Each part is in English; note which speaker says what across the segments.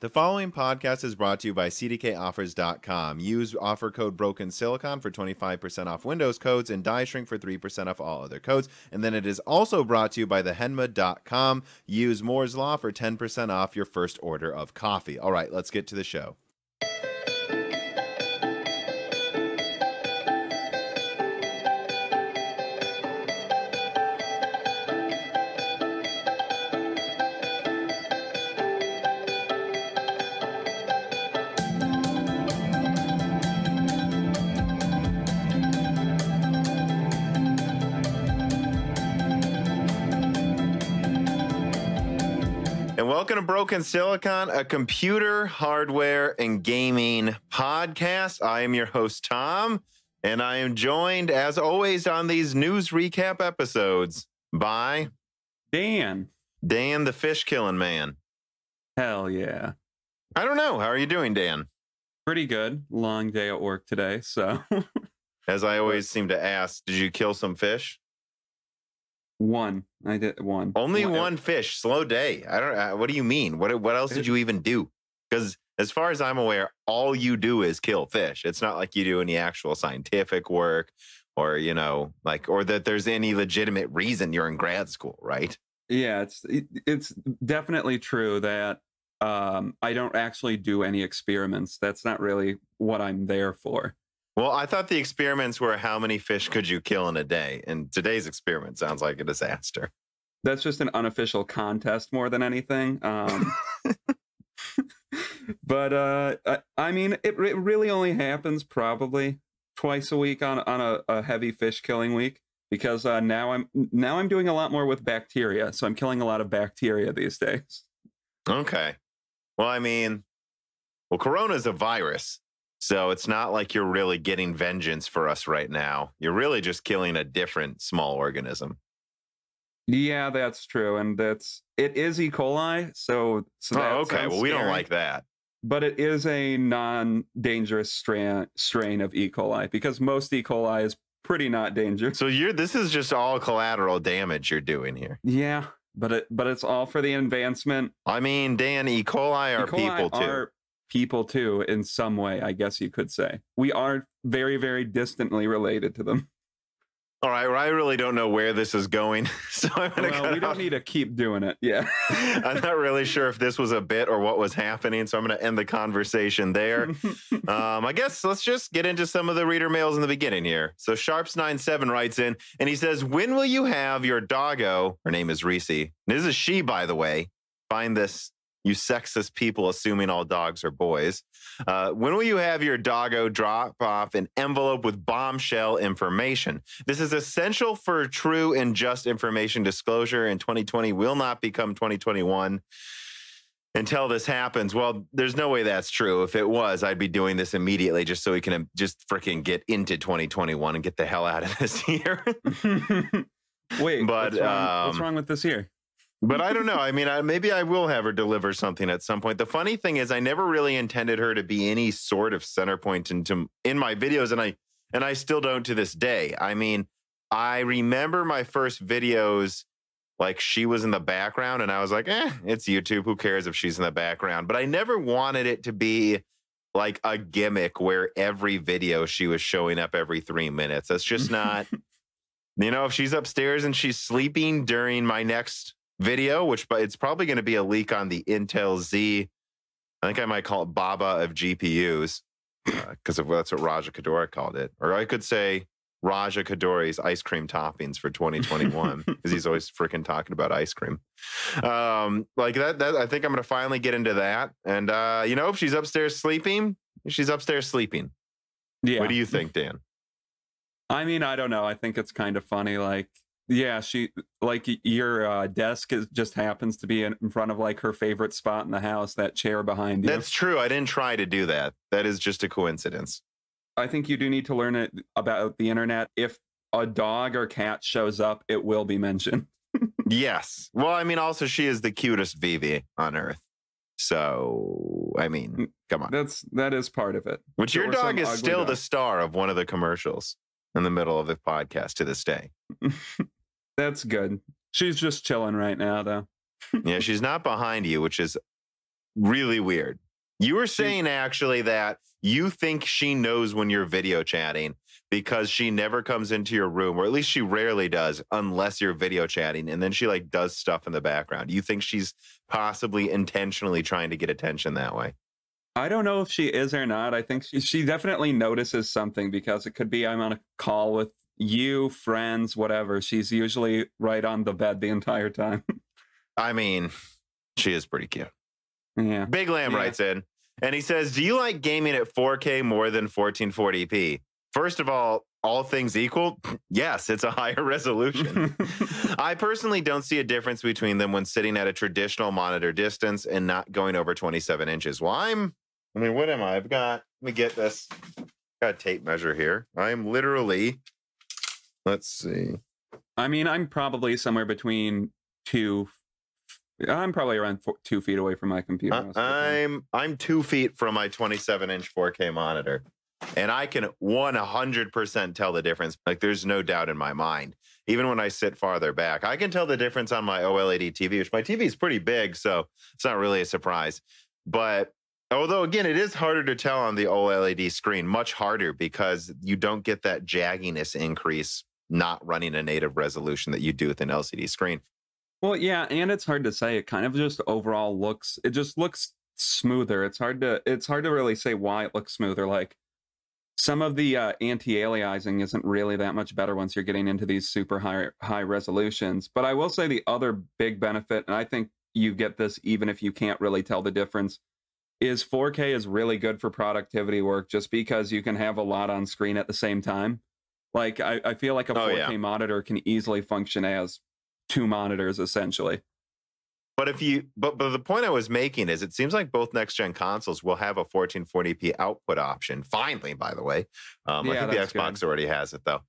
Speaker 1: The following podcast is brought to you by CDKOffers.com. Use offer code BrokenSilicon for 25% off Windows codes and Die Shrink for 3% off all other codes. And then it is also brought to you by thehenma.com. Use Moore's Law for 10% off your first order of coffee. All right, let's get to the show. Welcome to Broken Silicon, a computer, hardware, and gaming podcast. I am your host, Tom, and I am joined, as always, on these news recap episodes by
Speaker 2: Dan.
Speaker 1: Dan, the fish-killing man.
Speaker 2: Hell yeah.
Speaker 1: I don't know. How are you doing, Dan?
Speaker 2: Pretty good. Long day at work today, so.
Speaker 1: As I always seem to ask, did you kill some fish?
Speaker 2: One. I did one.
Speaker 1: Only one fish. Slow day. I don't. What do you mean? What else did you even do? Because as far as I'm aware, all you do is kill fish. It's not like you do any actual scientific work, or or that there's any legitimate reason you're in grad school, right?
Speaker 2: Yeah, it's definitely true that I don't actually do any experiments. That's not really what I'm there for.
Speaker 1: Well, I thought the experiments were how many fish could you kill in a day, and today's experiment sounds like a disaster.
Speaker 2: That's just an unofficial contest more than anything. But I mean, it really only happens probably twice a week on a heavy fish killing week, because now I'm doing a lot more with bacteria, so I'm killing a lot of bacteria these days.
Speaker 1: Okay. Well, I mean, Corona is a virus. So it's not like you're really getting vengeance for us right now. You're really just killing a different small organism.
Speaker 2: Yeah, that's true. And it is E. coli. So
Speaker 1: oh, okay. Well, we
Speaker 2: scary,
Speaker 1: don't like that.
Speaker 2: But it is a non-dangerous strain of E. coli, because most E. coli is pretty not dangerous.
Speaker 1: So this is just all collateral damage you're doing here.
Speaker 2: Yeah, but it's all for the advancement.
Speaker 1: I mean, Dan, E. coli are people too.
Speaker 2: People too, in some way, I guess you could say. We are very, very distantly related to them.
Speaker 1: All right, well, I really don't know where this is going, so I'm going to cut
Speaker 2: we don't need to keep doing it, yeah.
Speaker 1: I'm not really sure if this was a bit or what was happening, so I'm going to end the conversation there. I guess let's just get into some of the reader mails in the beginning here. So Sharps97 writes in, and he says, when will you have your doggo, her name is Reese, this is she, by the way, find this, you sexist people assuming all dogs are boys. When will you have your doggo drop off an envelope with bombshell information? This is essential for true and just information disclosure, and 2020 will not become 2021 until this happens. Well, there's no way that's true. If it was, I'd be doing this immediately just so we can just freaking get into 2021 and get the hell out of this year.
Speaker 2: Wait, but what's wrong with this year?
Speaker 1: But I don't know. I mean, maybe I will have her deliver something at some point. The funny thing is, I never really intended her to be any sort of center point in my videos, and I still don't to this day. I mean, I remember my first videos, like she was in the background, and I was like, it's YouTube. Who cares if she's in the background? But I never wanted it to be like a gimmick where every video she was showing up every 3 minutes. That's just not, if she's upstairs and she's sleeping during my next video, which it's probably going to be a leak on the Intel Z. I think I might call it Baba of GPUs, because that's what Raja Kadora called it. Or I could say Raja Kadori's ice cream toppings for 2021, because he's always freaking talking about ice cream. Like that, I think I'm going to finally get into that. And, if she's upstairs sleeping, she's upstairs sleeping. Yeah. What do you think, Dan?
Speaker 2: I mean, I don't know. I think it's kind of funny. Like, yeah, your desk just happens to be in front of like her favorite spot in the house, that chair behind you.
Speaker 1: That's true. I didn't try to do that. That is just a coincidence.
Speaker 2: I think you do need to learn about the internet. If a dog or cat shows up, it will be mentioned.
Speaker 1: Yes. Well, I mean, also she is the cutest Vivi on earth. So, I mean, come on.
Speaker 2: That is part of it.
Speaker 1: Which your dog is still the star of one of the commercials in the middle of the podcast to this day.
Speaker 2: That's good. She's just chilling right now, though.
Speaker 1: Yeah, she's not behind you, which is really weird. You were saying actually that you think she knows when you're video chatting because she never comes into your room, or at least she rarely does unless you're video chatting. And then she like does stuff in the background. You think she's possibly intentionally trying to get attention that way?
Speaker 2: I don't know if she is or not. I think she definitely notices something, because it could be I'm on a call with you, friends, whatever. She's usually right on the bed the entire time.
Speaker 1: I mean, she is pretty cute.
Speaker 2: Yeah.
Speaker 1: Big Lamb writes in, and he says, do you like gaming at 4K more than 1440p? First of all things equal, yes, it's a higher resolution. I personally don't see a difference between them when sitting at a traditional monitor distance and not going over 27 inches. Well, what am I? Let me get this. Got a tape measure here. I'm literally, let's see.
Speaker 2: I mean, I'm probably somewhere between I'm probably around 2 feet away from my computer.
Speaker 1: I'm 2 feet from my 27-inch 4K monitor, and I can 100% tell the difference. Like, there's no doubt in my mind. Even when I sit farther back, I can tell the difference on my OLED TV, which my TV is pretty big, so it's not really a surprise. But although, again, it is harder to tell on the OLED screen, much harder, because you don't get that jagginess increase not running a native resolution that you do with an LCD screen.
Speaker 2: Well, yeah, and it's hard to say. It kind of just overall looks smoother. It's hard to really say why it looks smoother. Like, some of the anti-aliasing isn't really that much better once you're getting into these super high resolutions. But I will say the other big benefit, and I think you get this even if you can't really tell the difference, is 4K is really good for productivity work, just because you can have a lot on screen at the same time. Like, I feel like a 4K monitor can easily function as 2 monitors, essentially.
Speaker 1: But but the point I was making is, it seems like both next-gen consoles will have a 1440p output option. Finally, by the way. I think the Xbox already has it, though.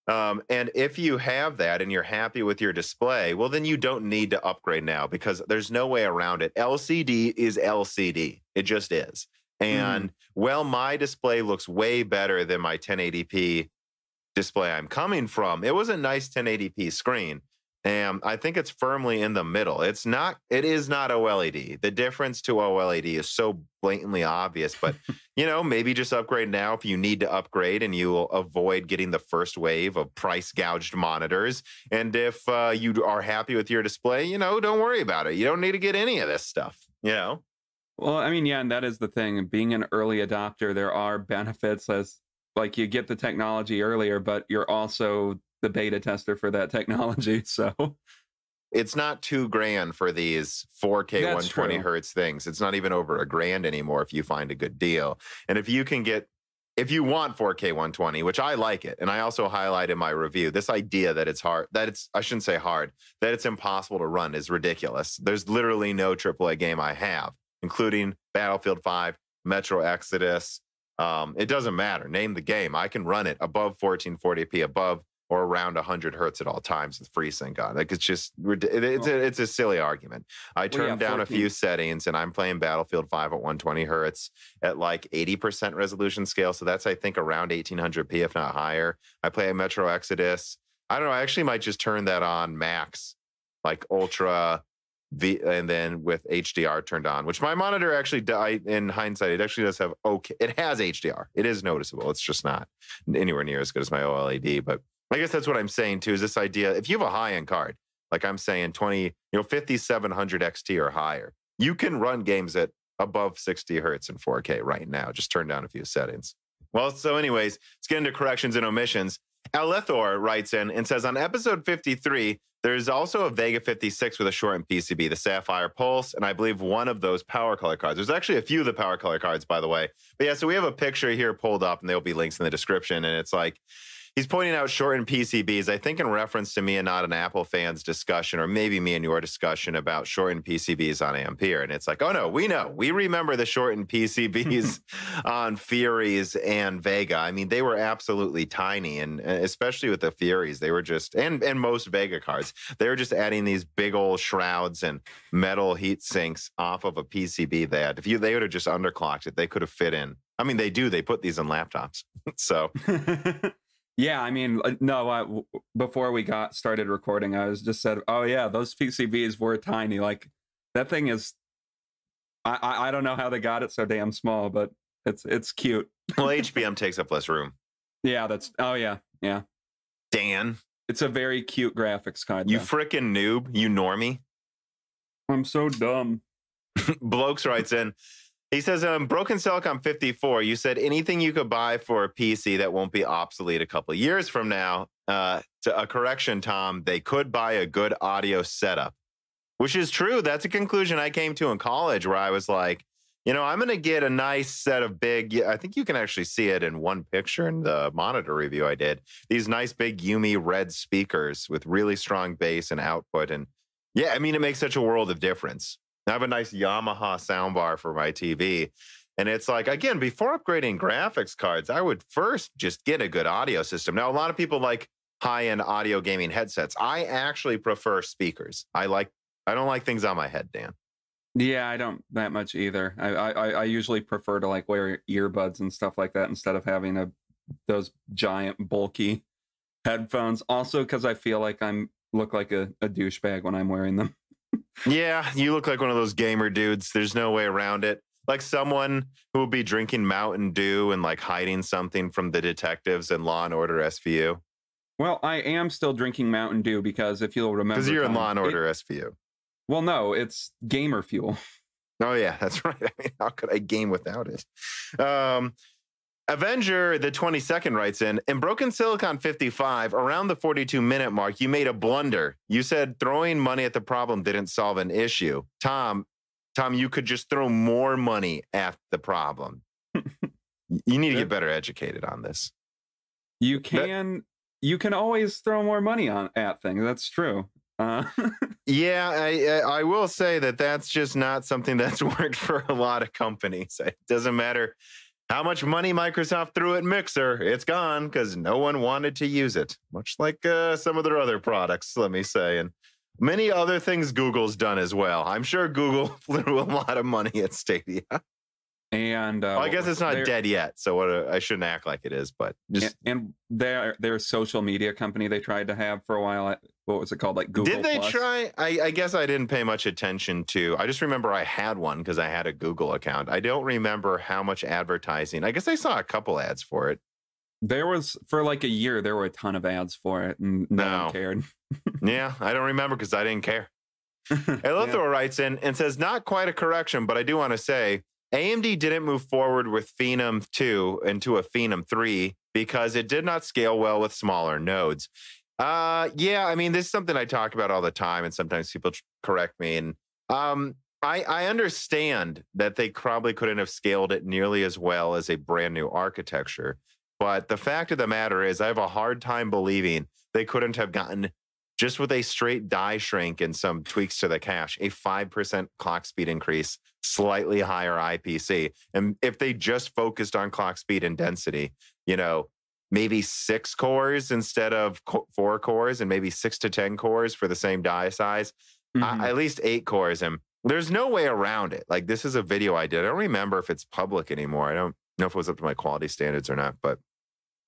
Speaker 1: And if you have that and you're happy with your display, well, then you don't need to upgrade now, because there's no way around it. LCD is LCD. It just is. And well, my display looks way better than my 1080p display I'm coming from. It was a nice 1080p screen. And I think it's firmly in the middle. It is not OLED. The difference to OLED is so blatantly obvious, but maybe just upgrade now if you need to upgrade, and you will avoid getting the first wave of price gouged monitors. And if you are happy with your display, don't worry about it. You don't need to get any of this stuff, Well,
Speaker 2: I mean, yeah, and that is the thing. Being an early adopter, there are benefits, as like you get the technology earlier, but you're also the beta tester for that technology. So
Speaker 1: it's not $2,000 for these 4K 120 hertz things. It's not even over $1,000 anymore if you find a good deal. And if you want 4K 120, which I like it, and I also highlight in my review, this idea that I shouldn't say hard, that it's impossible to run is ridiculous. There's literally no AAA game I have, including Battlefield 5, Metro Exodus. It doesn't matter. Name the game. I can run it above 1440p, above or around 100 hertz at all times with FreeSync on. Like, it's just, it's a silly argument. I turned down a few settings, and I'm playing Battlefield 5 at 120 hertz at like 80% resolution scale. So that's, I think, around 1800p, if not higher. I play a Metro Exodus. I don't know. I actually might just turn that on max, like ultra, and then with HDR turned on, which my monitor actually, in hindsight, it actually does have it has HDR. It is noticeable. It's just not anywhere near as good as my OLED, but I guess that's what I'm saying too, is this idea, if you have a high-end card, like I'm saying 5700 XT or higher, you can run games at above 60 hertz in 4K right now. Just turn down a few settings. Well, so anyways, let's get into corrections and omissions. Alethor writes in and says, on episode 53, there's also a Vega 56 with a shortened PCB, the Sapphire Pulse, and I believe one of those power color cards. There's actually a few of the power color cards, by the way. But yeah, so we have a picture here pulled up, and there'll be links in the description, and it's like, he's pointing out shortened PCBs, I think in reference to me and Not an Apple Fan's discussion, or maybe me and your discussion about shortened PCBs on Ampere. And it's like, oh no, we remember the shortened PCBs on Furies and Vega. I mean, they were absolutely tiny, and especially with the Furies, they were just, and most Vega cards, they were just adding these big old shrouds and metal heat sinks off of a PCB that if they would have just underclocked it, they could have fit in. I mean, they put these in laptops. So
Speaker 2: yeah, I mean, no, before we got started recording, I was just said, oh yeah, those PCBs were tiny. Like, that thing is I don't know how they got it so damn small, but it's cute.
Speaker 1: Well, HBM takes up less room.
Speaker 2: Yeah, oh yeah.
Speaker 1: Dan.
Speaker 2: It's a very cute graphics card.
Speaker 1: You frickin' noob, you normie.
Speaker 2: I'm so dumb.
Speaker 1: Blokes writes in, he says, Broken Silicon 54, you said anything you could buy for a PC that won't be obsolete a couple of years from now. To a correction, Tom, they could buy a good audio setup, which is true. That's a conclusion I came to in college where I was like, I'm going to get a nice set of big, I think you can actually see it in one picture in the monitor review I did, these nice big Yumi red speakers with really strong bass and output. And yeah, I mean, it makes such a world of difference. I have a nice Yamaha soundbar for my TV. And it's like, again, before upgrading graphics cards, I would first just get a good audio system. Now, a lot of people like high-end audio gaming headsets. I actually prefer speakers. I don't like things on my head, Dan.
Speaker 2: Yeah, I don't that much either. I usually prefer to like wear earbuds and stuff like that instead of having those giant bulky headphones. Also, because I feel like look like a douchebag when I'm wearing them.
Speaker 1: Yeah, you look like one of those gamer dudes. There's no way around it. Like someone who will be drinking Mountain Dew and like hiding something from the detectives in Law and Order SVU.
Speaker 2: Well, I am still drinking Mountain Dew because if you'll remember,
Speaker 1: because you're in Law and Order SVU.
Speaker 2: Well, no, it's gamer fuel.
Speaker 1: Oh yeah, that's right. I mean, how could I game without it? Avenger, the 22nd, writes in Broken Silicon 55, around the 42-minute mark, you made a blunder. You said throwing money at the problem didn't solve an issue. Tom, you could just throw more money at the problem. You need to get better educated on this.
Speaker 2: You can always throw more money at things. That's true.
Speaker 1: Yeah, I will say that's just not something that's worked for a lot of companies. It doesn't matter how much money Microsoft threw at Mixer, it's gone because no one wanted to use it, much like some of their other products, let me say. And many other things Google's done as well. I'm sure Google threw a lot of money at Stadia.
Speaker 2: And
Speaker 1: I guess it's not dead yet, so I shouldn't act like it is, but just
Speaker 2: and their social media company they tried to have for a while. What was it called? Like Google.
Speaker 1: Did they
Speaker 2: Plus?
Speaker 1: try? I guess I didn't pay much attention to. I just remember I had one because I had a Google account. I don't remember how much advertising. I guess I saw a couple ads for it.
Speaker 2: There was for like a year. There were a ton of ads for it, and no one cared.
Speaker 1: Yeah, I don't remember because I didn't care. Elithor writes in and says, not quite a correction, but I do want to say AMD didn't move forward with Phenom 2 into a Phenom 3 because it did not scale well with smaller nodes. Yeah, I mean, this is something I talk about all the time, and sometimes people correct me. And I understand that they probably couldn't have scaled it nearly as well as a brand new architecture. But the fact of the matter is, I have a hard time believing they couldn't have gotten, just with a straight die shrink and some tweaks to the cache, a 5% clock speed increase, slightly higher IPC. And if they just focused on clock speed and density, maybe 6 cores instead of 4 cores and maybe 6 to 10 cores for the same die size, at least 8 cores. And there's no way around it. Like, this is a video I did. I don't remember if it's public anymore. I don't know if it was up to my quality standards or not, but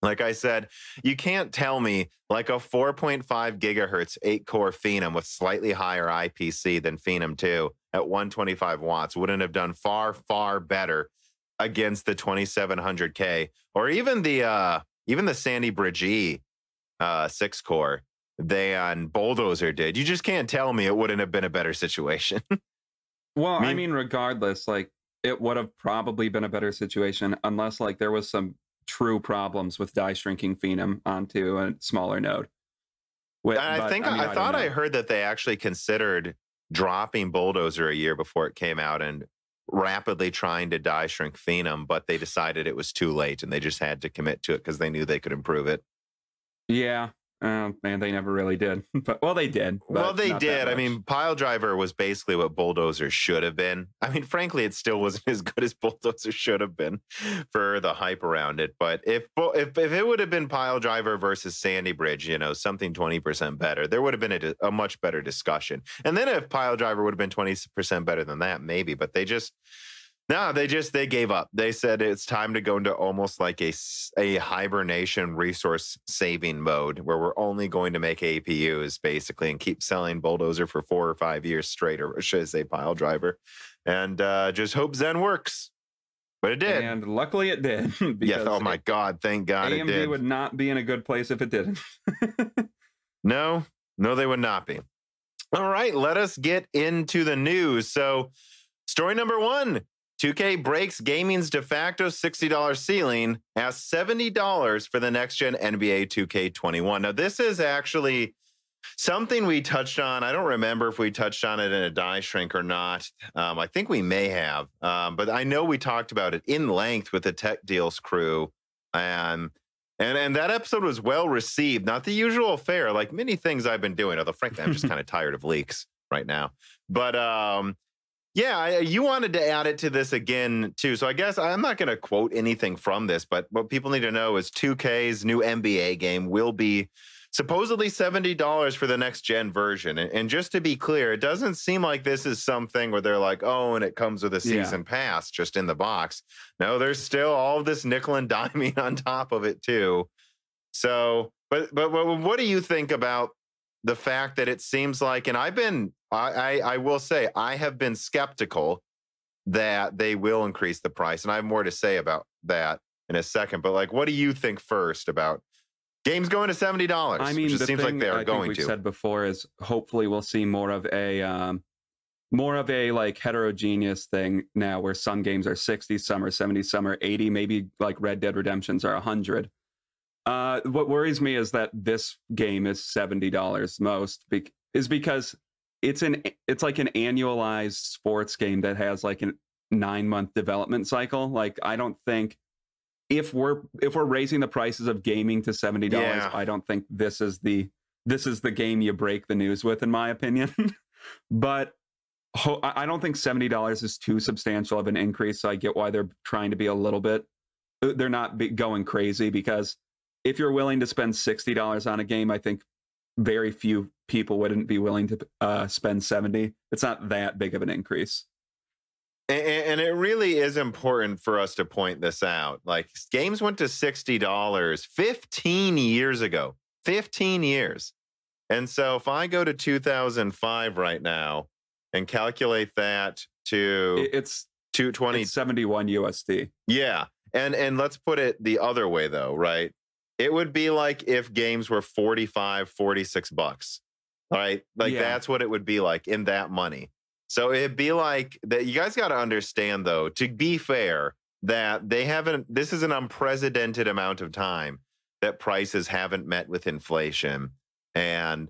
Speaker 1: like I said, you can't tell me like a 4.5 gigahertz 8-core Phenom with slightly higher IPC than Phenom 2 at 125 watts wouldn't have done far, far better against the 2700K or even the Sandy Bridge E 6-core than Bulldozer did. You just can't tell me it wouldn't have been a better situation.
Speaker 2: Well, I mean, regardless, like it would have probably been a better situation unless like there was some true problems with die shrinking Phenom onto a smaller node.
Speaker 1: I thought I heard that they actually considered dropping Bulldozer a year before it came out and rapidly trying to die shrink Phenom, but they decided it was too late and they just had to commit to it because they knew they could improve it.
Speaker 2: Yeah. Man, they never really did. But they did.
Speaker 1: Well, they did. I mean, Piledriver was basically what Bulldozer should have been. I mean, frankly, it still wasn't as good as Bulldozer should have been for the hype around it. But if it would have been Piledriver versus Sandy Bridge, something 20% better, there would have been a much better discussion. And then if Piledriver would have been 20% better than that, maybe. But they just No, they gave up. They said it's time to go into almost like a hibernation resource saving mode where we're only going to make APUs basically and keep selling Bulldozer for 4 or 5 years straight, or should I say Pile Driver, and just hope Zen works. But it did.
Speaker 2: And luckily it did.
Speaker 1: Yes. Oh my God. Thank God it did.
Speaker 2: AMD would not be in a good place if it didn't.
Speaker 1: No, they would not be. All right, let us get into the news. So story number 1. 2K breaks gaming's de facto $60 ceiling, asks $70 for the next-gen NBA 2K21. Now, this is actually something we touched on. I don't remember if we touched on it in a die shrink or not. I think we may have, but I know we talked about it in length with the Tech Deals crew, and that episode was well received. Not the usual fare, like many things I've been doing. Although, frankly, I'm just kind of tired of leaks right now. But yeah, you wanted to add it to this again, too. So I guess I'm not going to quote anything from this, but what people need to know is 2K's new NBA game will be supposedly $70 for the next gen version. And just to be clear, it doesn't seem like this is something where they're like, oh, and it comes with a season pass just in the box. No, there's still all of this nickel and diming on top of it, too. So, but what do you think about the fact that it seems like, and I will say, I have been skeptical that they will increase the price. And I have more to say about that in a second. But like, what do you think first about games going to $70?
Speaker 2: I mean,
Speaker 1: which it seems like they are going to.
Speaker 2: We've said before is hopefully we'll see more of a like heterogeneous thing now, where some games are 60, some are 70, some are 80, maybe like Red Dead Redemptions are 100. What worries me is that this game is $70 most, is because it's like an annualized sports game that has like a 9-month development cycle. Like, I don't think if we're raising the prices of gaming to $70, I don't think this is the game you break the news with, in my opinion. But I don't think $70 is too substantial of an increase. So I get why they're trying to be a little bit, they're not going crazy, because if you're willing to spend $60 on a game, I think very few people wouldn't be willing to spend $70. It's not that big of an increase.
Speaker 1: And it really is important for us to point this out. Like, games went to $60 15 years ago. 15 years. And so if I go to 2005 right now and calculate that to
Speaker 2: it's
Speaker 1: 220,
Speaker 2: it's 71 USD.
Speaker 1: Yeah. And let's put it the other way though, right? It would be like if games were 45, 46 bucks. All right. Like that's what it would be like in that money. So it'd be like that. You guys got to understand, though, to be fair, that this is an unprecedented amount of time that prices haven't met with inflation. And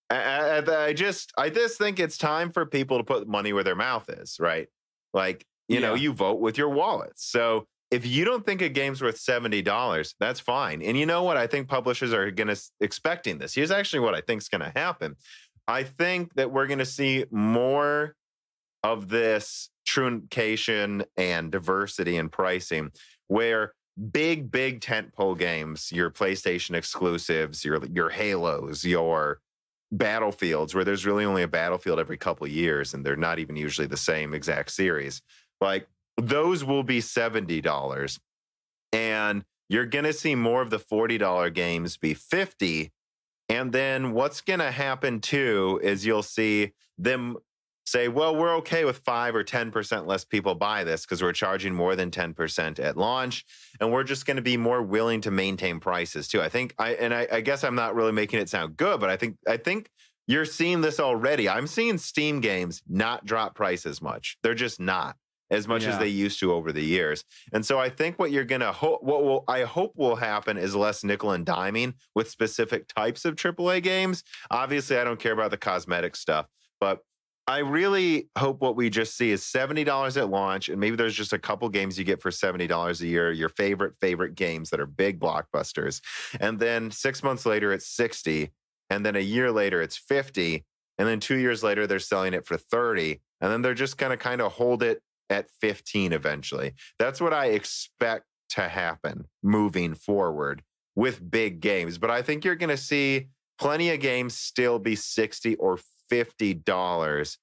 Speaker 1: I just think it's time for people to put money where their mouth is, right? Like, you know, you vote with your wallets. So if you don't think a game's worth $70, that's fine. And you know what? I think publishers are expecting this. Here's actually what I think is going to happen. I think that we're going to see more of this truncation and diversity in pricing, where big tentpole games, your PlayStation exclusives, your Halos, your Battlefields, where there's really only a Battlefield every couple of years, and they're not even usually the same exact series, like those will be $70. And you're going to see more of the $40 games be $50. And then what's going to happen too is you'll see them say, well, we're okay with 5 or 10% less people buy this because we're charging more than 10% at launch. And we're just going to be more willing to maintain prices too. I guess I'm not really making it sound good, but I think you're seeing this already. I'm seeing Steam games not drop prices much. They're just not as much as they used to over the years. And so I think what you're going to I hope will happen is less nickel and diming with specific types of AAA games. Obviously, I don't care about the cosmetic stuff, but I really hope what we just see is $70 at launch, and maybe there's just a couple games you get for $70 a year, your favorite games that are big blockbusters. And then 6 months later, it's $60. And then a year later, it's $50. And then 2 years later, they're selling it for $30. And then they're just going to kind of hold it at $15 eventually. That's what I expect to happen moving forward with big games. But I think you're going to see plenty of games still be $60 or $50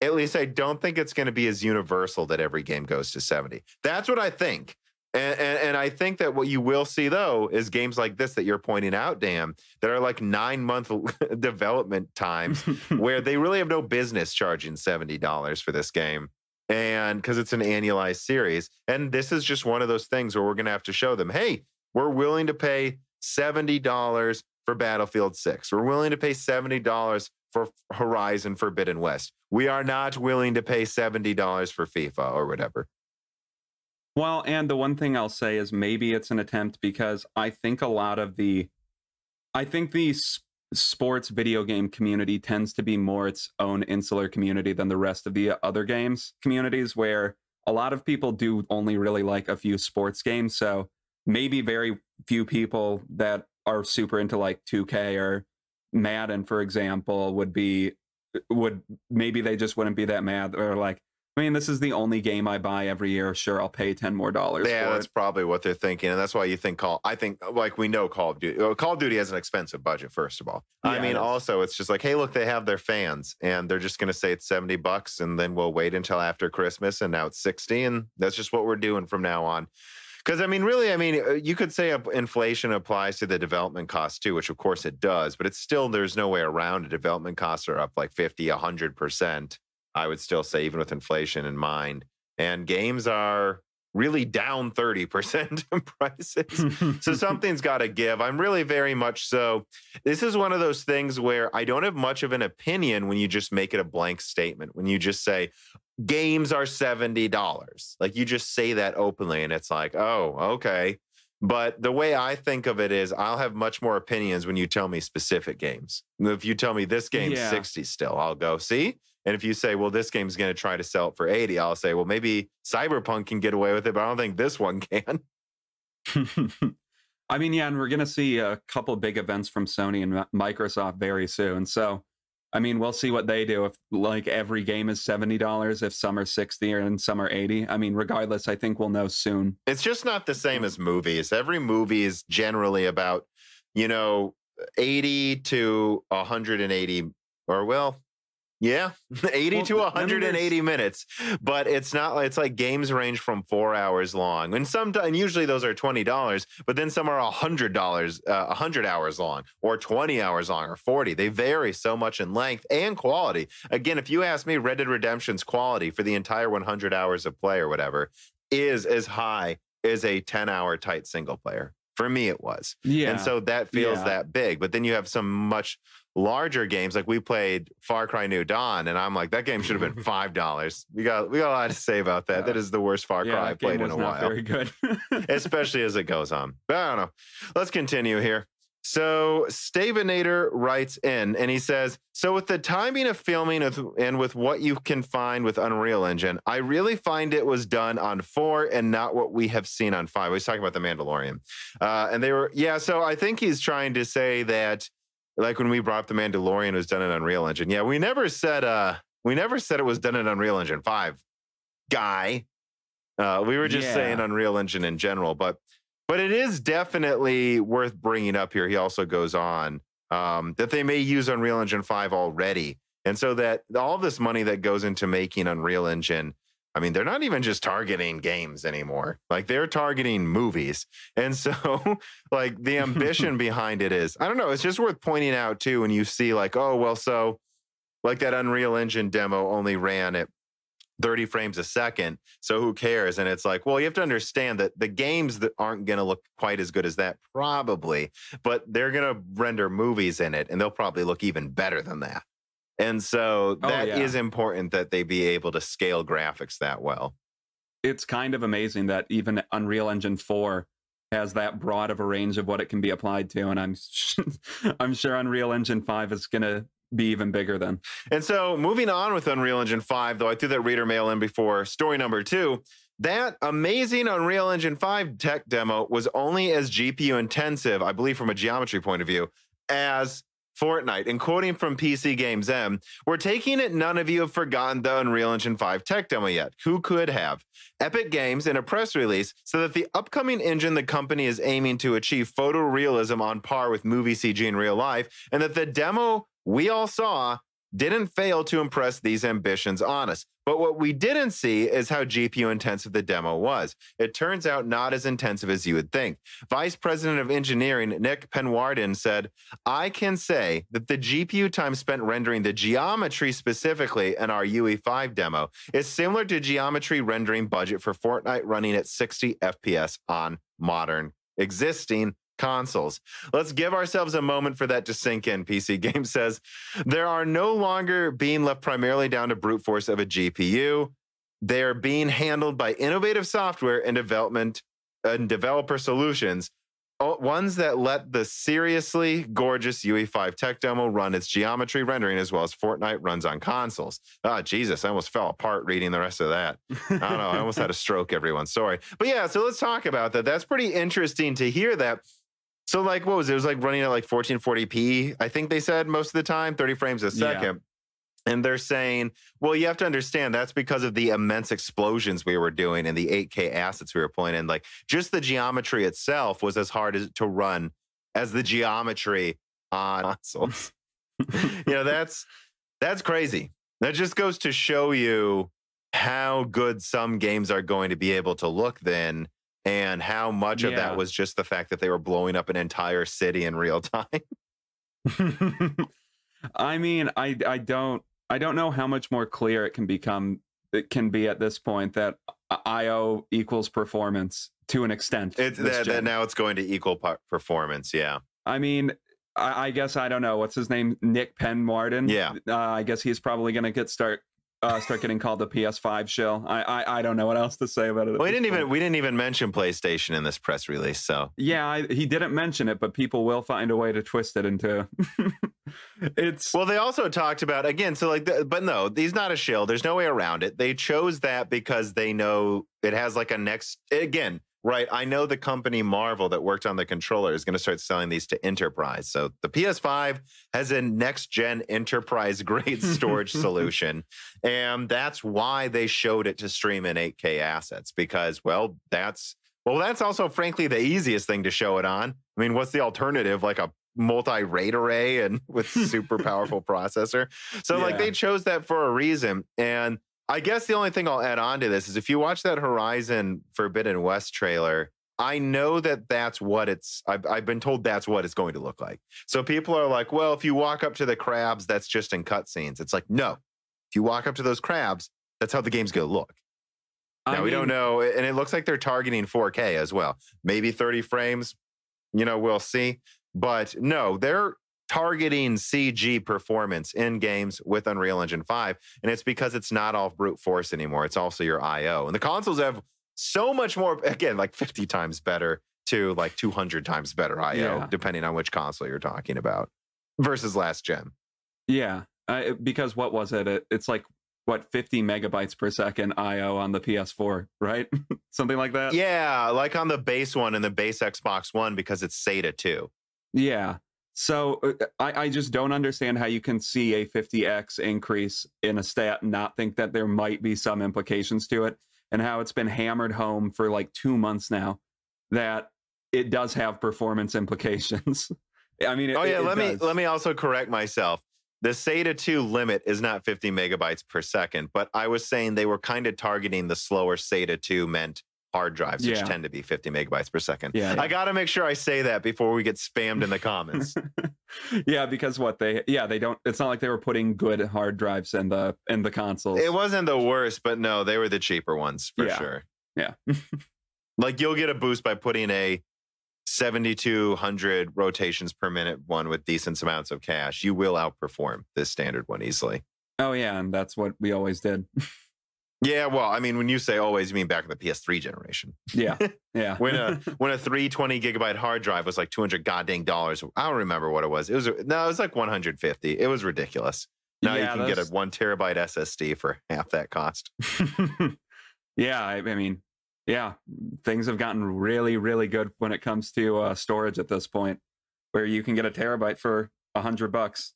Speaker 1: At least I don't think it's going to be as universal that every game goes to 70. That's what I think. And I think that what you will see, though, is games like this that you're pointing out, Dan, that are like 9-month development times where they really have no business charging $70 for this game. And because it's an annualized series. And this is just one of those things where we're going to have to show them, hey, we're willing to pay $70 for Battlefield 6. We're willing to pay $70 for Horizon Forbidden West. We are not willing to pay $70 for FIFA or whatever.
Speaker 2: Well, and the one thing I'll say is maybe it's an attempt, because I think the sports video game community tends to be more its own insular community than the rest of the other games communities, where a lot of people do only really like a few sports games. So maybe very few people that are super into like 2K or Madden, for example, maybe they just wouldn't be that mad. Or like, I mean, this is the only game I buy every year. Sure, I'll pay $10 more.
Speaker 1: Yeah,
Speaker 2: for
Speaker 1: that's probably what they're thinking, and that's why you think I think, like, we know Call of Duty. Call of Duty has an expensive budget, first of all. Yeah, I mean, also, it's just like, hey, look, they have their fans, and they're just going to say it's $70, and then we'll wait until after Christmas, and now it's 60, and that's just what we're doing from now on. Because, I mean, really, you could say inflation applies to the development costs too, which of course it does, but it's still, there's no way around it. Development costs are up like 50, 100%. I would still say, even with inflation in mind. And games are really down 30% in prices. So something's got to give. I'm really very much so. This is one of those things where I don't have much of an opinion when you just make it a blank statement. When you just say, games are $70. Like, you just say that openly and it's like, oh, okay. But the way I think of it is, I'll have much more opinions when you tell me specific games. If you tell me this game's 60 still, I'll go, see? And if you say, well, this game's going to try to sell it for 80, I'll say, well, maybe Cyberpunk can get away with it, but I don't think this one can.
Speaker 2: I mean, yeah, and we're going to see a couple big events from Sony and Microsoft very soon. So, I mean, we'll see what they do. If like every game is $70, if some are 60 and some are 80. I mean, regardless, I think we'll know soon.
Speaker 1: It's just not the same as movies. Every movie is generally about, 80 to 180, or well, yeah, 80 to 180 minutes. But it's not, it's like games range from 4 hours long. And usually those are $20, but then some are $100, 100 hours long, or 20 hours long, or 40. They vary so much in length and quality. Again, if you ask me, Red Dead Redemption's quality for the entire 100 hours of play or whatever is as high as a 10-hour tight single player. For me, it was. Yeah. And so that feels that big. But then you have some much larger games. Like, we played Far Cry New Dawn, and I'm like, that game should have been $5. We got a lot to say about that. That is the worst Far Cry I've played in a while.
Speaker 2: Very good.
Speaker 1: Especially as it goes on. But I don't know. Let's continue here. So Stavinator writes in, and he says, so with the timing of filming and with what you can find with Unreal Engine, I really find it was done on 4 and not what we have seen on 5. He's talking about The Mandalorian. And they were, so I think he's trying to say that, like, when we brought up The Mandalorian, it was done in Unreal Engine. Yeah, we never said it was done in Unreal Engine 5, guy. We were just saying Unreal Engine in general, but it is definitely worth bringing up here. He also goes on that they may use Unreal Engine 5 already. And so that all this money that goes into making Unreal Engine, I mean, they're not even just targeting games anymore. Like, they're targeting movies. And so, like, the ambition behind it is, I don't know, it's just worth pointing out, too, when you see, like, oh, well, so, like, that Unreal Engine demo only ran at 30 frames a second, so who cares? And it's like, well, you have to understand that the games that aren't going to look quite as good as that, probably, but they're going to render movies in it, and they'll probably look even better than that. And so that is important, that they be able to scale graphics that well.
Speaker 2: It's kind of amazing that even Unreal Engine 4 has that broad of a range of what it can be applied to, and I'm sure Unreal Engine 5 is going to be even bigger then. And
Speaker 1: so moving on with Unreal Engine 5, though I threw that reader mail in before story number 2, that amazing Unreal Engine 5 tech demo was only as GPU intensive, I believe from a geometry point of view, as Fortnite. And quoting from PC Games M, we're taking it none of you have forgotten the Unreal Engine 5 tech demo yet. Who could have? Epic Games in a press release said that the upcoming engine the company is aiming to achieve photorealism on par with movie CG in real life, and that the demo we all saw didn't fail to impress these ambitions on us. But what we didn't see is how GPU intensive the demo was. It turns out not as intensive as you would think. Vice President of Engineering Nick Penwarden said, I can say that the GPU time spent rendering the geometry specifically in our UE5 demo is similar to geometry rendering budget for Fortnite running at 60 FPS on modern existing consoles. Let's give ourselves a moment for that to sink in, PC Game says. There are no longer being left primarily down to brute force of a GPU. They're being handled by innovative software and development and developer solutions, ones that let the seriously gorgeous UE5 tech demo run its geometry rendering as well as Fortnite runs on consoles. Ah, Jesus, I almost fell apart reading the rest of that. I don't know. I almost had a stroke, everyone. Sorry. But yeah, so let's talk about that. That's pretty interesting to hear that. So like, what was it? It was like running at like 1440p, I think they said most of the time, 30 frames a second. Yeah. And they're saying, well, you have to understand that's because of the immense explosions we were doing and the 8K assets we were pulling in. Like just the geometry itself was as hard as to run as the geometry on consoles. That's crazy. That just goes to show you how good some games are going to be able to look then. And how much of that was just the fact that they were blowing up an entire city in real time.
Speaker 2: I mean, I don't know how much more clear it can be at this point that IO equals performance to an extent.
Speaker 1: That now it's going to equal performance. Yeah.
Speaker 2: I mean, I guess I don't know what's his name, Nick Penwarden.
Speaker 1: Yeah.
Speaker 2: I guess he's probably going to start getting called the PS5 shill. I don't know what else to say about it.
Speaker 1: We didn't even mention PlayStation in this press release. So
Speaker 2: yeah, he didn't mention it, but people will find a way to twist it into.
Speaker 1: Well, they also talked about again. So like, but no, he's not a shill. There's no way around it. They chose that because they know it has like a next again. Right. I know the company Marvel that worked on the controller is going to start selling these to enterprise. So the PS5 has a next gen enterprise grade storage solution. And that's why they showed it to stream in 8K assets, because, that's also, frankly, the easiest thing to show it on. I mean, what's the alternative? Like a multi-rate array and with super powerful processor. So like they chose that for a reason. And I guess the only thing I'll add on to this is if you watch that Horizon Forbidden West trailer, I know that that's what I've been told that's what it's going to look like. So people are like, well, if you walk up to the crabs, that's just in cutscenes. It's like, no, if you walk up to those crabs, that's how the game's going to look. Now, we don't know. And it looks like they're targeting 4K as well. Maybe 30 frames, we'll see. But no, they're targeting CG performance in games with Unreal Engine 5. And it's because it's not all brute force anymore. It's also your IO. And the consoles have so much more, again, like 50 times better to like 200 times better IO, depending on which console you're talking about versus last gen.
Speaker 2: Yeah, because what was it? It's like, 50 megabytes per second IO on the PS4, right? Something like that?
Speaker 1: Yeah, like on the base one and the base Xbox One because it's SATA 2.
Speaker 2: Yeah. So I just don't understand how you can see a 50x increase in a stat and not think that there might be some implications to it, and how it's been hammered home for like 2 months now that it does have performance implications. I mean,
Speaker 1: let me also correct myself. The SATA 2 limit is not 50 megabytes per second, but I was saying they were kind of targeting the slower SATA 2 meant hard drives, which tend to be 50 megabytes per second. I got to make sure I say that before we get spammed in the comments.
Speaker 2: Because they don't, it's not like they were putting good hard drives in the consoles.
Speaker 1: It wasn't the worst, but no, they were the cheaper ones for sure.
Speaker 2: Yeah.
Speaker 1: Like you'll get a boost by putting a 7,200 rotations per minute one with decent amounts of cache. You will outperform this standard one easily.
Speaker 2: Oh yeah, and that's what we always did.
Speaker 1: Yeah, well, I mean, when you say always, you mean back in the PS3 generation.
Speaker 2: Yeah.
Speaker 1: when a 320 gigabyte hard drive was like $200 goddamn dollars. I don't remember what it was. It was like 150. It was ridiculous. Now you can get a 1 terabyte SSD for half that cost.
Speaker 2: I mean, things have gotten really, really good when it comes to storage at this point, where you can get a terabyte for $100.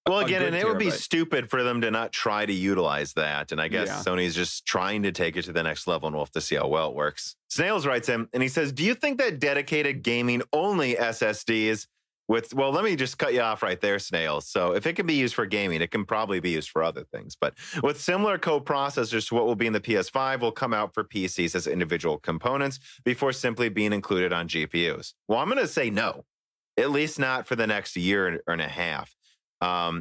Speaker 1: Well, again, and it would be stupid for them to not try to utilize that. And I guess Sony's just trying to take it to the next level, and we'll have to see how well it works. Snails writes in, and he says, do you think that dedicated gaming-only SSDs well, let me just cut you off right there, Snails. So if it can be used for gaming, it can probably be used for other things. But with similar co-processors to what will be in the PS5 will come out for PCs as individual components before simply being included on GPUs. Well, I'm going to say no, at least not for the next year and a half.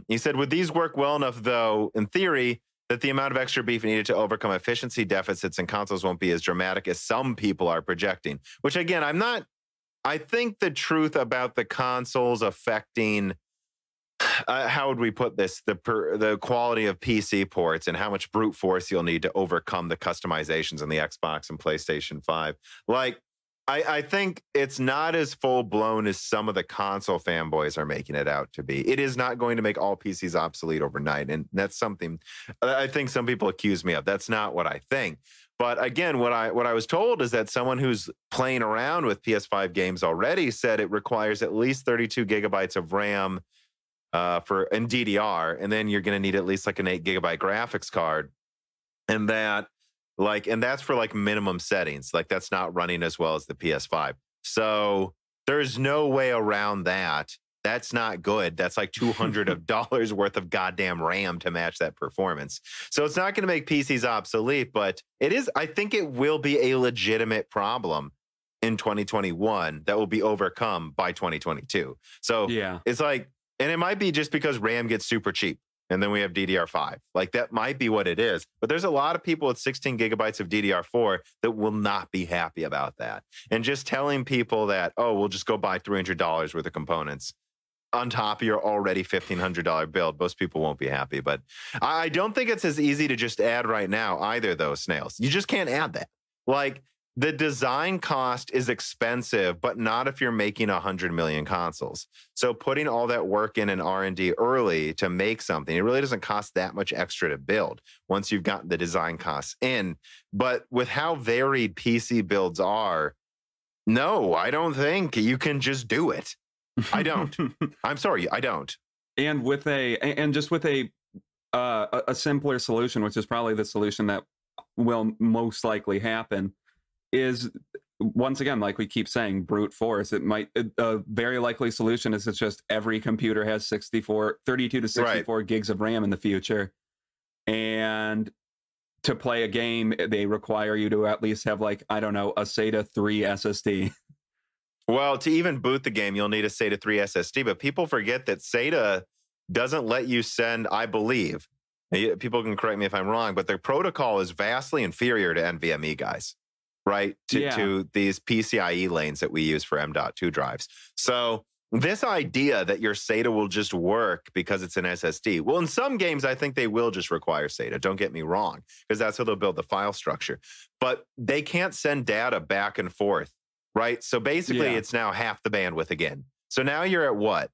Speaker 1: He said, would these work well enough, though, in theory, that the amount of extra beef needed to overcome efficiency deficits in consoles won't be as dramatic as some people are projecting? Which, again, I think the truth about the consoles affecting, how would we put this, the quality of PC ports and how much brute force you'll need to overcome the customizations in the Xbox and PlayStation 5. Like, I think it's not as full-blown as some of the console fanboys are making it out to be. It is not going to make all PCs obsolete overnight, and that's something I think some people accuse me of. That's not what I think. But again, what I was told is that someone who's playing around with PS5 games already said it requires at least 32 gigabytes of RAM in DDR, and then you're going to need at least like an 8 gigabyte graphics card, and that's for like minimum settings. Like that's not running as well as the PS5. So there's no way around that. That's not good. That's like $200 worth of goddamn RAM to match that performance. So it's not going to make PCs obsolete, but I think it will be a legitimate problem in 2021 that will be overcome by 2022. So yeah, it's like, and it might be just because RAM gets super cheap. And then we have DDR5. Like that might be what it is. But there's a lot of people with 16 gigabytes of DDR4 that will not be happy about that. And just telling people that, oh, we'll just go buy $300 worth of components on top of your already $1,500 build, most people won't be happy. But I don't think it's as easy to just add right now either, though, Snails. You just can't add that. Like the design cost is expensive, but not if you're making 100 million consoles. So putting all that work in an R&D early to make something, it really doesn't cost that much extra to build once you've gotten the design costs in. But with how varied PC builds are, no, I don't think you can just do it. I don't. I'm sorry, I don't.
Speaker 2: And with a simpler solution, which is probably the solution that will most likely happen, is once again, like we keep saying, brute force. A very likely solution is it's just every computer has 32 to 64 gigs of RAM in the future. And to play a game, they require you to at least have like, I don't know, a SATA 3 SSD.
Speaker 1: Well, to even boot the game, you'll need a SATA 3 SSD, but people forget that SATA doesn't let you send, I believe, people can correct me if I'm wrong, but the protocol is vastly inferior to NVMe, guys, right? To these PCIe lanes that we use for M.2 drives. So this idea that your SATA will just work because it's an SSD, well, in some games, I think they will just require SATA. Don't get me wrong, because that's how they'll build the file structure. But they can't send data back and forth. Right. So basically, it's now half the bandwidth again. So now you're at what?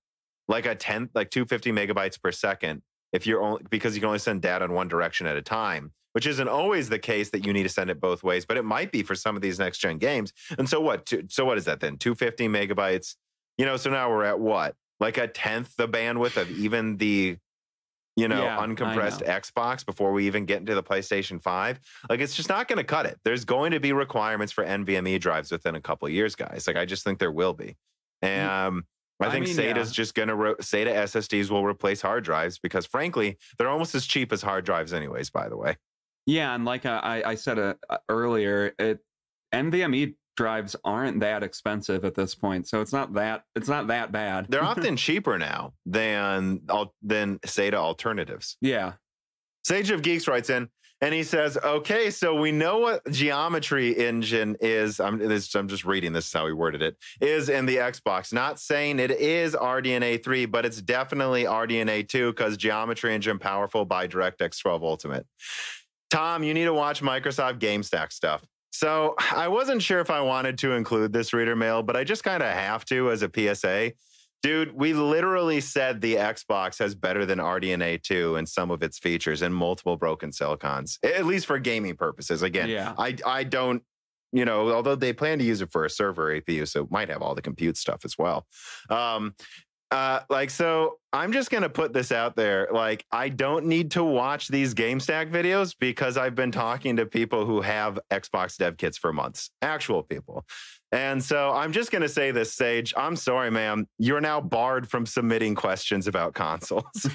Speaker 1: Like a 10th, like 250 megabytes per second, because you can only send data in one direction at a time, which isn't always the case that you need to send it both ways, but it might be for some of these next gen games. And so what? So what is that then? 250 megabytes? So now we're at what? Like a 10th the bandwidth of even the uncompressed Xbox before we even get into the PlayStation 5. Like, it's just not going to cut it. There's going to be requirements for NVMe drives within a couple of years, guys. Like, I just think there will be. And I think SATA's just going to, SATA SSDs will replace hard drives because, frankly, they're almost as cheap as hard drives anyways, by the way.
Speaker 2: Yeah, and like I said earlier, NVMe drives aren't that expensive at this point, so it's not that bad.
Speaker 1: They're often cheaper now than SATA alternatives.
Speaker 2: Yeah.
Speaker 1: Sage of Geeks writes in, and he says, "Okay, so we know what geometry engine is. I'm just reading this is how he worded it. Is in the Xbox. Not saying it is RDNA 3, but it's definitely RDNA 2 because geometry engine powerful by DirectX 12 Ultimate." Tom, you need to watch Microsoft GameStack stuff. So I wasn't sure if I wanted to include this reader mail, but I just kind of have to as a PSA. Dude, we literally said the Xbox has better than RDNA 2 in some of its features and multiple broken silicons, at least for gaming purposes. Again, I don't, although they plan to use it for a server APU, so it might have all the compute stuff as well. So I'm just going to put this out there. Like, I don't need to watch these GameStack videos because I've been talking to people who have Xbox dev kits for months, actual people. And so I'm just going to say this, Sage. I'm sorry, ma'am. You're now barred from submitting questions about consoles.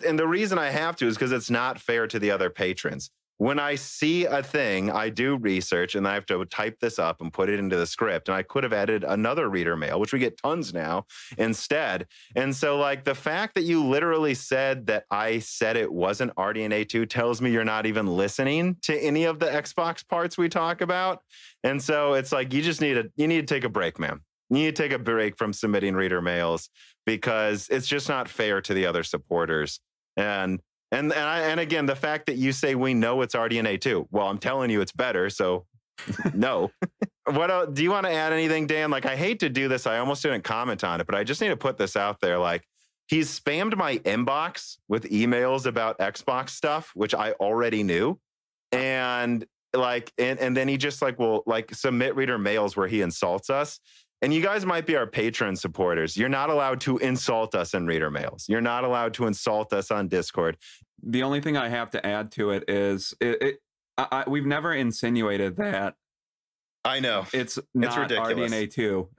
Speaker 1: And the reason I have to is because it's not fair to the other patrons. When I see a thing, I do research and I have to type this up and put it into the script. And I could have added another reader mail, which we get tons now instead. And so, like, the fact that you literally said that I said it wasn't RDNA 2 tells me you're not even listening to any of the Xbox parts we talk about. And so it's like, you need to take a break, man. You need to take a break from submitting reader mails because it's just not fair to the other supporters. And again, the fact that you say we know it's RDNA 2, well, I'm telling you it's better, so no. What else, do you want to add anything, Dan? Like, I hate to do this. I almost didn't comment on it, but I just need to put this out there. Like, he's spammed my inbox with emails about Xbox stuff, which I already knew. And then he just will submit reader mails where he insults us. And you guys might be our Patreon supporters. You're not allowed to insult us in reader mails. You're not allowed to insult us on Discord.
Speaker 2: The only thing I have to add to it is we've never insinuated that.
Speaker 1: I know.
Speaker 2: It's ridiculous. RDNA 2.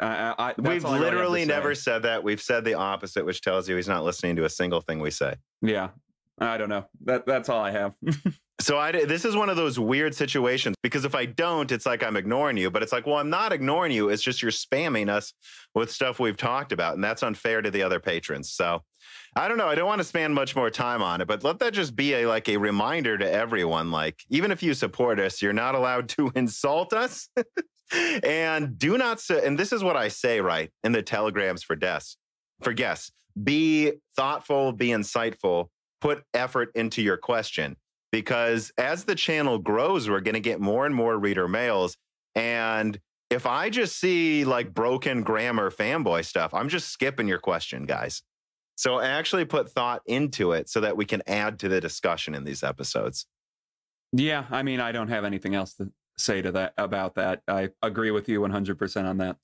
Speaker 1: We've literally never said that. We've said the opposite, which tells you he's not listening to a single thing we say.
Speaker 2: Yeah. I don't know. That's all I have.
Speaker 1: So this is one of those weird situations because if I don't, it's like I'm ignoring you. But it's like, well, I'm not ignoring you. It's just you're spamming us with stuff we've talked about. And that's unfair to the other patrons. So I don't know. I don't want to spend much more time on it. But let that just be a reminder to everyone. Like, even if you support us, you're not allowed to insult us. And do not say, and this is what I say, right, in the telegrams for guests. Be thoughtful, be insightful, put effort into your question. Because as the channel grows, we're going to get more and more reader mails. And if I just see broken grammar fanboy stuff, I'm just skipping your question, guys. So actually put thought into it so that we can add to the discussion in these episodes.
Speaker 2: Yeah, I mean, I don't have anything else to say about that. I agree with you 100% on that.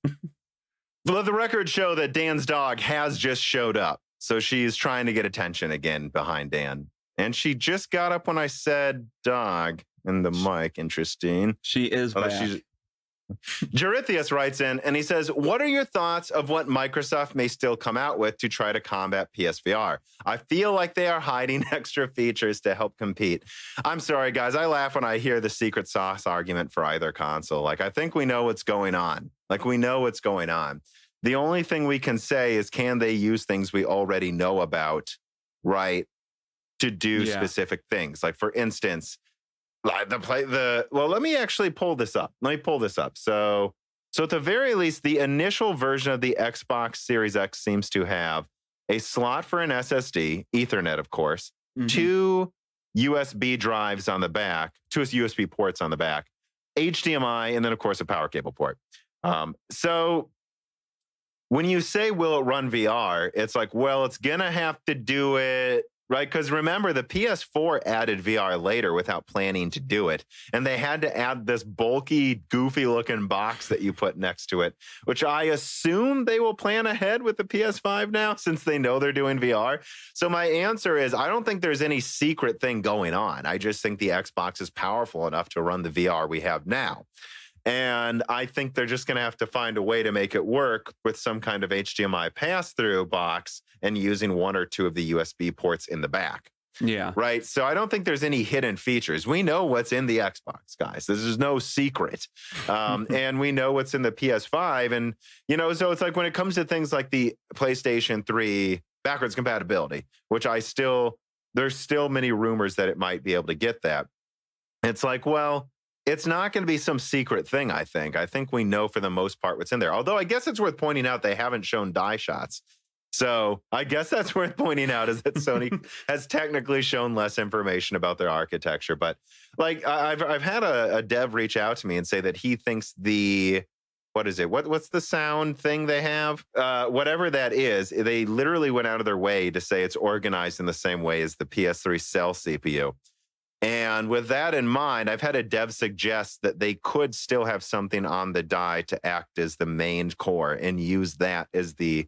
Speaker 1: Let the record show that Dan's dog has just showed up. So she's trying to get attention again behind Dan. And she just got up when I said dog in the mic. Interesting.
Speaker 2: She is back.
Speaker 1: Jarithius writes in and he says, what are your thoughts of what Microsoft may still come out with to try to combat PSVR? I feel like they are hiding extra features to help compete. I'm sorry, guys. I laugh when I hear the secret sauce argument for either console. I think we know what's going on. We know what's going on. The only thing we can say is, can they use things we already know about, right, to do specific things? For instance, let me actually pull this up. So at the very least, the initial version of the Xbox Series X seems to have a slot for an SSD, Ethernet, of course, 2 USB drives on the back, 2 USB ports on the back, HDMI, and then, of course, a power cable port. So when you say, will it run VR? It's well, it's going to have to do it, right? Because remember, the PS4 added VR later without planning to do it. And they had to add this bulky, goofy-looking box that you put next to it, which I assume they will plan ahead with the PS5 now, since they know they're doing VR. So my answer is, I don't think there's any secret thing going on. I just think the Xbox is powerful enough to run the VR we have now. And I think they're just going to have to find a way to make it work with some kind of HDMI pass-through box and using 1 or 2 of the USB ports in the back.
Speaker 2: Yeah.
Speaker 1: Right. So I don't think there's any hidden features. We know what's in the Xbox, guys. This is no secret. And we know what's in the PS5. And, so it's when it comes to things like the PlayStation 3 backwards compatibility, which there's still many rumors that it might be able to get that. It's well, it's not going to be some secret thing, I think. I think we know for the most part what's in there. Although I guess it's worth pointing out they haven't shown die shots. So I guess that's worth pointing out, is that Sony has technically shown less information about their architecture. But I've had a dev reach out to me and say that he thinks what is it? What's the sound thing they have? Whatever that is, they literally went out of their way to say it's organized in the same way as the PS3 Cell CPU. And with that in mind, I've had a dev suggest that they could still have something on the die to act as the main core and use that as the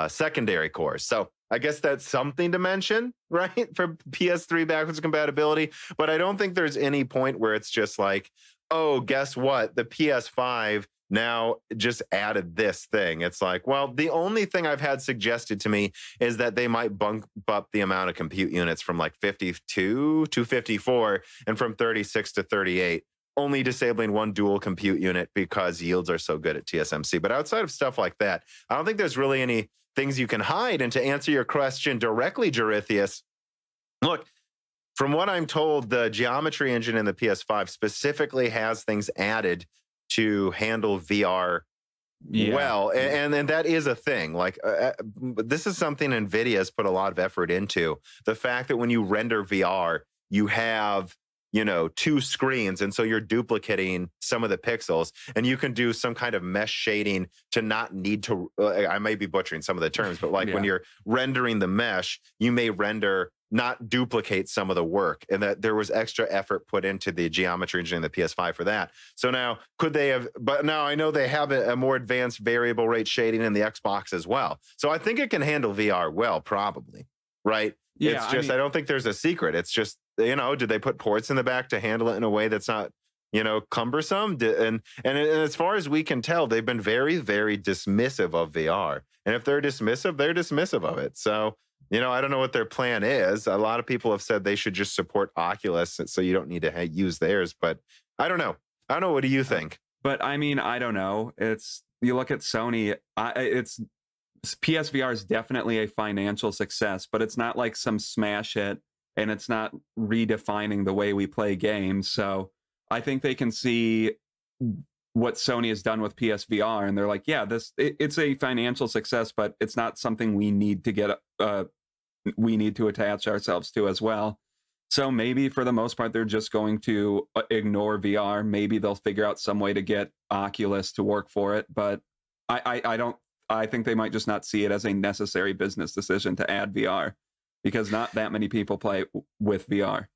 Speaker 1: secondary cores. So I guess that's something to mention, right? For PS3 backwards compatibility. But I don't think there's any point where it's just like, oh, guess what? The PS5 now just added this thing. It's like, well, the only thing I've had suggested to me is that they might bump up the amount of compute units from like 52 to 54 and from 36 to 38, only disabling one dual compute unit because yields are so good at TSMC. But outside of stuff like that, I don't think there's really any things you can hide. And to answer your question directly, Jeritheus, look, from what I'm told, the geometry engine in the PS5 specifically has things added to handle VR well. And that is a thing. Like, this is something NVIDIA has put a lot of effort into. The fact that when you render VR, you have, you know, two screens. And so you're duplicating some of the pixels, and you can do some kind of mesh shading to not need to, I may be butchering some of the terms, but like when you're rendering the mesh, you may not duplicate some of the work, and that there was extra effort put into the geometry engine in the PS5 for that. So now could they have, but now I know they have a more advanced variable rate shading in the Xbox as well. So I think it can handle VR well, probably, right? Yeah, it's just, I don't think there's a secret. It's just, you know, did they put ports in the back to handle it in a way that's not, you know, cumbersome? And as far as we can tell, they've been very, very dismissive of VR. And if they're dismissive of it. So, you know, I don't know what their plan is. A lot of people have said they should just support Oculus, so you don't need to use theirs. But I don't know. What do you think?
Speaker 2: But I mean, I don't know. You look at Sony. PSVR is definitely a financial success, but it's not like some smash hit, and it's not redefining the way we play games. So I think they can see what Sony has done with PSVR, and they're like, yeah, it's a financial success, but it's not something we need to get. We need to attach ourselves to as well. So maybe for the most part, they're just going to ignore VR. Maybe they'll figure out some way to get Oculus to work for it. But I think they might just not see it as a necessary business decision to add VR, because not that many people play with VR.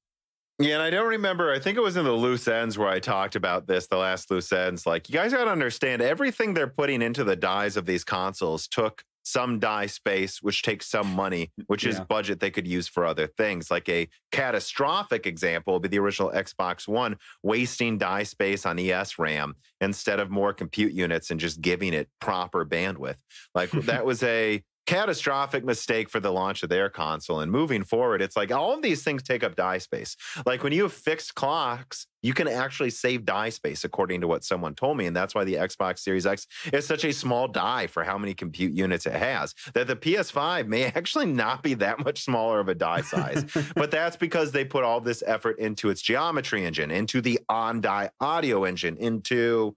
Speaker 1: Yeah, and I don't remember, I think it was in the loose ends where I talked about this, the last loose ends. Like, you guys got to understand, everything they're putting into the dies of these consoles took some die space, which takes some money, which is budget they could use for other things. Like a catastrophic example would be the original Xbox One wasting die space on ES RAM instead of more compute units and just giving it proper bandwidth. Like, that was a catastrophic mistake for the launch of their console. And moving forward, it's like all of these things take up die space. Like, when you have fixed clocks, you can actually save die space, according to what someone told me. And that's why the Xbox Series X is such a small die for how many compute units it has, that the PS5 may actually not be that much smaller of a die size. But that's because they put all this effort into its geometry engine, into the on-die audio engine, into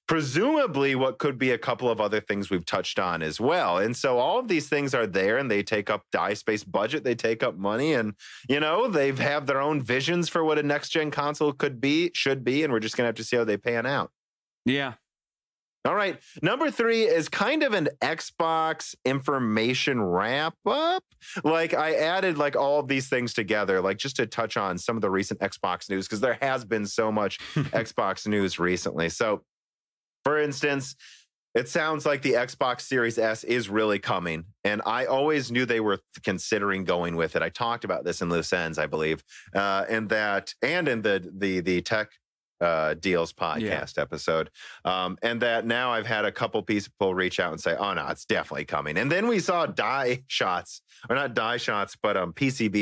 Speaker 1: presumably what could be a couple of other things we've touched on as well. And so all of these things are there, and they take up die space budget, they take up money, and, you know, they have their own visions for what a next-gen console should be, and we're just going to have to see how they pan out.
Speaker 2: Yeah.
Speaker 1: All right. Number 3 is kind of an Xbox information wrap up. Like, I added like all of these things together, like just to touch on some of the recent Xbox news, because there has been so much Xbox news recently. So, for instance, it sounds like the Xbox Series S is really coming, and I always knew they were considering going with it. I talked about this in Loose Ends, I believe, and in the Tech Deals podcast episode, and that now I've had a couple people reach out and say, "Oh no, it's definitely coming." And then we saw PCB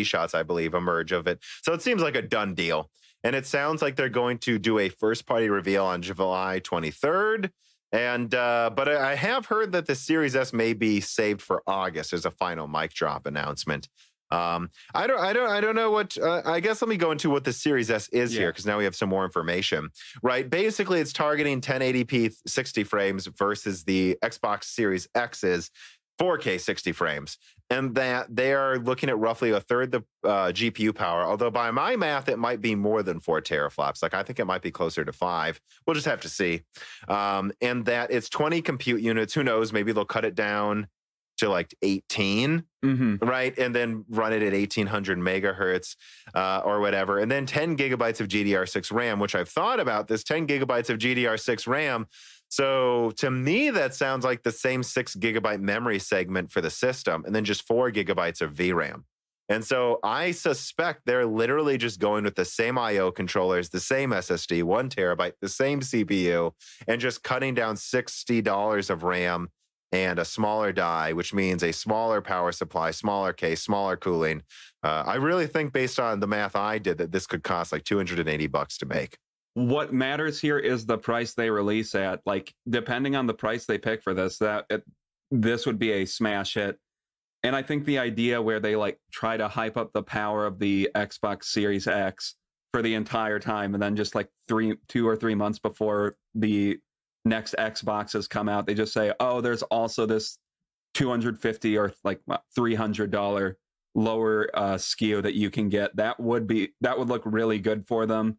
Speaker 1: shots, I believe, emerge of it. So it seems like a done deal. And it sounds like they're going to do a first-party reveal on July 23rd. And but I have heard that the Series S may be saved for August as a final mic drop announcement. I don't know what. I guess let me go into what the Series S is here, because now we have some more information. Right, basically, it's targeting 1080p 60 frames versus the Xbox Series X's 4K 60 frames, and that they are looking at roughly a third the GPU power, although by my math, it might be more than 4 teraflops. Like, I think it might be closer to 5. We'll just have to see. And that it's 20 compute units. Who knows? Maybe they'll cut it down to like 18, right? And then run it at 1800 megahertz or whatever. And then 10 gigabytes of GDR6 RAM, which I've thought about. This 10 gigabytes of GDR6 RAM So to me, that sounds like the same 6 GB memory segment for the system, and then just 4 GB of VRAM. And so I suspect they're literally just going with the same IO controllers, the same SSD, 1 TB, the same CPU, and just cutting down $60 of RAM and a smaller die, which means a smaller power supply, smaller case, smaller cooling. I really think, based on the math I did, that this could cost like $280 to make.
Speaker 2: What matters here is the price they release at. Like, depending on the price they pick for this, this would be a smash hit. And I think the idea where they like try to hype up the power of the Xbox Series X for the entire time, and then just like 2 or 3 months before the next Xboxes come out, they just say, oh, there's also this $250 or like $300 lower SKU that you can get. That would look really good for them.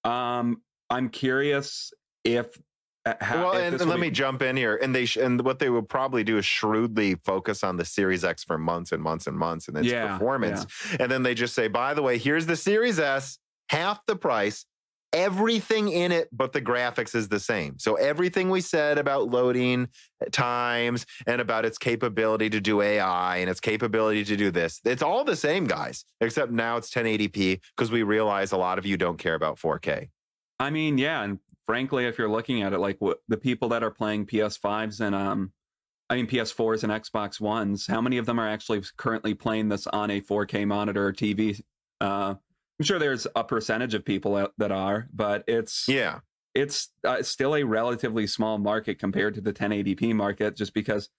Speaker 2: I'm curious if
Speaker 1: let me jump in here, and what they will probably do is shrewdly focus on the Series X for months and months and months, and its performance, and then they just say, by the way, here's the Series S, half the price, everything in it but the graphics is the same. So everything we said about loading times and about its capability to do AI and its capability to do this, it's all the same, guys, except now it's 1080p, because we realize a lot of you don't care about 4K.
Speaker 2: I mean, yeah, and frankly, if you're looking at it, like the people that are playing PS5s and PS4s and Xbox Ones, how many of them are actually currently playing this on a 4K monitor or TV? I'm sure there's a percentage of people that are, but it's still a relatively small market compared to the 1080p market, just because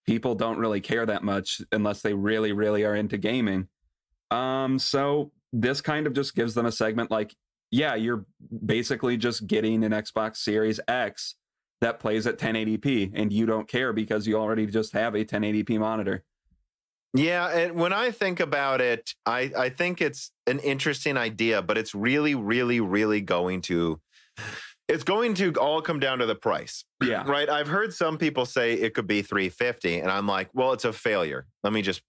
Speaker 2: people don't really care that much unless they really, really are into gaming. So this kind of just gives them a segment like, yeah, you're basically just getting an Xbox Series X that plays at 1080p, and you don't care because you already just have a 1080p monitor.
Speaker 1: Yeah, and when I think about it, I think it's an interesting idea, but it's really, really, really going to all come down to the price.
Speaker 2: Yeah.
Speaker 1: Right? I've heard some people say it could be $350, and I'm like, well, it's a failure. Let me just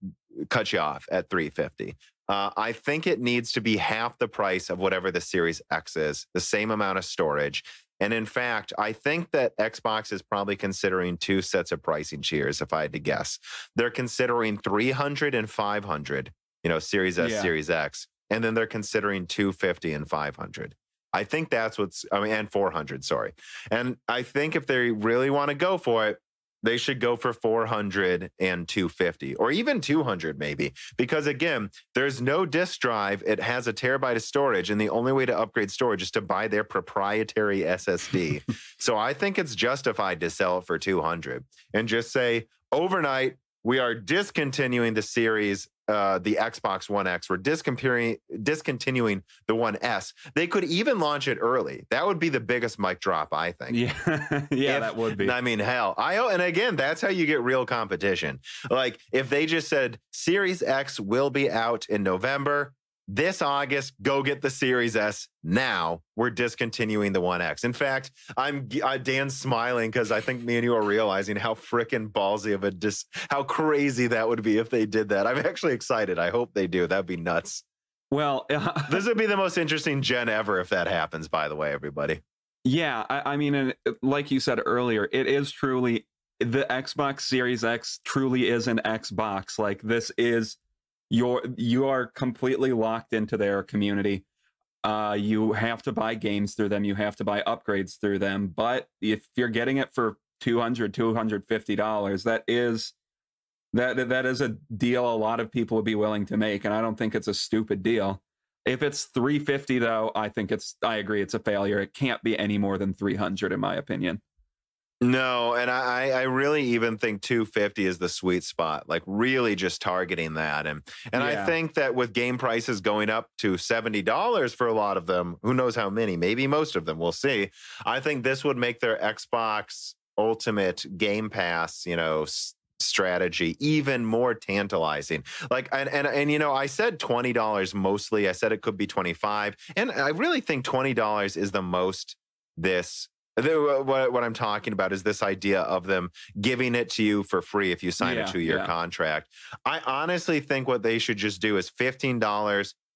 Speaker 1: cut you off at $350. I think it needs to be half the price of whatever the Series X is, the same amount of storage. And in fact, I think that Xbox is probably considering 2 sets of pricing tiers, if I had to guess. They're considering 300 and 500, Series S, Series X. And then they're considering 250 and 500. I think that's and 400, sorry. And I think if they really want to go for it, they should go for 400 and 250, or even 200 maybe, because again, there's no disk drive. It has 1 terabyte of storage, and the only way to upgrade storage is to buy their proprietary SSD. So I think it's justified to sell it for 200 and just say, overnight, we are discontinuing the series, the Xbox One X. We're discontinuing the One S. They could even launch it early. That would be the biggest mic drop, I think.
Speaker 2: Yeah, that would be.
Speaker 1: I mean, hell, and again, that's how you get real competition. Like, if they just said Series X will be out in November, this August, go get the Series S now. We're discontinuing the One X. In fact, Dan's smiling because I think me and you are realizing how freaking ballsy of how crazy that would be if they did that. I'm actually excited. I hope they do. That'd be nuts.
Speaker 2: Well,
Speaker 1: this would be the most interesting gen ever if that happens, by the way, everybody.
Speaker 2: Yeah, I mean, and like you said earlier, it is truly, the Xbox Series X truly is an Xbox. Like, this is you are completely locked into their community. You have to buy games through them. You have to buy upgrades through them. But if you're getting it for $250, that is a deal a lot of people would be willing to make, and I don't think it's a stupid deal. If it's $350 though, I agree, it's a failure. It can't be any more than $300 in my opinion.
Speaker 1: No, and I really even think 250 is the sweet spot, like really just targeting that. And I think that with game prices going up to $70 for a lot of them, who knows how many, maybe most of them, we'll see. I think this would make their Xbox Ultimate Game Pass, strategy even more tantalizing. Like, and I said $20 mostly. I said it could be $25, and I really think $20 is the most what I'm talking about is this idea of them giving it to you for free if you sign a 2-year contract. I honestly think what they should just do is $15,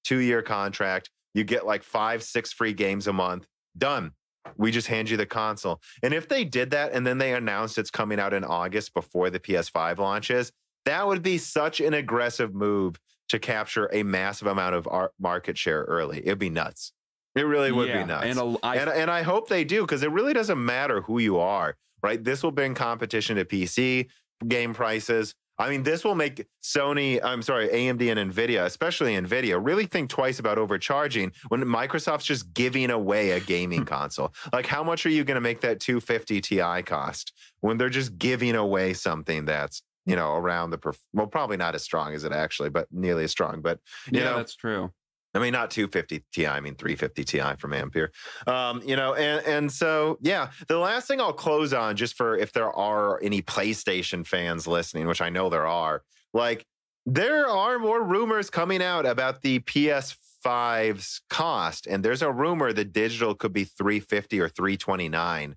Speaker 1: 2-year contract. You get like 5-6 free games a month. Done. we just hand you the console. And if they did that and then they announced it's coming out in August before the PS5 launches, that would be such an aggressive move to capture a massive amount of our market share early. It'd be nuts. It really would be nuts. And I hope they do, because it really doesn't matter who you are, right? This will bring competition to PC game prices. I mean, this will make AMD and Nvidia, especially Nvidia, really think twice about overcharging when Microsoft's just giving away a gaming console. Like, how much are you going to make that 250 Ti cost when they're just giving away something that's, you know, around well, probably not as strong as it actually, but nearly as strong. But you know,
Speaker 2: that's true.
Speaker 1: I mean, not 250 Ti, I mean 350 Ti from Ampere. You know, and so, yeah, the last thing I'll close on, just for if there are any PlayStation fans listening, which I know there are, like, there are more rumors coming out about the PS5's cost. And there's a rumor that digital could be $350 or $329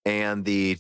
Speaker 1: and the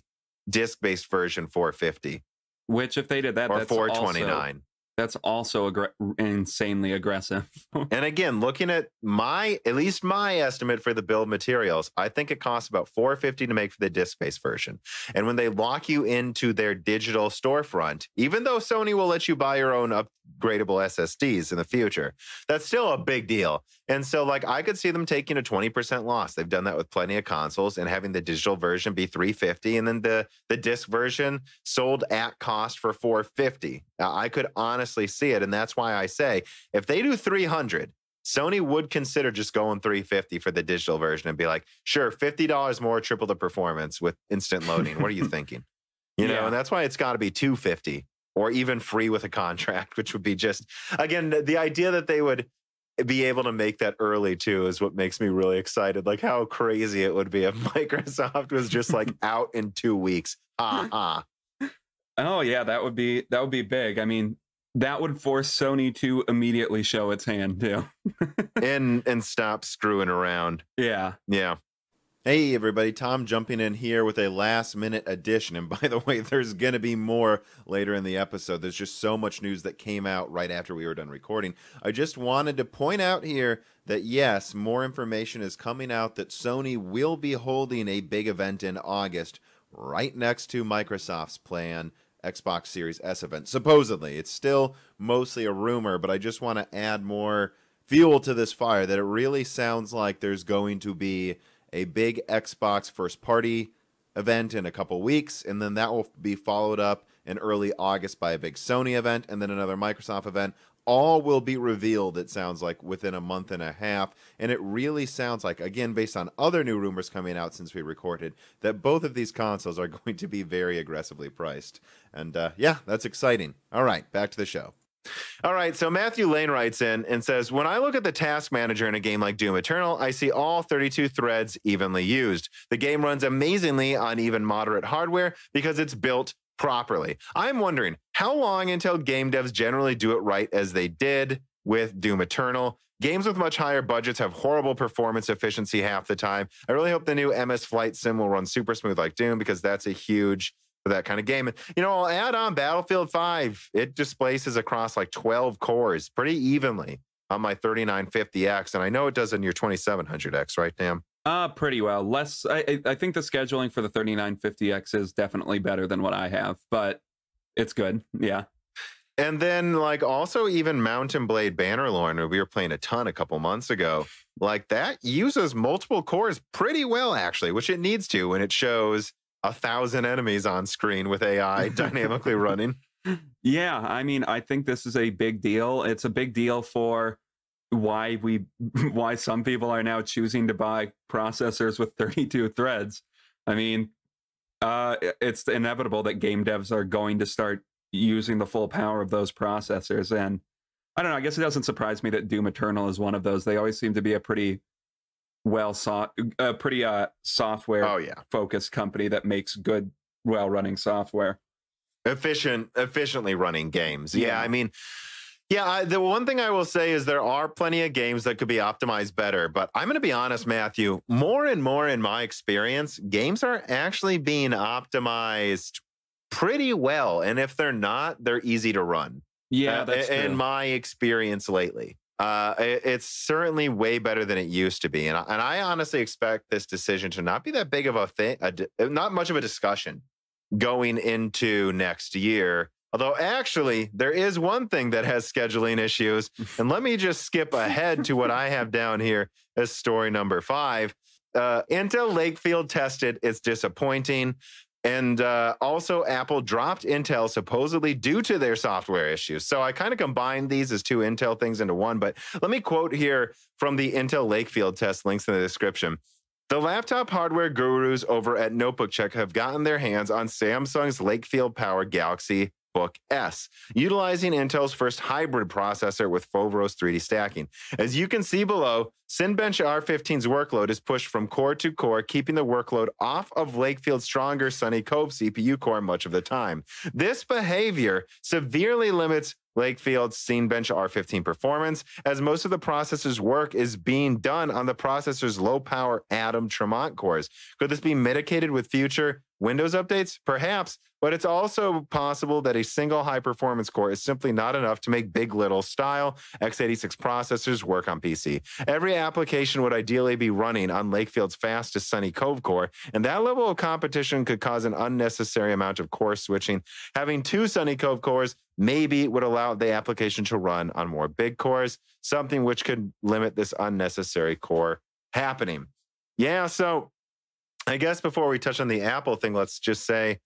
Speaker 1: disc-based version $450.
Speaker 2: Which, if they did that,
Speaker 1: or
Speaker 2: that's
Speaker 1: $429.
Speaker 2: That's also insanely aggressive.
Speaker 1: And again, looking at at least my estimate for the bill of materials, I think it costs about $450 to make for the disc-based version. And when they lock you into their digital storefront, even though Sony will let you buy your own upgradable SSDs in the future, that's still a big deal. And so, like, I could see them taking a 20% loss. They've done that with plenty of consoles, and having the digital version be $350, and then the disc version sold at cost for $450. I could honestly see it, and that's why I say if they do $300, Sony would consider just going $350 for the digital version and be like, sure, $50 more, triple the performance with instant loading. What are you thinking? You know, and that's why it's got to be $250 or even free with a contract, which would be just, again, the idea that they would be able to make that early too is what makes me really excited. Like, how crazy it would be if Microsoft was just like out in 2 weeks.
Speaker 2: Oh yeah, that would be big. I mean, that would force Sony to immediately show its hand too.
Speaker 1: and stop screwing around.
Speaker 2: Yeah.
Speaker 1: Yeah. Hey everybody, Tom jumping in here with a last minute addition. And by the way, there's going to be more later in the episode. There's just so much news that came out right after we were done recording. I just wanted to point out here that yes, more information is coming out that Sony will be holding a big event in August right next to Microsoft's planned Xbox Series S event. Supposedly, it's still mostly a rumor, but I just want to add more fuel to this fire that it really sounds like there's going to be a big Xbox first party event in a couple weeks, and then that will be followed up in early August by a big Sony event, and then another Microsoft event. All will be revealed, it sounds like, within a month and a half. And it really sounds like, again, based on other new rumors coming out since we recorded, that both of these consoles are going to be very aggressively priced. And yeah, that's exciting. All right, back to the show. All right, so Matthew Lane writes in and says, when I look at the task manager in a game like Doom Eternal, I see all 32 threads evenly used. The game runs amazingly on even moderate hardware because it's built properly. I'm wondering, how long until game devs generally do it right as they did with Doom Eternal? Games with much higher budgets have horrible performance efficiency half the time. I really hope the new MS Flight Sim will run super smooth like Doom, because that's a huge for that kind of game. And, you know, I'll add on Battlefield 5. It displaces across like 12 cores pretty evenly on my 3950X. And I know it does on your 2700X, right, Dan?
Speaker 2: Pretty well. Less. I think the scheduling for the 3950X is definitely better than what I have, but it's good. Yeah.
Speaker 1: And then, like, also even Mountain Blade Bannerlord, we were playing a ton a couple months ago, like that uses multiple cores pretty well, actually, which it needs to when it shows 1,000 enemies on screen with AI dynamically running.
Speaker 2: Yeah, I mean, I think this is a big deal. It's a big deal for why some people are now choosing to buy processors with 32 threads. I mean, it's inevitable that game devs are going to start using the full power of those processors. And I don't know, I guess it doesn't surprise me that Doom Eternal is one of those. They always seem to be a pretty software focused company that makes good, well-running software. Efficiently
Speaker 1: running games. Yeah, I mean, the one thing I will say is there are plenty of games that could be optimized better, but I'm going to be honest, Matthew, more and more in my experience, games are actually being optimized pretty well. And if they're not, they're easy to run.
Speaker 2: Yeah, that's true.
Speaker 1: In my experience lately. It's certainly way better than it used to be. And I honestly expect this decision to not be that big of a thing, not much of a discussion going into next year. Although actually, there is one thing that has scheduling issues. And let me just skip ahead to what I have down here as story number 5. Intel Lakefield tested. It's disappointing. And also, Apple dropped Intel supposedly due to their software issues. So I kind of combined these as 2 Intel things into one. But let me quote here from the Intel Lakefield test, links in the description. The laptop hardware gurus over at Notebook Check have gotten their hands on Samsung's Lakefield Power Galaxy Book S, utilizing Intel's first hybrid processor with Foveros 3D stacking. As you can see below, Cinebench R15's workload is pushed from core to core, keeping the workload off of Lakefield's stronger Sunny Cove CPU core much of the time. This behavior severely limits Lakefield's Cinebench R15 performance, as most of the processor's work is being done on the processor's low-power Atom Tremont cores. Could this be mitigated with future Windows updates? Perhaps, but it's also possible that a single high-performance core is simply not enough to make big. LITTLE style x86 processors work on PC. Every application would ideally be running on Lakefield's fastest Sunny Cove core, and that level of competition could cause an unnecessary amount of core switching. Having 2 Sunny Cove cores maybe would allow the application to run on more big cores, something which could limit this unnecessary core happening. Yeah, so I guess before we touch on the Apple thing, let's just say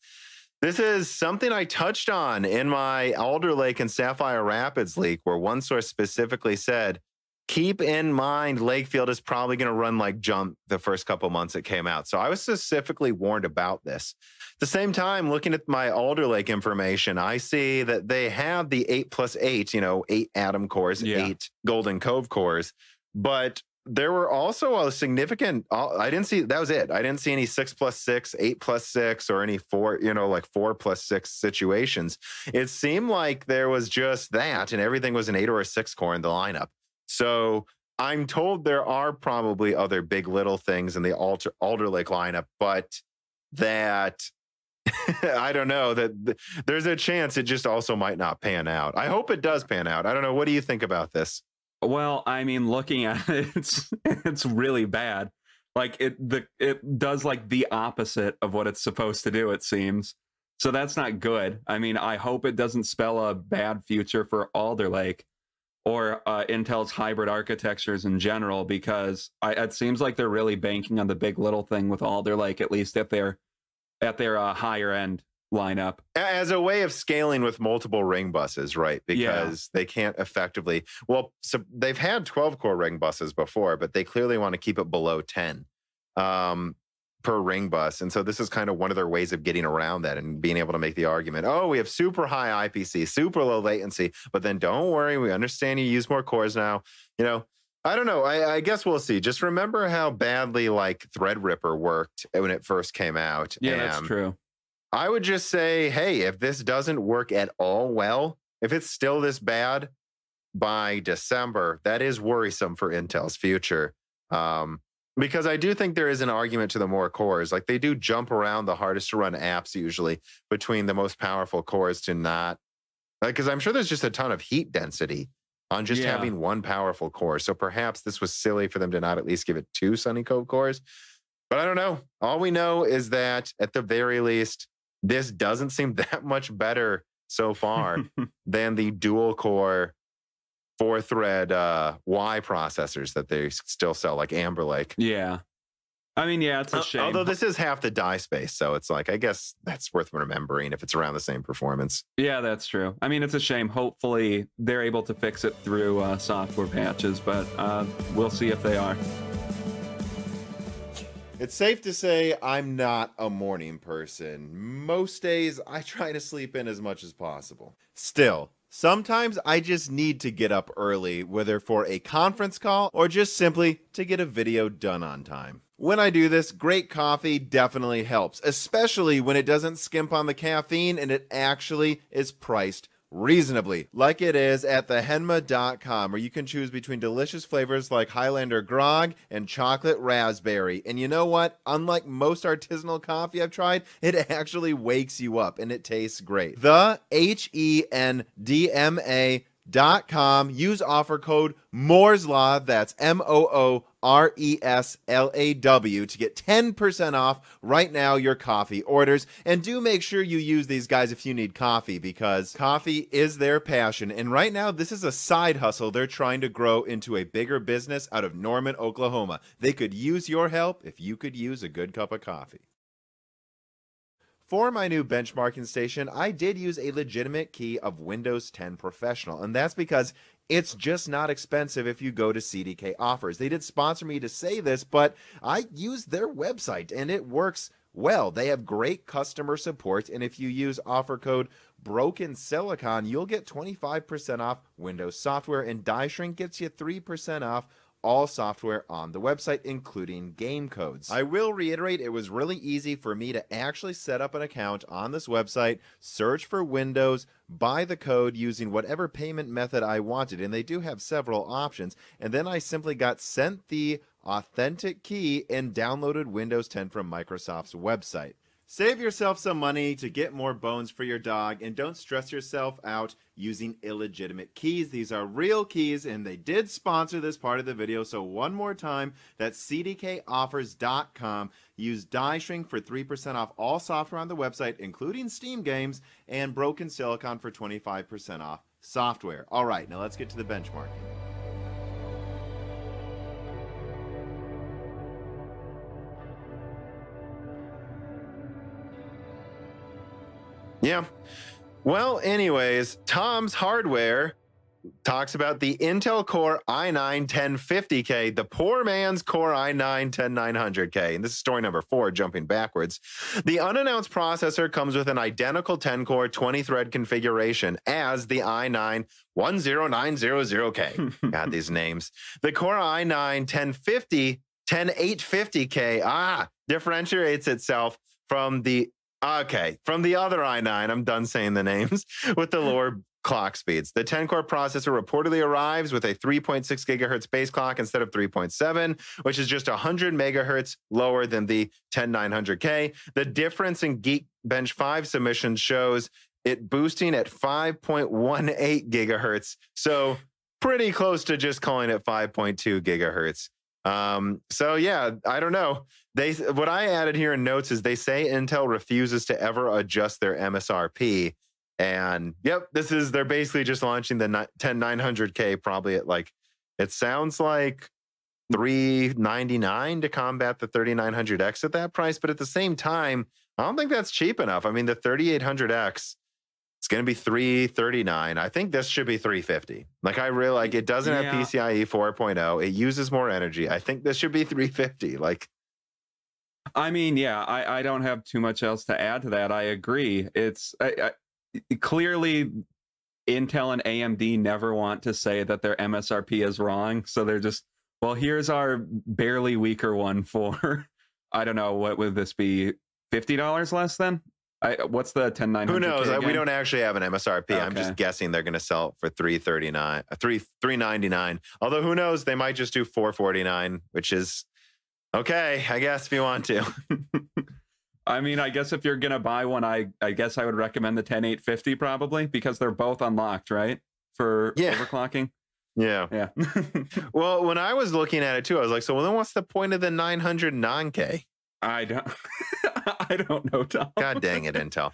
Speaker 1: this is something I touched on in my Alder Lake and Sapphire Rapids leak, where one source specifically said, keep in mind Lakefield is probably going to run like junk the first couple months it came out. So I was specifically warned about this. At the same time, looking at my Alder Lake information, I see that they have the 8+8, 8 Atom cores, 8 Golden Cove cores, but there were also a significant, I didn't see, that was it. I didn't see any 6+6, 8+6, or any 4, like 4+6 situations. It seemed like there was just that, and everything was an 8 or a 6 core in the lineup. So I'm told there are probably other big little things in the Alder Lake lineup, but that I don't know, that there's a chance it just also might not pan out. I hope it does pan out. I don't know. What do you think about this?
Speaker 2: Well, I mean, looking at it, it's really bad. Like it does like the opposite of what it's supposed to do, it seems. So that's not good. I mean, I hope it doesn't spell a bad future for Alder Lake or Intel's hybrid architectures in general, because it seems like they're really banking on the big little thing with Alder Lake, at least at their higher end lineup,
Speaker 1: as a way of scaling with multiple ring buses, right? Because they can't effectively, so they've had 12 core ring buses before, but they clearly want to keep it below 10 per ring bus. And so this is kind of one of their ways of getting around that and being able to make the argument, oh, we have super high IPC, super low latency, but then don't worry, we understand you use more cores now. I don't know. I guess we'll see. Just remember how badly like Threadripper worked when it first came out.
Speaker 2: Yeah, that's true.
Speaker 1: I would just say, hey, if this doesn't work at all well, if it's still this bad by December, that is worrisome for Intel's future. Because I do think there is an argument to the more cores. Like they do jump around the hardest to run apps usually between the most powerful cores to not. Because I'm sure there's just a ton of heat density on just having one powerful core. So perhaps this was silly for them to not at least give it 2 Sunny Cove cores. But I don't know. All we know is that at the very least, this doesn't seem that much better so far than the dual core 4-thread Y processors that they still sell, like Amber Lake.
Speaker 2: Yeah. I mean, yeah, it's a shame.
Speaker 1: Although this is half the die space, so it's like, I guess that's worth remembering if it's around the same performance.
Speaker 2: Yeah, that's true. I mean, it's a shame. Hopefully they're able to fix it through software patches, but we'll see if they are.
Speaker 1: It's safe to say I'm not a morning person. Most days I try to sleep in as much as possible. Still, sometimes I just need to get up early, whether for a conference call or just simply to get a video done on time. When I do this, great coffee definitely helps, especially when it doesn't skimp on the caffeine and it actually is priced reasonably, like it is at thehenma.com, where you can choose between delicious flavors like Highlander Grog and chocolate raspberry. And you know what? Unlike most artisanal coffee I've tried, it actually wakes you up and it tastes great. The HENDMA
Speaker 3: Clockspeeds.com. Use offer code Moore's Law, that's MOORESLAW, to get 10% off right now your coffee orders. And do make sure you use these guys if you need coffee, because coffee is their passion. And right now, this is a side hustle they're trying to grow into a bigger business out of Norman, Oklahoma. They could use your help if you could use a good cup of coffee. For my new benchmarking station, I did use a legitimate key of Windows 10 Professional, and that's because it's just not expensive if you go to CDK Offers. They did sponsor me to say this, but I used their website, and it works well. They have great customer support, and if you use offer code Broken Silicon, you'll get 25% off Windows software, and Die Shrink gets you 3% off all software on the website, including game codes. I will reiterate, it was really easy for me to actually set up an account on this website, search for Windows, buy the code using whatever payment method I wanted, and they do have several options, and then I simply got sent the authentic key and downloaded Windows 10 from Microsoft's website. Save yourself some money to get more bones for your dog, and don't stress yourself out using illegitimate keys. These are real keys, and they did sponsor this part of the video. So one more time, that's cdkoffers.com. Use Die Shrink for 3% off all software on the website, including Steam games, and Broken Silicon for 25% off software. All right, now let's get to the benchmarking.
Speaker 1: Yeah. Well, anyways, Tom's Hardware talks about the Intel Core i9 1050K, the poor man's Core i9 10900K. And this is story number 4, jumping backwards. The unannounced processor comes with an identical 10-core, 20-thread configuration as the i9 10900K. God, these names. The Core i9 10850K differentiates itself from the other i9, I'm done saying the names, with the lower clock speeds. The 10-core processor reportedly arrives with a 3.6 gigahertz base clock instead of 3.7, which is just 100 megahertz lower than the 10900K. The difference in Geekbench 5 submissions shows it boosting at 5.18 gigahertz, so pretty close to just calling it 5.2 gigahertz. So yeah, I don't know. What I added here in notes is they say Intel refuses to ever adjust their MSRP. And yep, they're basically just launching the 10900K probably at it sounds like $399 to combat the 3900X at that price. But at the same time, I don't think that's cheap enough. I mean, the 3800X, it's going to be $339. I think this should be $350. I really it doesn't have PCIe 4.0. It uses more energy. I think this should be $350.
Speaker 2: I mean, yeah, I don't have too much else to add to that. I agree. It's clearly Intel and AMD never want to say that their MSRP is wrong. So they're just, well, here's our barely weaker one for, I don't know, what would this be? $50 less then? What's the 10900?
Speaker 1: Who knows? We don't actually have an MSRP. Okay. I'm just guessing they're going to sell it for $399. Although who knows? They might just do $449, which is okay, I guess, if you want to.
Speaker 2: I mean, I guess if you're going to buy one, I guess I would recommend the 10850 probably, because they're both unlocked, right? For overclocking.
Speaker 1: Yeah.
Speaker 2: Yeah.
Speaker 1: Well, when I was looking at it too, I was like, so then what's the point of the 900 non-K?
Speaker 2: I don't know, Tom.
Speaker 1: God dang it, Intel.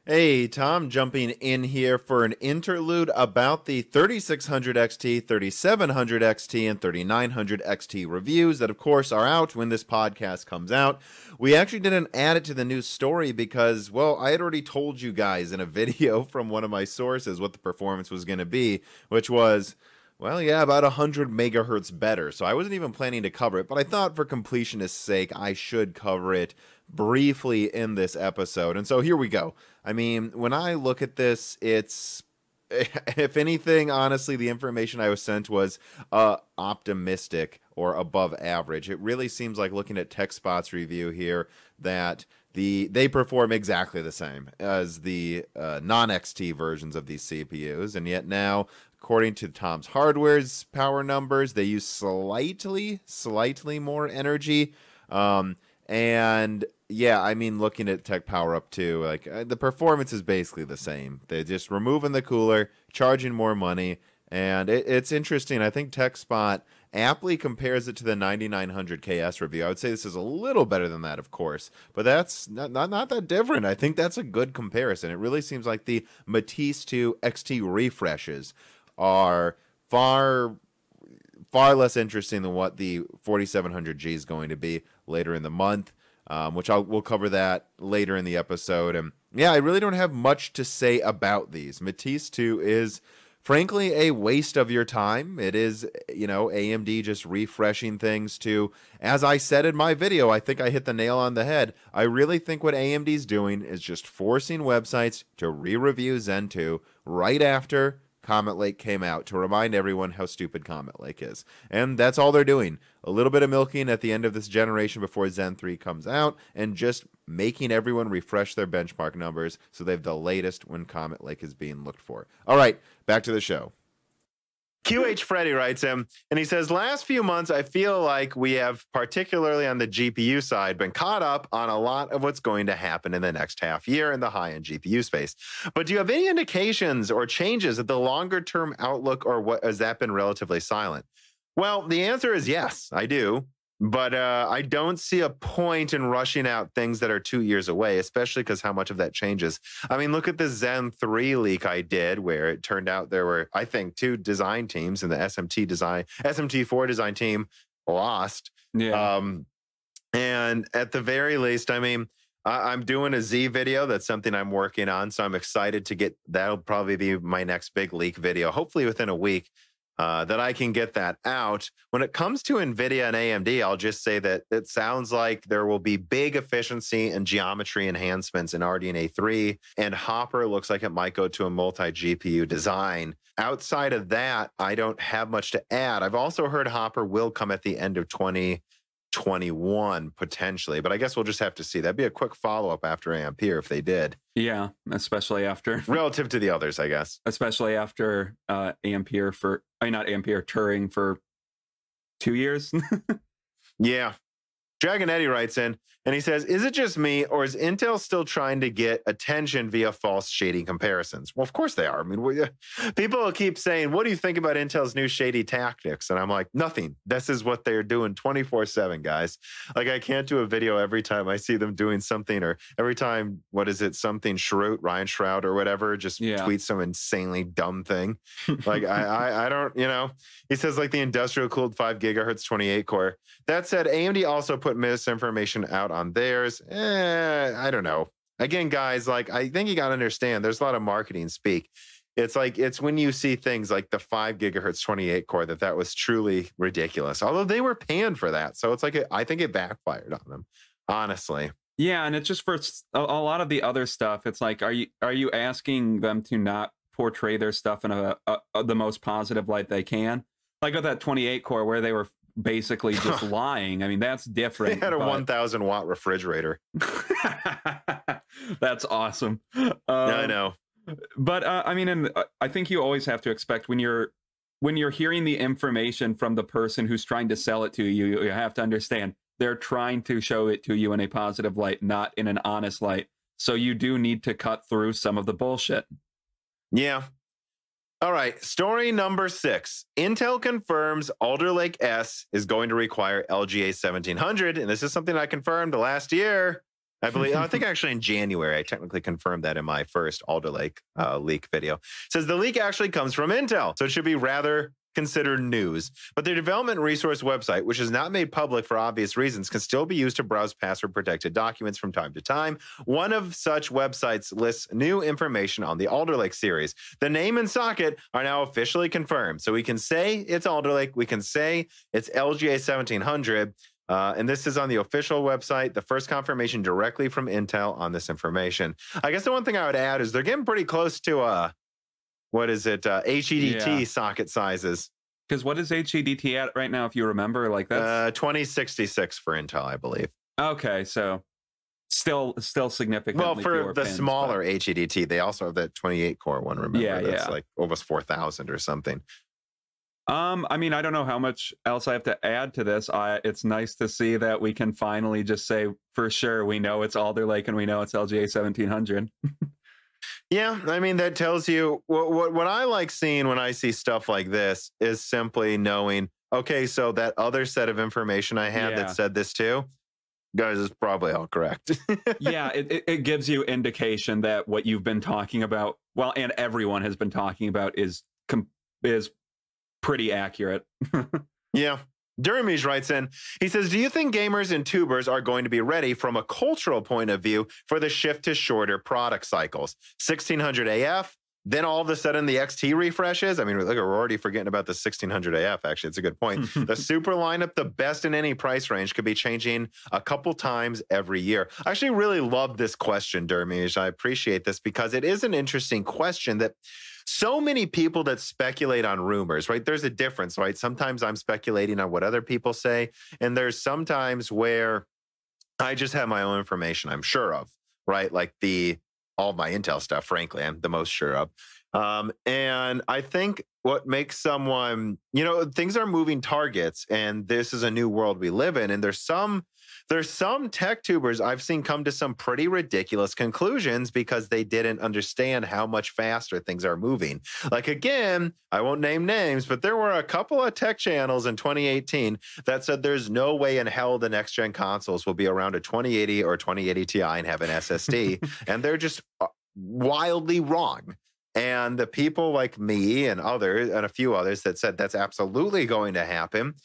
Speaker 3: Hey, Tom, jumping in here for an interlude about the 3600 XT, 3700 XT, and 3900 XT reviews that, of course, are out when this podcast comes out. We actually didn't add it to the news story because, well, I had already told you guys in a video from one of my sources what the performance was going to be, which was, well, yeah, about 100 megahertz better. So I wasn't even planning to cover it, but I thought for completionist's sake, I should cover it briefly in this episode. And so here we go. I mean, when I look at this, it's, if anything, honestly, the information I was sent was optimistic or above average. It really seems like, looking at TechSpot's review here, that they perform exactly the same as the non-XT versions of these CPUs. And yet now, according to Tom's Hardware's power numbers, they use slightly more energy. And Yeah, I mean, looking at Tech Power Up too, like the performance is basically the same. They're just removing the cooler, charging more money, and it's interesting. I think TechSpot aptly compares it to the 9900 KS review. I would say this is a little better than that, of course, but that's not that different. I think that's a good comparison. It really seems like the Matisse 2 XT refreshes are far less interesting than what the 4700G is going to be later in the month. Which we'll cover that later in the episode. And yeah, I really don't have much to say about these. Matisse 2 is frankly a waste of your time. It is, AMD just refreshing things to, as I said in my video, I think I hit the nail on the head. I really think what AMD's doing is just forcing websites to re-review Zen 2 right after Comet Lake came out to remind everyone how stupid Comet Lake is. And that's all they're doing. A little bit of milking at the end of this generation before Zen 3 comes out, and just making everyone refresh their benchmark numbers so they have the latest when Comet Lake is being looked for. All right, back to the show.
Speaker 1: QH Freddy writes him, and he says, last few months, I feel like we have, particularly on the GPU side, been caught up on a lot of what's going to happen in the next half year in the high-end GPU space. But do you have any indications or changes of the longer-term outlook, or what has that been relatively silent? Well, the answer is yes, I do. But I don't see a point in rushing out things that are 2 years away, especially because how much of that changes. I mean, look at the Zen 3 leak I did, where it turned out there were, I think, 2 design teams, and the SMT4 design team lost.
Speaker 2: Yeah.
Speaker 1: And at the very least, I mean, I'm doing a Z video. That's something I'm working on. So I'm excited to get, that'll probably be my next big leak video, hopefully within a week. That I can get that out. When it comes to NVIDIA and AMD, I'll just say that it sounds like there will be big efficiency and geometry enhancements in RDNA 3, and Hopper looks like it might go to a multi-GPU design. Outside of that, I don't have much to add. I've also heard Hopper will come at the end of 2021, potentially, but I guess we'll just have to see. That'd be a quick follow-up after Ampere if they did.
Speaker 2: Yeah, especially after...
Speaker 1: Relative to the others, I guess.
Speaker 2: Especially after Ampere not Ampere, Turing for 2 years.
Speaker 1: Yeah. Dragon Eddie writes in, and he says, is it just me, or is Intel still trying to get attention via false shady comparisons? Well, of course they are. I mean, people keep saying, what do you think about Intel's new shady tactics? And I'm like, nothing. This is what they're doing 24/7, guys. Like, I can't do a video every time I see them doing something, or every time, something Ryan Shroud or whatever, just tweets some insanely dumb thing. Like, I don't, he says, like, the industrial cooled 5 gigahertz 28 core. That said, AMD also put misinformation out on theirs. I don't know. Again, guys, like, I think you got to understand, there's a lot of marketing speak. It's like, it's when you see things like the 5 gigahertz 28 core that was truly ridiculous, although they were paying for that. So it's like, I think it backfired on them, honestly.
Speaker 2: Yeah. And it's just for a lot of the other stuff. It's like, are you asking them to not portray their stuff in the most positive light they can? Like with that 28 core where they were basically just lying. I mean, that's different.
Speaker 1: They had a 1,000 watt refrigerator.
Speaker 2: That's awesome.
Speaker 1: I know.
Speaker 2: But I mean, and I think you always have to expect when you're hearing the information from the person who's trying to sell it to you, you have to understand they're trying to show it to you in a positive light, not in an honest light. So you do need to cut through some of the bullshit.
Speaker 1: Yeah. All right, story number 6. Intel confirms Alder Lake S is going to require LGA 1700, and this is something I confirmed last year. I believe, I think actually in January, I technically confirmed that in my first Alder Lake leak video. It says the leak actually comes from Intel, so it should be rather considered news. But their development resource website, which is not made public for obvious reasons, can still be used to browse password-protected documents from time to time. One of such websites lists new information on the Alder Lake series. The name and socket are now officially confirmed. So we can say it's Alder Lake. We can say it's LGA 1700. And this is on the official website, the first confirmation directly from Intel on this information. I guess the one thing I would add is they're getting pretty close to HEDT socket sizes.
Speaker 2: Because what is HEDT at right now, if you remember? Like that's
Speaker 1: 2066 for Intel, I believe.
Speaker 2: Okay, so still significantly.
Speaker 1: Well, for the
Speaker 2: pins,
Speaker 1: smaller HEDT, they also have that 28 core one. Remember,
Speaker 2: yeah,
Speaker 1: that's like almost 4,000 or something.
Speaker 2: I mean, I don't know how much else I have to add to this. It's nice to see that we can finally just say for sure we know it's Alder Lake and we know it's LGA 1700.
Speaker 1: Yeah, I mean, that tells you what I like seeing when I see stuff like this is simply knowing, okay, so that other set of information I had that said this too, guys, is probably all correct.
Speaker 2: Yeah, it gives you indication that what you've been talking about, well, and everyone has been talking about is pretty accurate.
Speaker 1: Yeah. Duramish writes in, he says, do you think gamers and tubers are going to be ready from a cultural point of view for the shift to shorter product cycles? 1600 AF, then all of a sudden the XT refreshes. I mean, look, we're already forgetting about the 1600 AF, actually. It's a good point. The super lineup, the best in any price range, could be changing a couple times every year. I actually really love this question, Duramish. I appreciate this because it is an interesting question that so many people that speculate on rumors, right? There's a difference, right? Sometimes I'm speculating on what other people say, and there's sometimes where I just have my own information I'm sure of, right? Like all my Intel stuff, frankly, I'm the most sure of. And I think what makes someone, things are moving targets, and this is a new world we live in. And there's some tech tubers I've seen come to some pretty ridiculous conclusions because they didn't understand how much faster things are moving. Like, again, I won't name names, but there were a couple of tech channels in 2018 that said there's no way in hell the next gen consoles will be around a 2080 or 2080 Ti and have an SSD. And they're just wildly wrong. And the people like me and others and a few others that said that's absolutely going to happen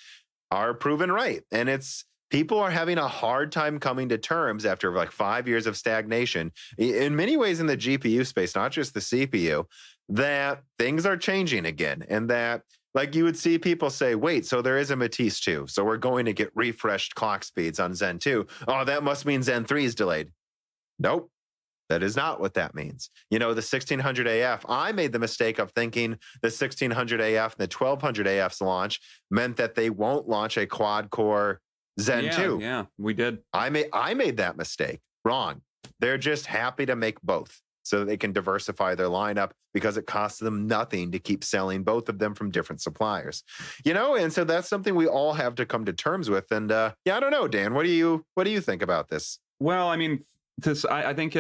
Speaker 1: are proven right. And people are having a hard time coming to terms after like 5 years of stagnation, in many ways in the GPU space, not just the CPU, that things are changing again. And that, like, you would see people say, wait, so there is a Matisse 2, so we're going to get refreshed clock speeds on Zen 2. Oh, that must mean Zen 3 is delayed. Nope. That is not what that means. The 1600 AF, I made the mistake of thinking the 1600 AF and the 1200 AF's launch meant that they won't launch a quad-core Zen 2.
Speaker 2: Yeah, we did.
Speaker 1: I made that mistake. Wrong. They're just happy to make both so that they can diversify their lineup because it costs them nothing to keep selling both of them from different suppliers. And so that's something we all have to come to terms with. And I don't know, Dan, what do you think about this?
Speaker 2: Well, I mean, I think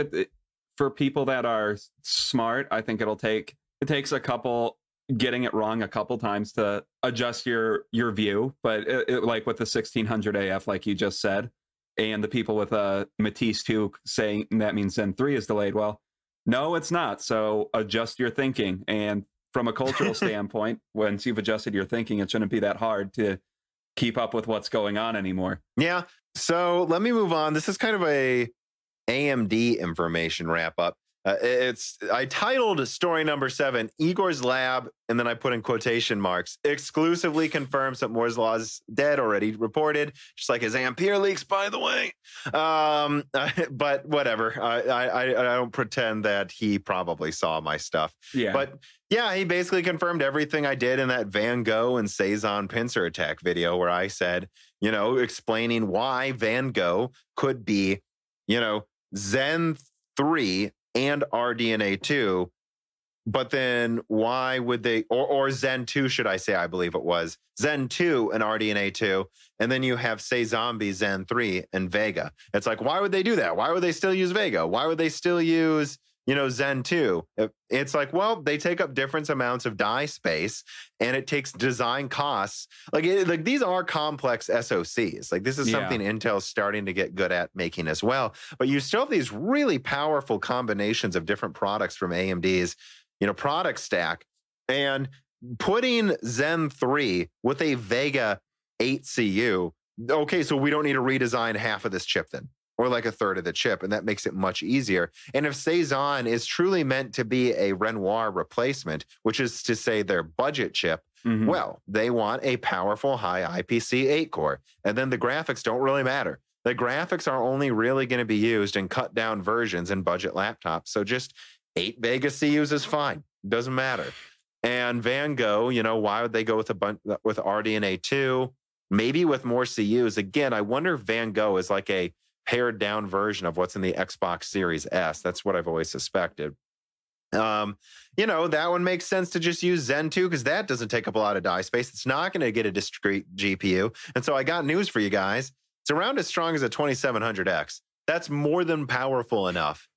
Speaker 2: for people that are smart, I think it takes a couple getting it wrong a couple times to adjust your view. But like with the 1600 AF, like you just said, and the people with Matisse 2 saying that means Zen 3 is delayed. Well, no, it's not. So adjust your thinking. And from a cultural standpoint, once you've adjusted your thinking, it shouldn't be that hard to keep up with what's going on anymore.
Speaker 1: Yeah. So let me move on. This is kind of a AMD information wrap up. I titled story number 7, Igor's lab, and then I put in quotation marks, exclusively confirms that Moore's law is dead, already reported, just like his Ampere leaks, by the way. But whatever. I don't pretend that he probably saw my stuff.
Speaker 2: Yeah.
Speaker 1: But yeah, he basically confirmed everything I did in that Van Gogh and Cezanne pincer attack video where I said, explaining why Van Gogh could be, Zen 3 and RDNA 2, but then why would they, or Zen 2, should I say, I believe it was, Zen 2 and RDNA 2, and then you have Cezanne, Zen 3, and Vega. It's like, why would they do that? Why would they still use Vega? Why would they still use, Zen 2? It's like, well, they take up different amounts of die space, and it takes design costs. Like these are complex SoCs. Like this is something Intel's starting to get good at making as well. But you still have these really powerful combinations of different products from AMD's, product stack, and putting Zen 3 with a Vega 8 CU. Okay, so we don't need to redesign half of this chip then, or like a third of the chip, and that makes it much easier. And if Cezanne is truly meant to be a Renoir replacement, which is to say their budget chip, well, they want a powerful high IPC 8-core, and then the graphics don't really matter. The graphics are only really going to be used in cut down versions in budget laptops. So just 8 Vega CUs is fine. Doesn't matter. And Van Gogh, why would they go with with RDNA 2? Maybe with more CUs. Again, I wonder if Van Gogh is like a pared down version of what's in the Xbox Series S. That's what I've always suspected. You know, that one makes sense to just use Zen 2 because that doesn't take up a lot of die space. It's not going to get a discrete GPU. And so I got news for you guys. It's around as strong as a 2700X. That's more than powerful enough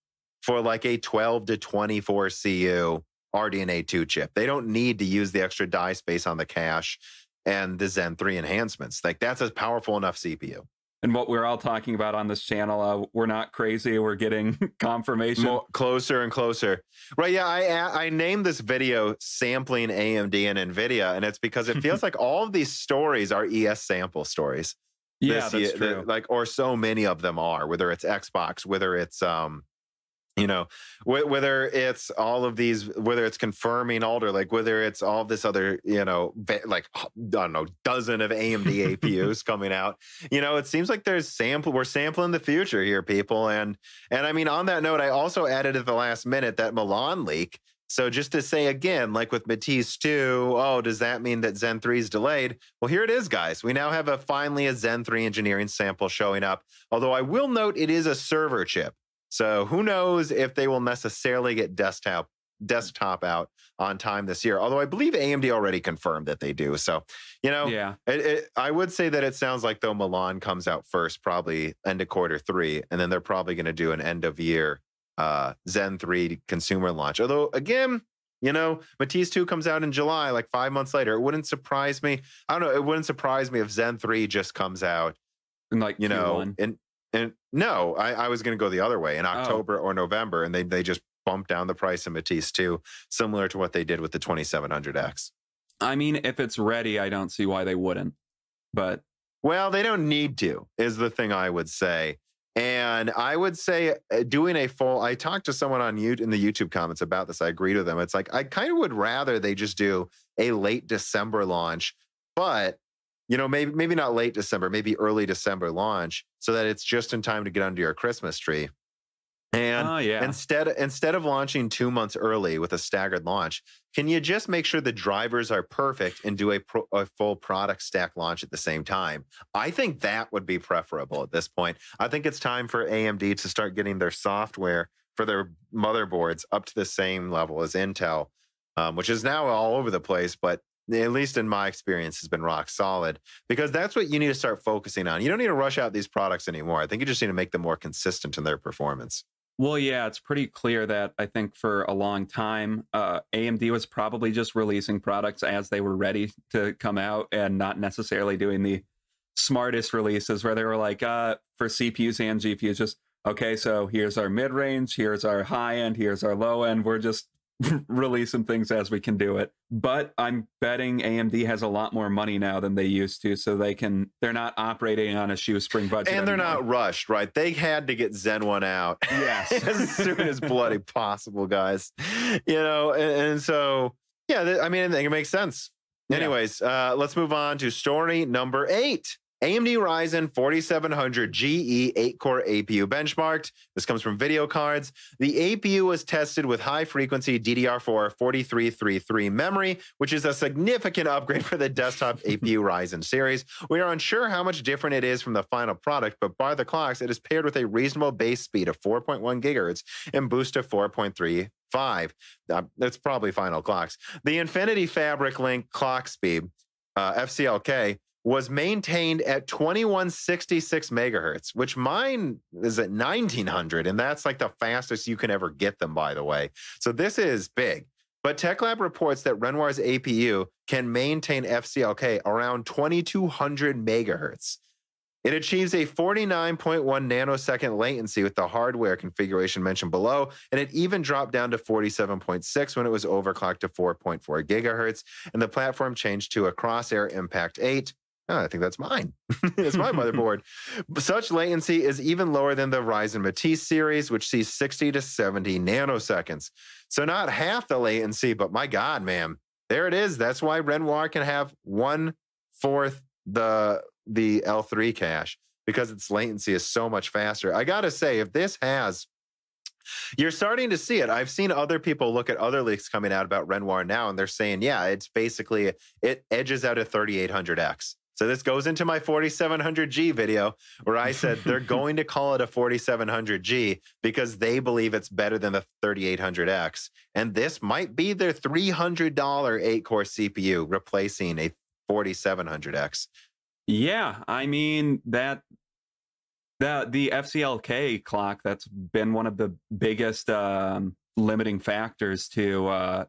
Speaker 1: for like a 12 to 24 CU RDNA 2 chip. They don't need to use the extra die space on the cache and the Zen 3 enhancements. Like that's a powerful enough CPU.
Speaker 2: And what we're all talking about on this channel, we're not crazy. We're getting confirmation.
Speaker 1: Closer and closer. Right, yeah, I named this video Sampling AMD and Nvidia, and it's because it feels like all of these stories are ES sample stories.
Speaker 2: Yeah, that's true.
Speaker 1: Like, or so many of them are, whether it's Xbox, whether it's you know, whether it's all of these, whether it's confirming Alder, like whether it's all this other, you know, like, I don't know, dozen of AMD APUs coming out, you know, it seems like we're sampling the future here, people. And I mean, on that note, I also added at the last minute that Milan leak. So just to say again, like with Matisse 2, oh, does that mean that Zen 3 is delayed? Well, here it is, guys. We now have finally a Zen 3 engineering sample showing up. Although I will note it is a server chip. So who knows if they will necessarily get desktop out on time this year. Although I believe AMD already confirmed that they do. So, you know,
Speaker 2: yeah,
Speaker 1: I would say that it sounds like though Milan comes out first, probably end of Q3, and then they're probably going to do an end of year Zen 3 consumer launch. Although again, you know, Matisse 2 comes out in July, like 5 months later. It wouldn't surprise me. I don't know. It wouldn't surprise me if Zen 3 just comes out
Speaker 2: in like
Speaker 1: you
Speaker 2: Q1.
Speaker 1: know, and no, I was going to go the other way in October or November, and they just bumped down the price of Matisse 2, similar to what they did with the 2700X.
Speaker 2: I mean, if it's ready, I don't see why they wouldn't. But
Speaker 1: well, they don't need to, is the thing I would say. And I would say doing a full, I talked to someone in the YouTube comments about this. I agreed with them. It's like, I kind of would rather they just do a late December launch, but you know, maybe not late December, maybe early December launch, so that it's just in time to get under your Christmas tree. And instead of launching 2 months early with a staggered launch, can you just make sure the drivers are perfect and do a full product stack launch at the same time? I think that would be preferable at this point. I think it's time for AMD to start getting their software for their motherboards up to the same level as Intel, which is now all over the place, but at least in my experience, has been rock solid, because that's what you need to start focusing on. You don't need to rush out these products anymore. I think you just need to make them more consistent in their performance.
Speaker 2: Well, yeah, it's pretty clear that I think for a long time, AMD was probably just releasing products as they were ready to come out and not necessarily doing the smartest releases where they were like, for CPUs and GPUs, just, okay, so here's our mid-range, here's our high-end, here's our low-end. We're just releasing things as we can do it. But I'm betting AMD has a lot more money now than they used to, so they're not operating on a shoestring budget
Speaker 1: and they're
Speaker 2: anymore.
Speaker 1: not rushed, right? They had to get Zen 1 out as soon as bloody possible, guys. You know, and so yeah, I mean, I think it makes sense. Anyways, let's move on to story number 8. AMD Ryzen 4700 GE 8-core APU benchmarked. This comes from Video Cards. The APU was tested with high-frequency DDR4 4333 memory, which is a significant upgrade for the desktop APU Ryzen series. We are unsure how much different it is from the final product, but by the clocks, it is paired with a reasonable base speed of 4.1 gigahertz and boost of 4.35. That's probably final clocks. The Infinity Fabric Link clock speed, FCLK, was maintained at 2166 megahertz, which mine is at 1900, and that's like the fastest you can ever get them, by the way. So this is big. But TechLab reports that Renoir's APU can maintain FCLK around 2200 megahertz. It achieves a 49.1 nanosecond latency with the hardware configuration mentioned below, and it even dropped down to 47.6 when it was overclocked to 4.4 gigahertz, and the platform changed to a Crosshair Impact 8. Oh, I think that's mine. It's my motherboard. Such latency is even lower than the Ryzen Matisse series, which sees 60 to 70 nanoseconds. So not half the latency, but my God, man, there it is. That's why Renoir can have 1/4 the L3 cache, because its latency is so much faster. I gotta say, if this has, you're starting to see it. I've seen other people look at other leaks coming out about Renoir now, and they're saying, yeah, it's basically, it edges out a 3800X. So this goes into my 4700G video where I said they're going to call it a 4700G because they believe it's better than the 3800X. And this might be their $300 8-core CPU replacing a 4700X.
Speaker 2: Yeah, I mean the FCLK clock, that's been one of the biggest limiting factors to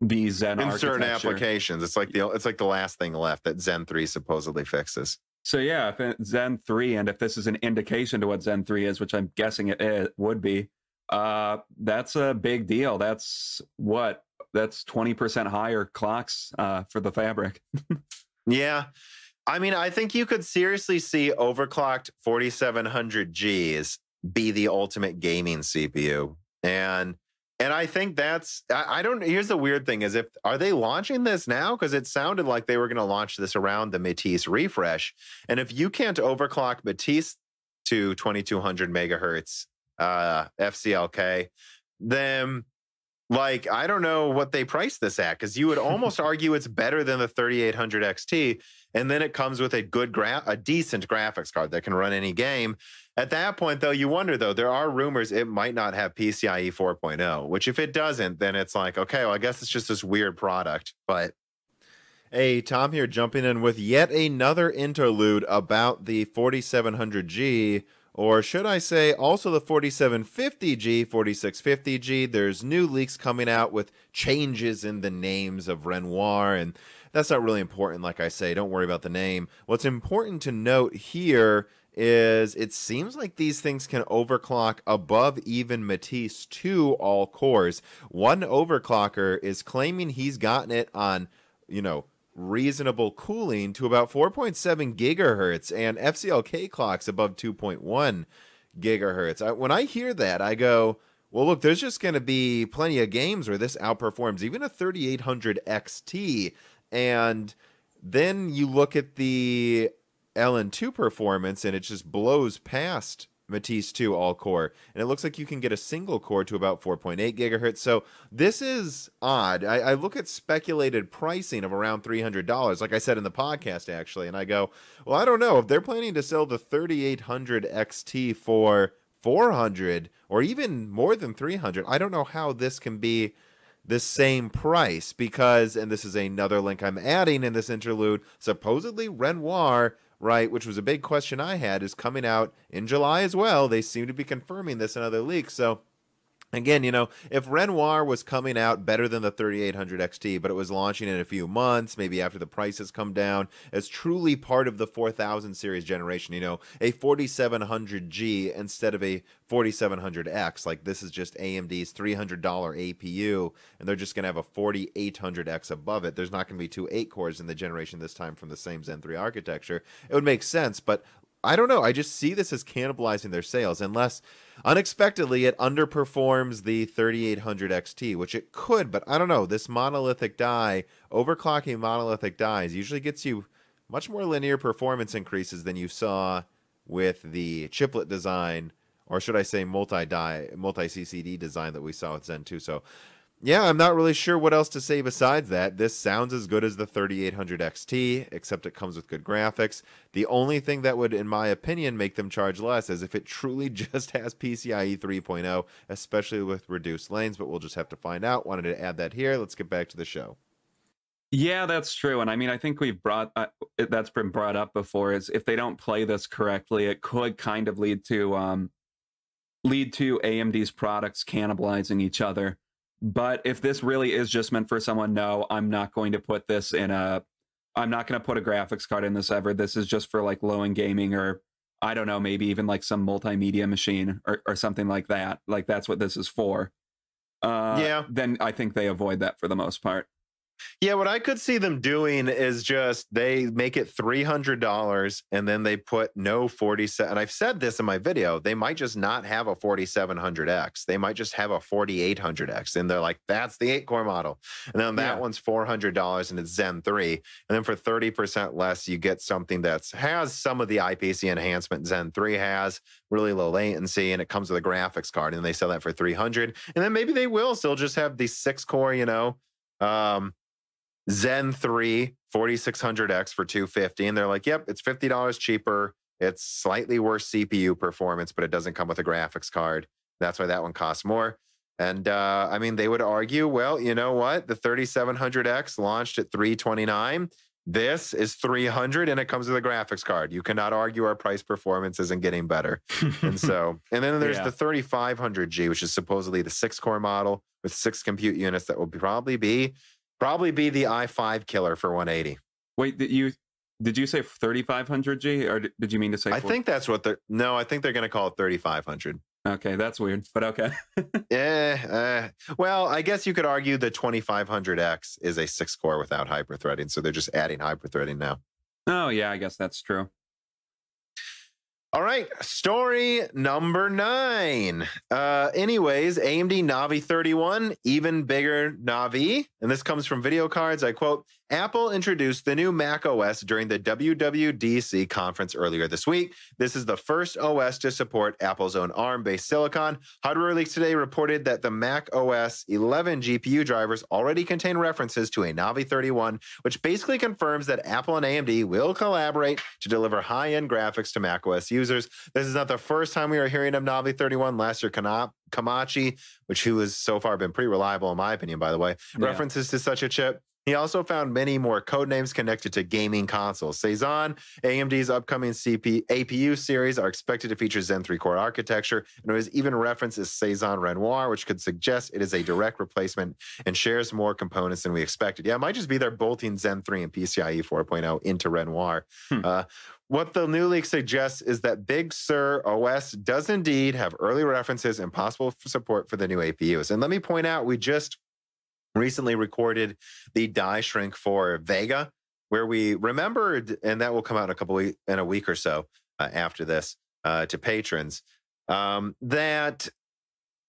Speaker 2: these Zen
Speaker 1: in certain
Speaker 2: architecture.
Speaker 1: applications. It's like the last thing left that Zen 3 supposedly fixes.
Speaker 2: So yeah, if Zen 3, and if this is an indication to what Zen 3 is, which I'm guessing it would be, that's a big deal. That's 20% higher clocks for the fabric.
Speaker 1: Yeah. I mean, I think you could seriously see overclocked 4700Gs be the ultimate gaming CPU. And I think that's, I don't, here's the weird thing is are they launching this now? Because it sounded like they were going to launch this around the Matisse refresh. And if you can't overclock Matisse to 2200 megahertz FCLK, then like, I don't know what they priced this at, because you would almost argue it's better than the 3800 XT. And then it comes with a decent graphics card that can run any game. At that point, though, you wonder, though, there are rumors it might not have PCIe 4.0, which if it doesn't, then it's like, okay, well, I guess it's just this weird product. But
Speaker 3: hey, Tom here jumping in with yet another interlude about the 4700G, or should I say also the 4750G, 4650G. There's new leaks coming out with changes in the names of Renoir, and that's not really important, like I say. Don't worry about the name. What's important to note here is it seems like these things can overclock above even Matisse 2 all cores. One overclocker is claiming he's gotten it on, reasonable cooling to about 4.7 gigahertz and FCLK clocks above 2.1 gigahertz. When I hear that, I go, well, look, there's just going to be plenty of games where this outperforms even a 3800 XT. And then you look at the LN2 performance and it just blows past Matisse 2 all-core. And it looks like you can get a single core to about 4.8 gigahertz. So this is odd. I look at speculated pricing of around $300, like I said in the podcast, actually, and I go, well, I don't know. If they're planning to sell the 3800 XT for 400 or even more than 300, I don't know how this can be the same price because, and this is another link I'm adding in this interlude, supposedly Renoir, right, which was a big question I had, is coming out in July as well. They seem to be confirming this in other leaks. So again, if Renoir was coming out better than the 3800 XT, but it was launching in a few months, maybe after the prices come down, as truly part of the 4000 series generation, a 4700G instead of a 4700X, like this is just AMD's $300 APU, and they're just going to have a 4800X above it. There's not going to be 2 8 cores in the generation this time from the same Zen 3 architecture. It would make sense, but I don't know. I just see this as cannibalizing their sales unless unexpectedly it underperforms the 3800 XT, which it could, but I don't know. This monolithic die, overclocking monolithic dies usually gets you much more linear performance increases than you saw with the chiplet design, or should I say multi-CCD design that we saw with Zen 2. So yeah, I'm not really sure what else to say besides that. This sounds as good as the 3800 XT, except it comes with good graphics. The only thing that would, in my opinion, make them charge less is if it truly just has PCIe 3.0, especially with reduced lanes, but we'll just have to find out. Wanted to add that here. Let's get back to the show.
Speaker 2: Yeah, that's true. And I mean, I think we've that's been brought up before, is if they don't play this correctly, it could kind of lead to AMD's products cannibalizing each other. But if this really is just meant for someone, no, I'm not going to put this in I'm not going to put a graphics card in this ever. This is just for like low-end gaming, or I don't know, maybe even like some multimedia machine or something like that. Like that's what this is for.
Speaker 1: Yeah.
Speaker 2: Then I think they avoid that for the most part.
Speaker 1: Yeah, what I could see them doing is just they make it $300 and then they put no 47. And I've said this in my video. They might just not have a 4700X. They might just have a 4800X. And they're like, that's the 8-core model. And then that one's $400 and it's Zen 3. And then for 30% less, you get something that has some of the IPC enhancement Zen 3 has, really low latency, and it comes with a graphics card. And they sell that for $300. And then maybe they will still just have the 6-core, Zen 3 4600X for $250, and they're like, yep, it's $50 cheaper. It's slightly worse CPU performance, but it doesn't come with a graphics card. That's why that one costs more. And I mean, they would argue, well, you know what? The 3700X launched at $329. This is $300, and it comes with a graphics card. You cannot argue our price performance isn't getting better. And then there's the 3500G, which is supposedly the 6-core model with 6 compute units that will probably be the i5 killer for 180.
Speaker 2: Wait, did you say 3500G, or did you mean to say?
Speaker 1: I think that's what they're. No, I think they're going to call it 3500.
Speaker 2: Okay, that's weird, but okay.
Speaker 1: Well, I guess you could argue the 2500X is a 6-core without hyperthreading, so they're just adding hyperthreading now.
Speaker 2: Oh yeah, I guess that's true.
Speaker 1: All right, story number 9. Anyways, AMD Navi 31, even bigger Navi. And this comes from Video Cards. I quote, Apple introduced the new Mac OS during the WWDC conference earlier this week. This is the first OS to support Apple's own ARM-based silicon. Hardware Leaks today reported that the Mac OS 11 GPU drivers already contain references to a Navi 31, which basically confirms that Apple and AMD will collaborate to deliver high-end graphics to Mac OS users. This is not the first time we are hearing of Navi 31. Last year, Kamachi, who has so far been pretty reliable in my opinion, by the way, references to such a chip. He also found many more codenames connected to gaming consoles. Cezanne, AMD's upcoming APU series, are expected to feature Zen 3-core architecture, and it was even referenced as Cezanne Renoir, which could suggest it is a direct replacement and shares more components than we expected. Yeah, it might just be they're bolting Zen 3 and PCIe 4.0 into Renoir. What the new leak suggests is that Big Sur OS does indeed have early references and possible support for the new APUs. And let me point out, we just recently recorded the die shrink for Vega, where we remembered, and that will come out in a week or so after this to patrons, that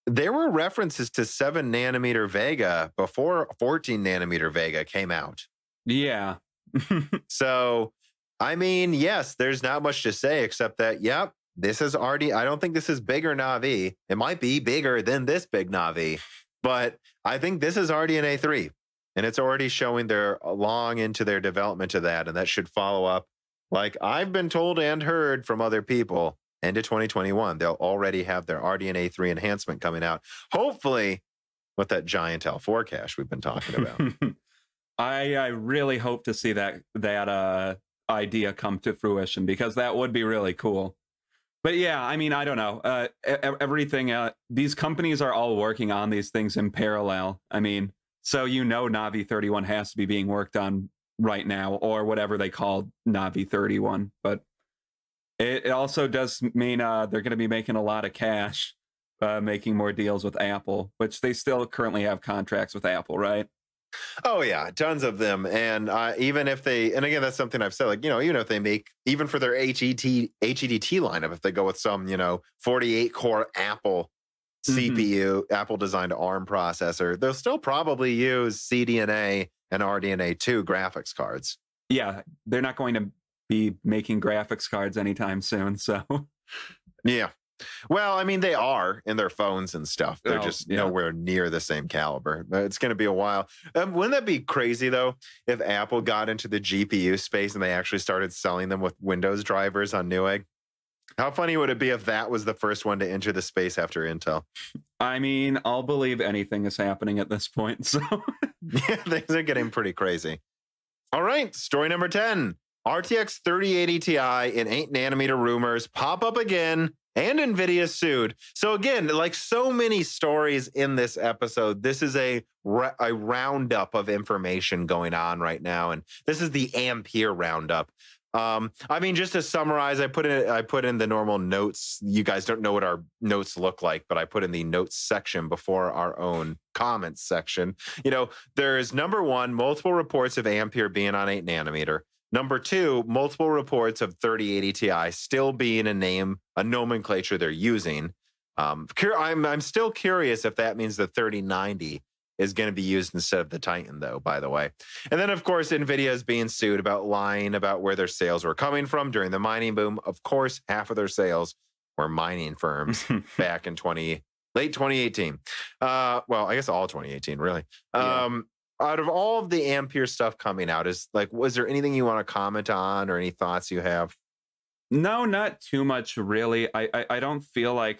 Speaker 1: there were references to 7 nanometer Vega before 14 nanometer Vega came out.
Speaker 2: Yeah.
Speaker 1: So, I mean, yes, there's not much to say except that, yep, this is already, I don't think this is bigger Navi. It might be bigger than this big Navi, but I think this is RDNA 3, and it's already showing they're long into their development of that, and that should follow up. Like I've been told and heard from other people, into 2021, they'll already have their RDNA 3 enhancement coming out, hopefully with that giant L4 cache we've been talking about.
Speaker 2: I really hope to see that idea come to fruition, because that would be really cool. But yeah, I mean, I don't know. Everything, these companies are all working on these things in parallel. I mean, so Navi 31 has to be being worked on right now, or whatever they call Navi 31. But it also does mean they're going to be making a lot of cash, making more deals with Apple, which they still currently have contracts with Apple, right?
Speaker 1: Oh yeah, tons of them. And even if they, and again, that's something I've said, like, even if they make, even for their HEDT lineup, if they go with some, 48 core Apple CPU, Apple designed ARM processor, they'll still probably use CDNA and RDNA 2 graphics cards.
Speaker 2: Yeah, they're not going to be making graphics cards anytime soon. So
Speaker 1: yeah. Well, I mean, they are in their phones and stuff. They're just nowhere near the same caliber. It's going to be a while. Wouldn't that be crazy, though, if Apple got into the GPU space and they actually started selling them with Windows drivers on Newegg? How funny would it be if that was the first one to enter the space after Intel?
Speaker 2: I mean, I'll believe anything is happening at this point. So
Speaker 1: yeah, things are getting pretty crazy. All right, story number 10. RTX 3080 Ti in 8 nanometer rumors pop up again. And Nvidia sued. So again, like so many stories in this episode, this is a roundup of information going on right now. And this is the Ampere roundup. I mean, just to summarize, I put in the normal notes. You guys don't know what our notes look like, but I put in the notes section before our own comments section. There's number 1, multiple reports of Ampere being on 8 nanometer. Number 2, multiple reports of 3080 Ti still being a nomenclature they're using. I'm still curious if that means the 3090 is going to be used instead of the Titan, though, by the way. And then, of course, Nvidia is being sued about lying about where their sales were coming from during the mining boom. Of course, half of their sales were mining firms back in late 2018. Well, I guess all 2018, really. out of all of the Ampere stuff coming out, was there anything you want to comment on or any thoughts you have?
Speaker 2: No, not too much really. I don't feel like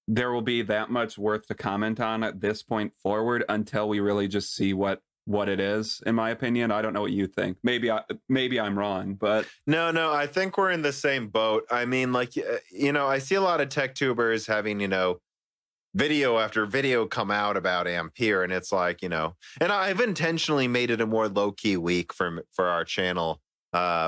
Speaker 2: there will be that much worth to comment on at this point forward until we really just see what it is, in my opinion. I don't know what you think. Maybe I'm wrong, but
Speaker 1: no, I think we're in the same boat. I mean, like, I see a lot of tech tubers having, video after video come out about Ampere, and it's like, and I've intentionally made it a more low-key week for our channel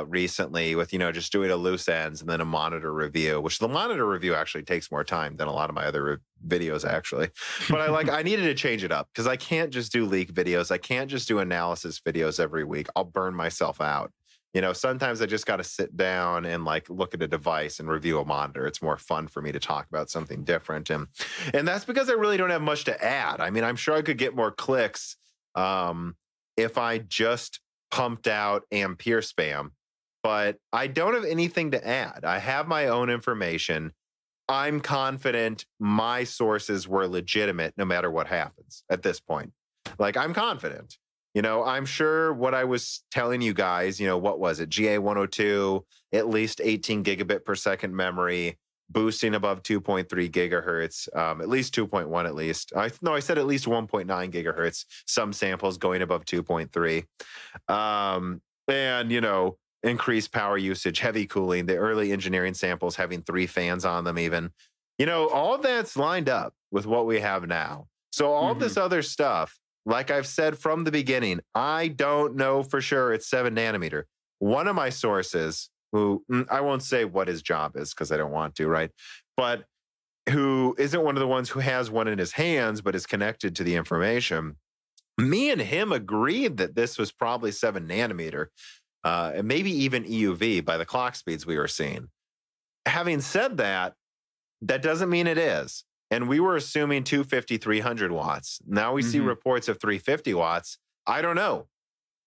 Speaker 1: recently with, just doing a loose ends and then a monitor review, which the monitor review actually takes more time than a lot of my other videos actually. But I needed to change it up because I can't just do leak videos. I can't just do analysis videos every week. I'll burn myself out. Sometimes I just got to sit down and look at a device and review a monitor. It's more fun for me to talk about something different. And that's because I really don't have much to add. I mean, I'm sure I could get more clicks if I just pumped out Ampere spam, but I don't have anything to add. I have my own information. I'm confident my sources were legitimate no matter what happens at this point. I'm confident. I'm sure what I was telling you guys, what was it? GA102, at least 18 gigabit per second memory, boosting above 2.3 gigahertz, at least 2.1 at least. I said at least 1.9 gigahertz, some samples going above 2.3. And, increased power usage, heavy cooling, the early engineering samples having 3 fans on them even. All of that's lined up with what we have now. So all this other stuff, like I've said from the beginning, I don't know for sure it's 7 nanometer. One of my sources, who I won't say what his job is because I don't want to, right? But who isn't one of the ones who has one in his hands, but is connected to the information. Me and him agreed that this was probably 7 nanometer, and maybe even EUV by the clock speeds we were seeing. Having said that, that doesn't mean it is. And we were assuming 250, 300 watts. Now we see reports of 350 watts. I don't know.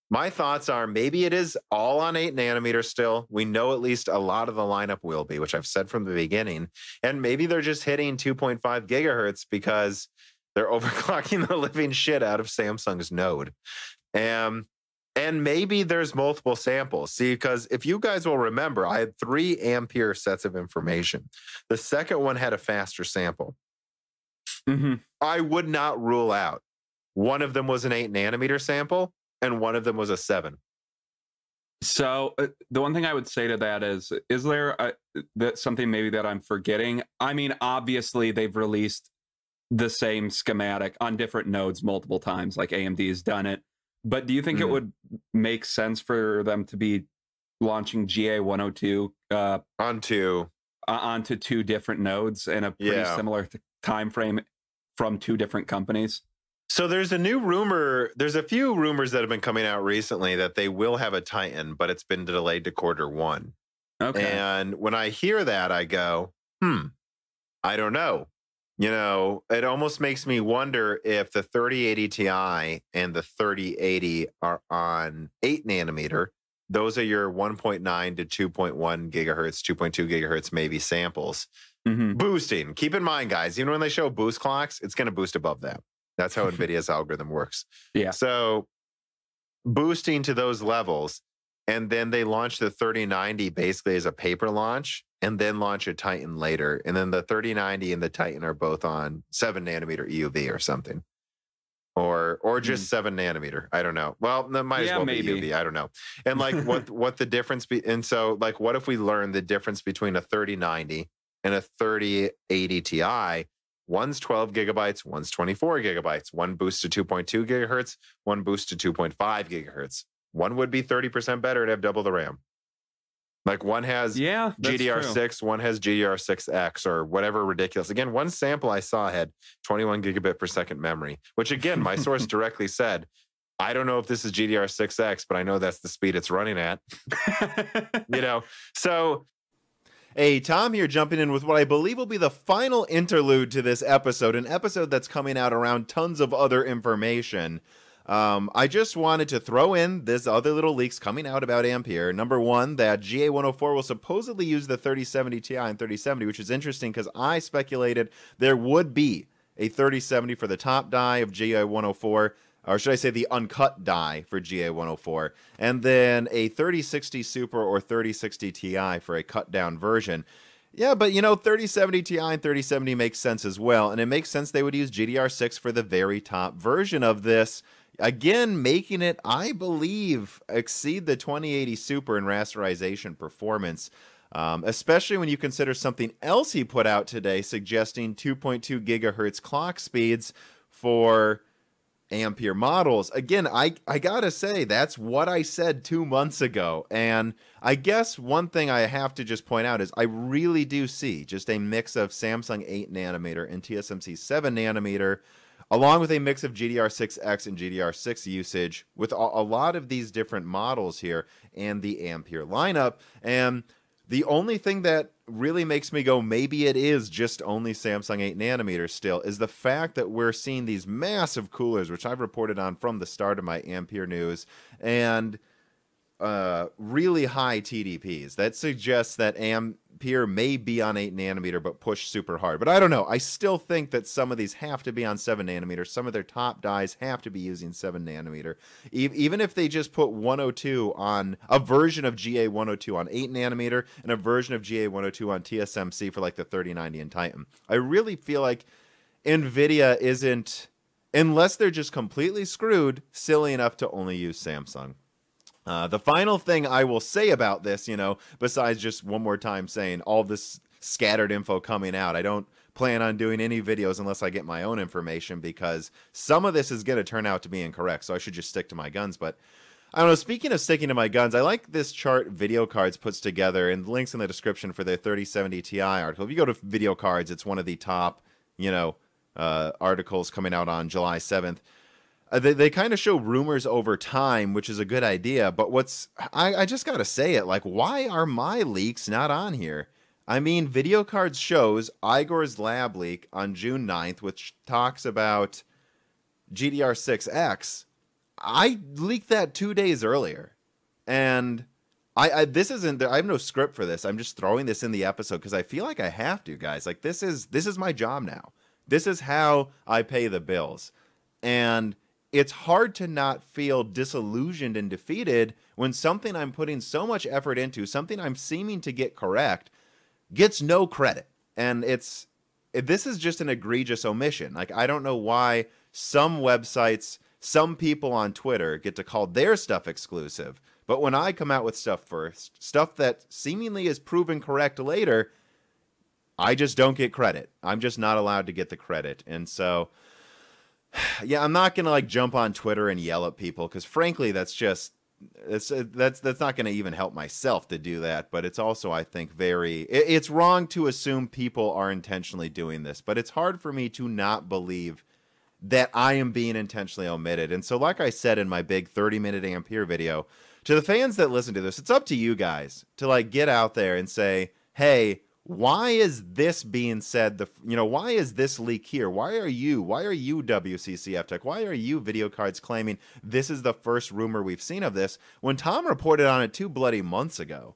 Speaker 1: My thoughts are maybe it is all on 8 nanometer still. We know at least a lot of the lineup will be, which I've said from the beginning. And maybe they're just hitting 2.5 gigahertz because they're overclocking the living shit out of Samsung's node. And maybe there's multiple samples. See, because if you guys will remember, I had 3 Ampere sets of information. The second one had a faster sample. I would not rule out one of them was an 8 nanometer sample and one of them was a 7.
Speaker 2: So the one thing I would say to that is there that something maybe that I'm forgetting? I mean, obviously they've released the same schematic on different nodes multiple times, like AMD has done it. But do you think it would make sense for them to be launching GA102 onto 2 different nodes in a pretty similar time frame from 2 different companies?
Speaker 1: So there's a new rumor. There's a few rumors that have been coming out recently that they will have a Titan, but it's been delayed to Q1. Okay. And when I hear that, I go, I don't know. It almost makes me wonder if the 3080 Ti and the 3080 are on 8 nanometer. Those are your 1.9 to 2.1 gigahertz, 2.2 gigahertz maybe samples. Boosting. Keep in mind, guys, when they show boost clocks, it's going to boost above that. That's how NVIDIA's algorithm works. Yeah. So boosting to those levels, and then they launch the 3090 basically as a paper launch, and then launch a Titan later. And then the 3090 and the Titan are both on 7 nanometer EUV or something. Or just 7 nanometer. I don't know. Well, that might as well maybe be EUV. I don't know. And what the difference be, and so what if we learn the difference between a 3090 and a 3080 Ti? One's 12 gigabytes, one's 24 gigabytes. One boosts to 2.2 gigahertz, one boosts to 2.5 gigahertz. One would be 30% better to have double the RAM. One has GDR6, one has GDR6X or whatever ridiculous. Again, one sample I saw had 21 gigabit per second memory, which again, my source directly said, I don't know if this is GDR6X, but I know that's the speed it's running at. So...
Speaker 3: Hey, Tom here, jumping in with what I believe will be the final interlude to this episode, an episode that's coming out around tons of other information. I just wanted to throw in this other little leaks coming out about Ampere. Number one, that GA104 will supposedly use the 3070 Ti and 3070, which is interesting because I speculated there would be a 3070 for the top die of GA104. or should I say the uncut die for GA104, and then a 3060 Super or 3060 Ti for a cut down version. Yeah, but 3070 Ti and 3070 makes sense as well, and it makes sense they would use GDR6 for the very top version of this. Again, making it, I believe, exceed the 2080 Super in rasterization performance, especially when you consider something else he put out today suggesting 2.2 gigahertz clock speeds for Ampere models. Again, I gotta say, that's what I said 2 months ago. And I guess one thing I have to just point out is I really do see just a mix of Samsung 8 nanometer and TSMC 7 nanometer, along with a mix of GDR6X and GDR6 usage with a lot of these different models here and the Ampere lineup. And the only thing that really makes me go, maybe it is just only Samsung 8 nanometers still, is the fact that we're seeing these massive coolers, which I've reported on from the start of my Ampere news, and really high TDPs. That suggests that Ampere may be on 8 nanometer, but push super hard. But I don't know. I still think that some of these have to be on 7 nanometer. Some of their top dies have to be using 7 nanometer. Even if they just put 102 on a version of GA102 on 8 nanometer and a version of GA102 on TSMC for like the 3090 and Titan. I really feel like Nvidia isn't, unless they're just completely screwed, silly enough to only use Samsung. The final thing I will say about this, besides just one more time saying all this scattered info coming out, I don't plan on doing any videos unless I get my own information, because some of this is going to turn out to be incorrect, so I should just stick to my guns. But I don't know, speaking of sticking to my guns, I like this chart Video Cards puts together, and links in the description for their 3070 Ti article. If you go to Video Cards, it's one of the top, articles coming out on July 7th. They kind of show rumors over time, which is a good idea. But I just got to say it, like, why are my leaks not on here? I mean, Video Cards shows Igor's lab leak on June 9th, which talks about GDR6X. I leaked that 2 days earlier. And this isn't, I have no script for this. I'm just throwing this in the episode because I feel like I have to, guys. Like, this is my job now. This is how I pay the bills. And it's hard to not feel disillusioned and defeated when something I'm putting so much effort into, something I'm seeming to get correct, gets no credit. And this is just an egregious omission. Like, I don't know why some websites, some people on Twitter get to call their stuff exclusive. But when I come out with stuff first, stuff that seemingly is proven correct later, I just don't get credit. I'm just not allowed to get the credit. And so, yeah, I'm not gonna jump on Twitter and yell at people, because frankly, that's not gonna even help myself to do that. But it's also, I think, it's wrong to assume people are intentionally doing this. But it's hard for me to not believe that I am being intentionally omitted. And so, like I said in my big 30-minute Ampere video, to the fans that listen to this, it's up to you guys to get out there and say, hey, why is this being said? Why is this leak here? Why are you WCCF Tech? Why are you Video Cards claiming this is the first rumor we've seen of this when Tom reported on it 2 bloody months ago?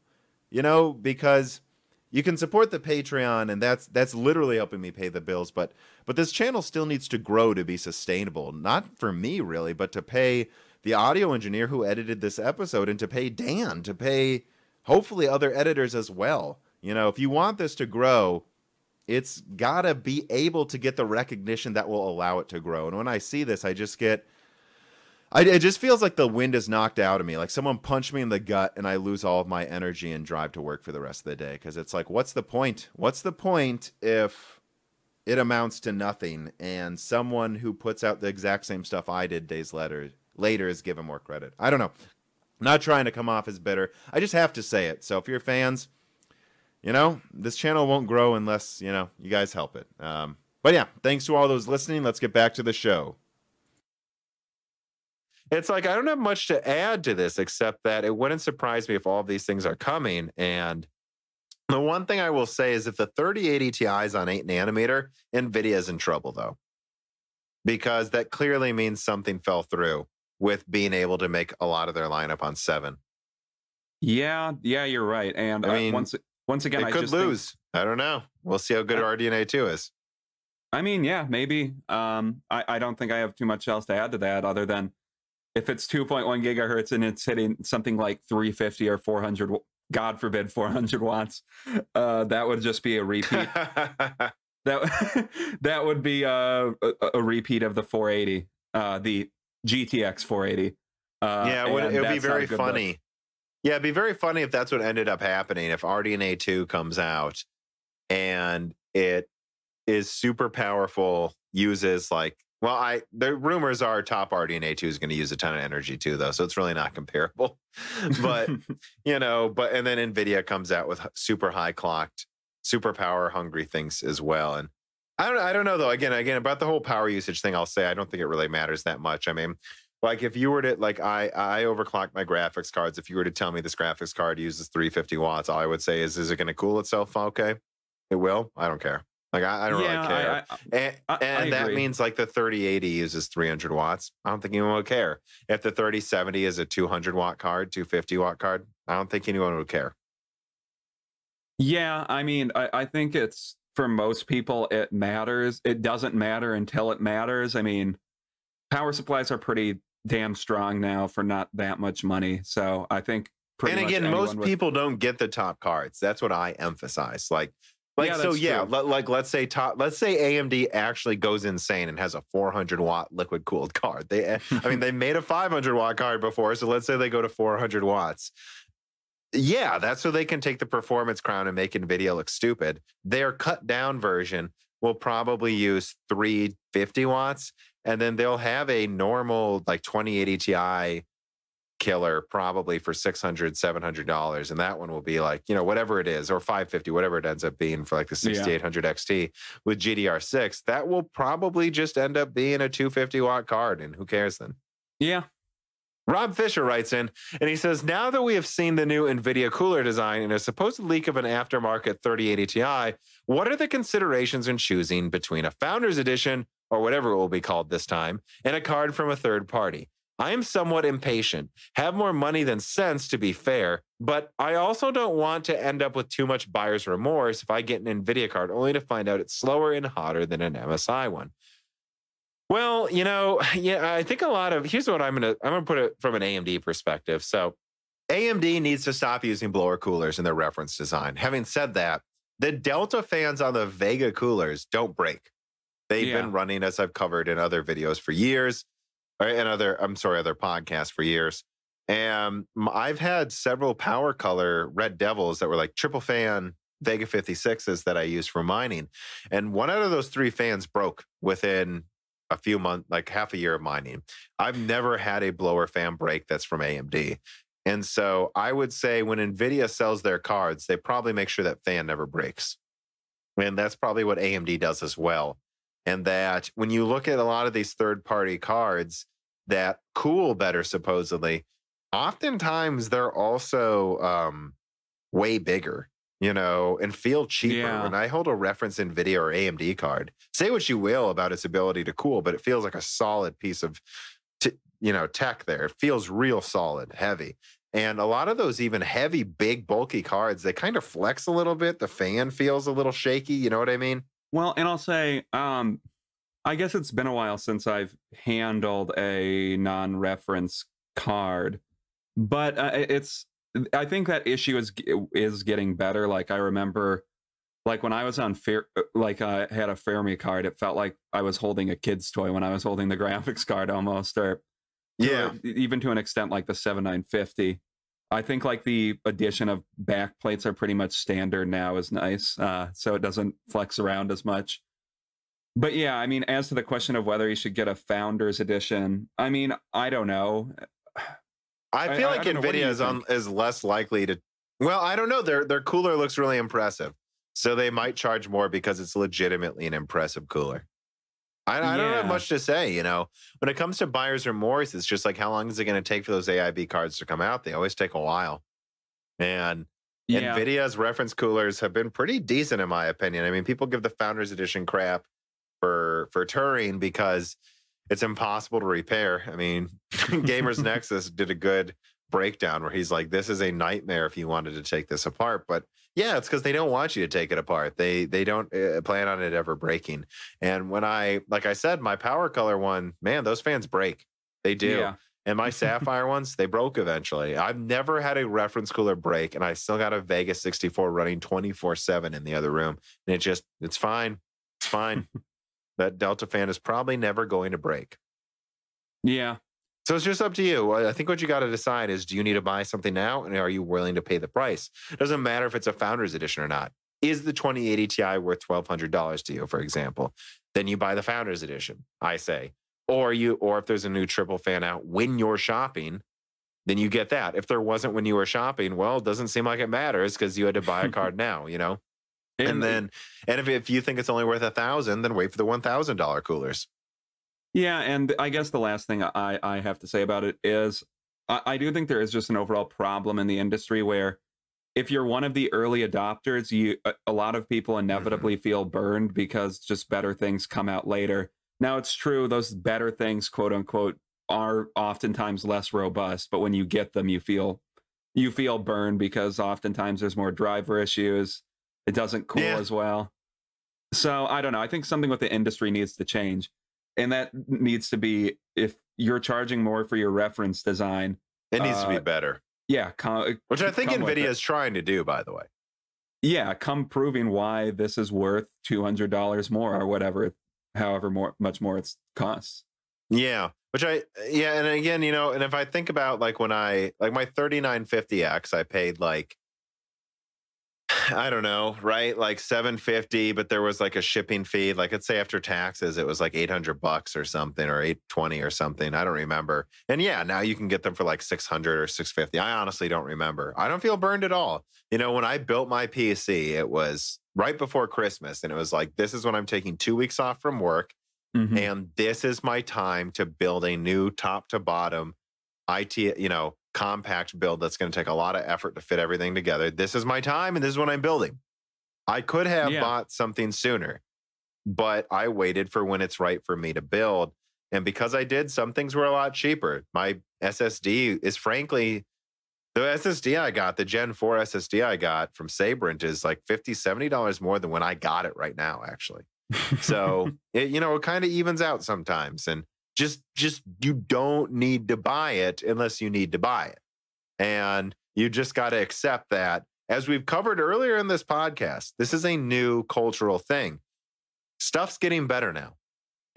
Speaker 3: Because you can support the Patreon, and that's literally helping me pay the bills. But this channel still needs to grow to be sustainable. Not for me really, but to pay the audio engineer who edited this episode, and to pay Dan, to pay hopefully other editors as well. If you want this to grow, it's got to be able to get the recognition that will allow it to grow. And when I see this, it just feels like the wind is knocked out of me. Like someone punched me in the gut, and I lose all of my energy and drive to work for the rest of the day. Because it's like, what's the point? What's the point if it amounts to nothing, and someone who puts out the exact same stuff I did days later is given more credit? I don't know. I'm not trying to come off as bitter. I just have to say it. So if you're fans, this channel won't grow unless, you guys help it. But yeah, thanks to all those listening. Let's get back to the show. It's like, I don't have much to add to this, except that it wouldn't surprise me if all of these things are coming. And the one thing I will say is if the 3080 Ti is on 8 nanometer, Nvidia is in trouble, though. Because that clearly means something fell through with being able to make a lot of their lineup on 7.
Speaker 2: Yeah, you're right. And
Speaker 1: I mean,
Speaker 2: once again,
Speaker 1: it could lose. I don't know. We'll see how good RDNA 2 is.
Speaker 2: I mean, yeah, maybe. I don't think I have too much else to add to that other than if it's 2.1 gigahertz and it's hitting something like 350 or 400, God forbid 400 watts, that would just be a repeat. that would be a repeat of the 480, the GTX 480.
Speaker 1: Yeah, it would be very funny. Yeah, it'd be very funny if that's what ended up happening. If RDNA 2 comes out and it is super powerful, uses like, well, the rumors are top RDNA 2 is going to use a ton of energy too, though, so it's really not comparable. But and then Nvidia comes out with super high clocked, super power hungry things as well. And I don't know though. Again, about the whole power usage thing, I'll say I don't think it really matters that much. I mean, like if you were to I overclock my graphics cards. If you were to tell me this graphics card uses 350 watts, all I would say is it going to cool itself? Okay, it will. I don't care. Like I don't really care. And that means like the 3080 uses 300 watts. I don't think anyone would care. If the 3070 is a 200 watt card, 250 watt card, I don't think anyone would care.
Speaker 2: Yeah, I mean, I think it's for most people it matters. It doesn't matter until it matters. I mean, power supplies are pretty damn strong now for not that much money. So I think
Speaker 1: most people don't get the top cards. That's what I emphasize. Like let's say AMD actually goes insane and has a 400 watt liquid cooled card. They made a 500 watt card before, so let's say they go to 400 watts. Yeah, that's so they can take the performance crown and make Nvidia look stupid. Their cut down version will probably use 350 watts, and then they'll have a normal like 2080 Ti killer probably for $600, $700, and that one will be like, whatever it is, or 550, whatever it ends up being for like the 6800 XT with GDR6. That will probably just end up being a 250 watt card, and who cares then?
Speaker 2: Yeah.
Speaker 1: Rob Fisher writes in, and he says, now that we have seen the new NVIDIA cooler design and a supposed leak of an aftermarket 3080 Ti, what are the considerations in choosing between a Founders Edition, or whatever it will be called this time, and a card from a third party? I am somewhat impatient, have more money than sense to be fair, but I also don't want to end up with too much buyer's remorse if I get an NVIDIA card only to find out it's slower and hotter than an MSI one. Well, I think here's what I'm gonna put it from an AMD perspective. So AMD needs to stop using blower coolers in their reference design. Having said that, the Delta fans on the Vega coolers don't break. They've been running, as I've covered in other videos for years, and other podcasts for years. And I've had several Power Color Red Devils that were like triple fan Vega 56s that I use for mining. And one out of those three fans broke within a few months, like half a year of mining. I've never had a blower fan break that's from AMD. And so I would say when NVIDIA sells their cards, they probably make sure that fan never breaks. And that's probably what AMD does as well. And that when you look at a lot of these third-party cards that cool better, supposedly, oftentimes they're also way bigger, and feel cheaper. Yeah. When I hold a reference NVIDIA or AMD card, say what you will about its ability to cool, but it feels like a solid piece of, tech there. It feels real solid, heavy. And a lot of those even heavy, big, bulky cards, they kind of flex a little bit. The fan feels a little shaky. You know what I mean?
Speaker 2: Well, and I'll say, I guess it's been a while since I've handled a non-reference card, but I think that issue is getting better. Like I remember, like when I was on I had a Fermi card, it felt like I was holding a kid's toy when I was holding the graphics card almost, or even to an extent like the 7950. I think like the addition of back plates are pretty much standard now is nice, so it doesn't flex around as much. But yeah, I mean, as to the question of whether you should get a Founders Edition, I mean, I don't know.
Speaker 1: I feel like NVIDIA is less likely to. Well, I don't know. Their cooler looks really impressive, so they might charge more because it's legitimately an impressive cooler. I don't have much to say. When it comes to buyer's remorse, it's just like, how long is it going to take for those AIB cards to come out? They always take a while, and NVIDIA's reference coolers have been pretty decent in my opinion. I mean, people give the Founders Edition crap for Turing because it's impossible to repair. I mean, Gamers Nexus did a good
Speaker 3: breakdown where he's like, this is a nightmare if you wanted to take this apart. But yeah, it's because they don't want you to take it apart. They don't plan on it ever breaking. And when like I said, my Power Color one, man, those fans break. They do.
Speaker 2: Yeah.
Speaker 3: And my Sapphire ones, they broke eventually. I've never had a reference cooler break, and I still got a Vega 64 running 24/7 in the other room. And it's fine. It's fine. That Delta fan is probably never going to break.
Speaker 2: Yeah.
Speaker 3: So it's just up to you. I think what you got to decide is, do you need to buy something now, and are you willing to pay the price? It doesn't matter if it's a Founders Edition or not. Is the 2080 Ti worth $1,200 to you, for example? Then you buy the Founders Edition, I say. Or if there's a new triple fan out when you're shopping, then you get that. If there wasn't when you were shopping, well, it doesn't seem like it matters because you had to buy a card now, you know? And if you think it's only worth $1,000, then wait for the $1,000 coolers.
Speaker 2: Yeah, and I guess the last thing I have to say about it is I do think there is just an overall problem in the industry where if you're one of the early adopters, a lot of people inevitably feel burned because just better things come out later. Now, it's true, those better things, quote unquote, are oftentimes less robust, but when you get them, you feel burned because oftentimes there's more driver issues. It doesn't cool as well. So I don't know. I think something with the industry needs to change. And that needs to be, if you're charging more for your reference design,
Speaker 3: it needs to be better.
Speaker 2: Yeah.
Speaker 3: Which I think NVIDIA is trying to do, by the way.
Speaker 2: Yeah. Come proving why this is worth $200 more or whatever, however much more it costs.
Speaker 3: Yeah. And again, you know, and if I think about like when my 3950X, I paid like, I don't know, right? Like $750, but there was like a shipping fee. Like, let's say after taxes, it was like $800 or something, or $820 or something. I don't remember. And yeah, now you can get them for like $600 or $650. I honestly don't remember. I don't feel burned at all. You know, when I built my PC, it was right before Christmas, and it was like, this is when I'm taking 2 weeks off from work, and this is my time to build a new top to bottom IT, you know, compact build that's going to take a lot of effort to fit everything together. This is my time, and this is what I'm building. I could have bought something sooner, but I waited for when it's right for me to build. And because I did, some things were a lot cheaper. My SSD is frankly, the SSD I got, the Gen 4 SSD I got from Sabrent is like $50, $70 more than when I got it right now, actually. So, it kind of evens out sometimes. And just you don't need to buy it unless you need to buy it. And you just got to accept that. As we've covered earlier in this podcast, this is a new cultural thing. Stuff's getting better now,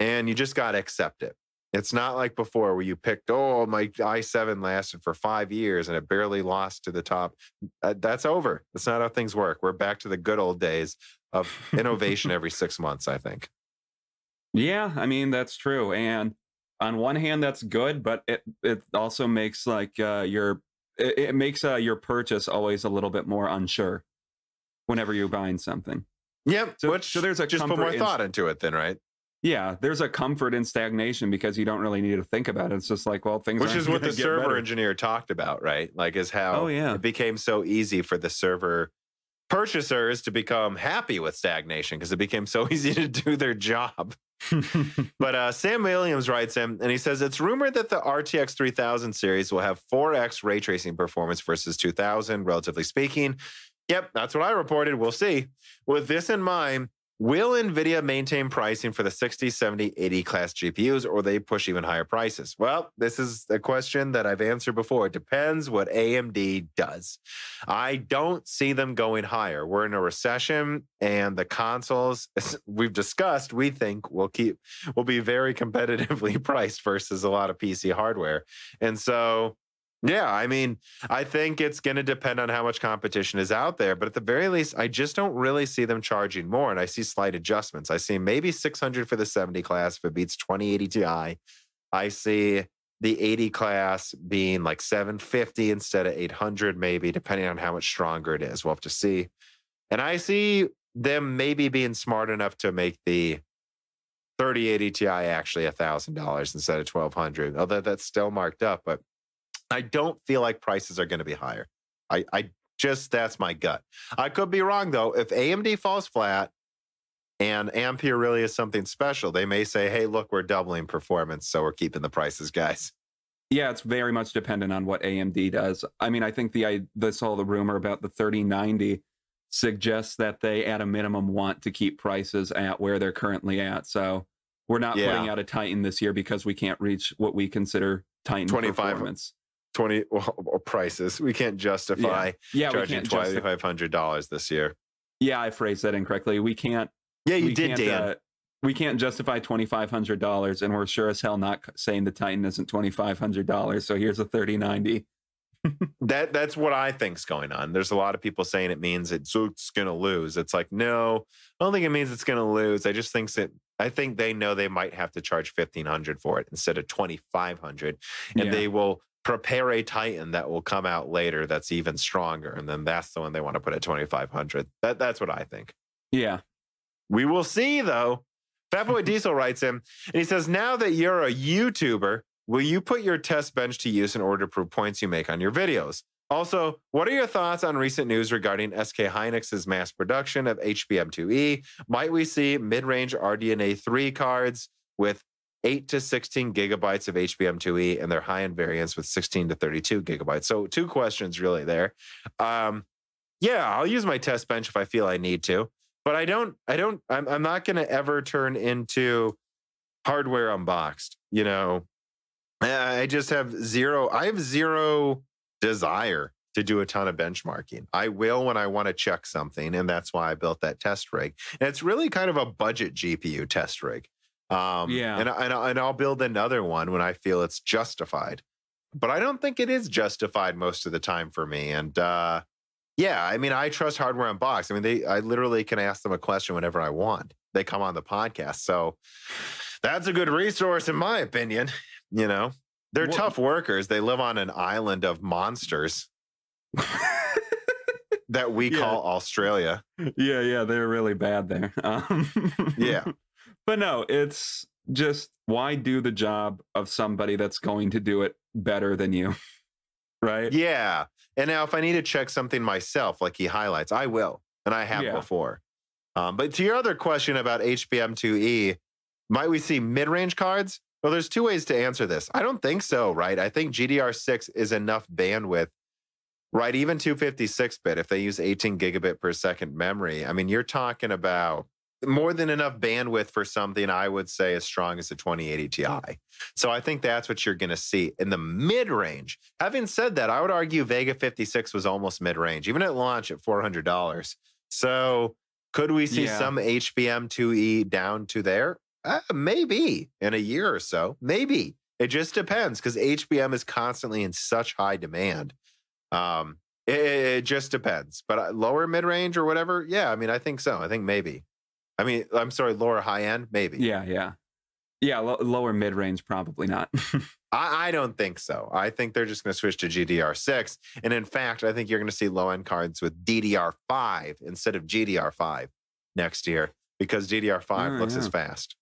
Speaker 3: and you just got to accept it. It's not like before where you picked, my i7 lasted for 5 years and it barely lost to the top. That's over. That's not how things work. We're back to the good old days of innovation every 6 months, I think.
Speaker 2: Yeah, I mean, that's true. And on one hand, that's good, but it also makes like your purchase always a little bit more unsure whenever you're buying something.
Speaker 3: Yep.
Speaker 2: So there's a
Speaker 3: just put more thought into it then, right?
Speaker 2: Yeah, there's a comfort in stagnation because you don't really need to think about it. It's just like, well, things.
Speaker 3: Which is what the server engineer talked about, right? Like, is how it became so easy for the server purchasers to become happy with stagnation because it became so easy to do their job. But Sam Williams writes in, and he says, it's rumored that the RTX 3000 series will have 4x ray tracing performance versus 2000, relatively speaking. Yep, that's what I reported. We'll see. With this in mind, will NVIDIA maintain pricing for the 60, 70, 80 class GPUs, or will they push even higher prices? Well, this is a question that I've answered before. It depends what AMD does. I don't see them going higher. We're in a recession, and the consoles, as we've discussed, we think will be very competitively priced versus a lot of PC hardware. And so, yeah, I mean, I think it's going to depend on how much competition is out there. But at the very least, I just don't really see them charging more. And I see slight adjustments. I see maybe 600 for the 70 class if it beats 2080 Ti. I see the 80 class being like 750 instead of 800, maybe, depending on how much stronger it is. We'll have to see. And I see them maybe being smart enough to make the 3080 Ti actually $1,000 instead of 1,200, although that's still marked up. But I don't feel like prices are going to be higher. That's my gut. I could be wrong, though. If AMD falls flat and Ampere really is something special, they may say, hey, look, we're doubling performance, so we're keeping the prices, guys.
Speaker 2: Yeah, it's very much dependent on what AMD does. I mean, I think the rumor about the 3090 suggests that they, at a minimum, want to keep prices at where they're currently at. So we're not putting out a Titan this year because we can't reach what we consider Titan performance.
Speaker 3: 20 prices. We can't justify charging $2,500 this year.
Speaker 2: Yeah, I phrased that incorrectly. We can't.
Speaker 3: Yeah, you did, Dan.
Speaker 2: We can't justify $2,500, and we're sure as hell not saying the Titan isn't $2,500. So here's a 3090.
Speaker 3: That's what I think's going on. There's a lot of people saying it means it's going to lose. It's like, no, I don't think it means it's going to lose. I just think I think they know they might have to charge $1,500 for it instead of $2,500, and they will prepare a Titan that will come out later that's even stronger, and then that's the one they want to put at $2,500. That's what I think.
Speaker 2: Yeah,
Speaker 3: we will see though. Fatboy Diesel writes in, and he says, now that you're a YouTuber, will you put your test bench to use in order to prove points you make on your videos? Also, what are your thoughts on recent news regarding SK Hynix's mass production of HBM2E? Might we see mid-range RDNA 3 cards with 8 to 16 gigabytes of HBM2E and their high-end variants with 16 to 32 gigabytes? So 2 questions really there. Yeah, I'll use my test bench if I feel I need to. But I'm not going to ever turn into hardware unboxed. You know, I just have zero desire to do a ton of benchmarking. I will when I want to check something. And that's why I built that test rig. And it's really kind of a budget GPU test rig. And I'll build another one when I feel it's justified. But I don't think it is justified most of the time for me. And, yeah, I mean, I trust Hardware Unboxed. I mean, I literally can ask them a question whenever I want. They come on the podcast. So that's a good resource, in my opinion. You know, they're tough workers. They live on an island of monsters that we call Australia.
Speaker 2: Yeah, they're really bad there.
Speaker 3: Yeah.
Speaker 2: But no, it's just, why do the job of somebody that's going to do it better than you? Right?
Speaker 3: Yeah. And now if I need to check something myself, like he highlights, I will. And I have before. But to your other question about HBM2E, might we see mid-range cards? Well, there's 2 ways to answer this. I don't think so, right? I think GDR6 is enough bandwidth, right? Even 256-bit, if they use 18 gigabit per second memory, I mean, you're talking about more than enough bandwidth for something I would say as strong as the 2080 Ti. So I think that's what you're going to see in the mid-range. Having said that, I would argue Vega 56 was almost mid-range, even at launch at $400. So could we see some HBM2E down to there? Maybe in a year or so. Maybe. It just depends because HBM is constantly in such high demand. It just depends. But lower mid-range or whatever, yeah, I mean, I think so. I think maybe. I mean, I'm sorry, lower high end, maybe.
Speaker 2: Yeah, lower mid range, probably not.
Speaker 3: I don't think so. I think they're just going to switch to GDR6. And in fact, I think you're going to see low end cards with DDR5 instead of GDR5 next year because DDR5 looks as fast.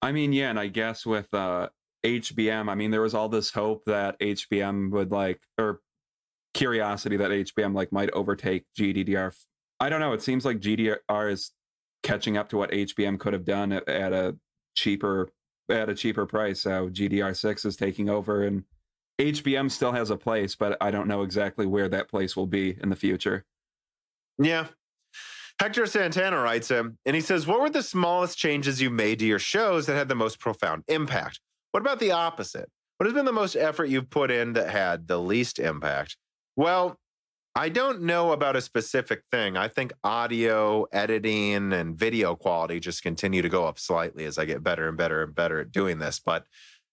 Speaker 2: I mean, yeah, and I guess with HBM, I mean, there was all this hope that HBM would or curiosity that HBM might overtake GDDR. I don't know. It seems like GDR is catching up to what HBM could have done at a cheaper price. So GDR6 is taking over, and HBM still has a place, but I don't know exactly where that place will be in the future.
Speaker 3: Yeah. Hector Santana writes him, and he says, what were the smallest changes you made to your shows that had the most profound impact? What about the opposite? What has been the most effort you've put in that had the least impact? Well, I don't know about a specific thing. I think audio editing and video quality just continue to go up slightly as I get better and better and better at doing this. But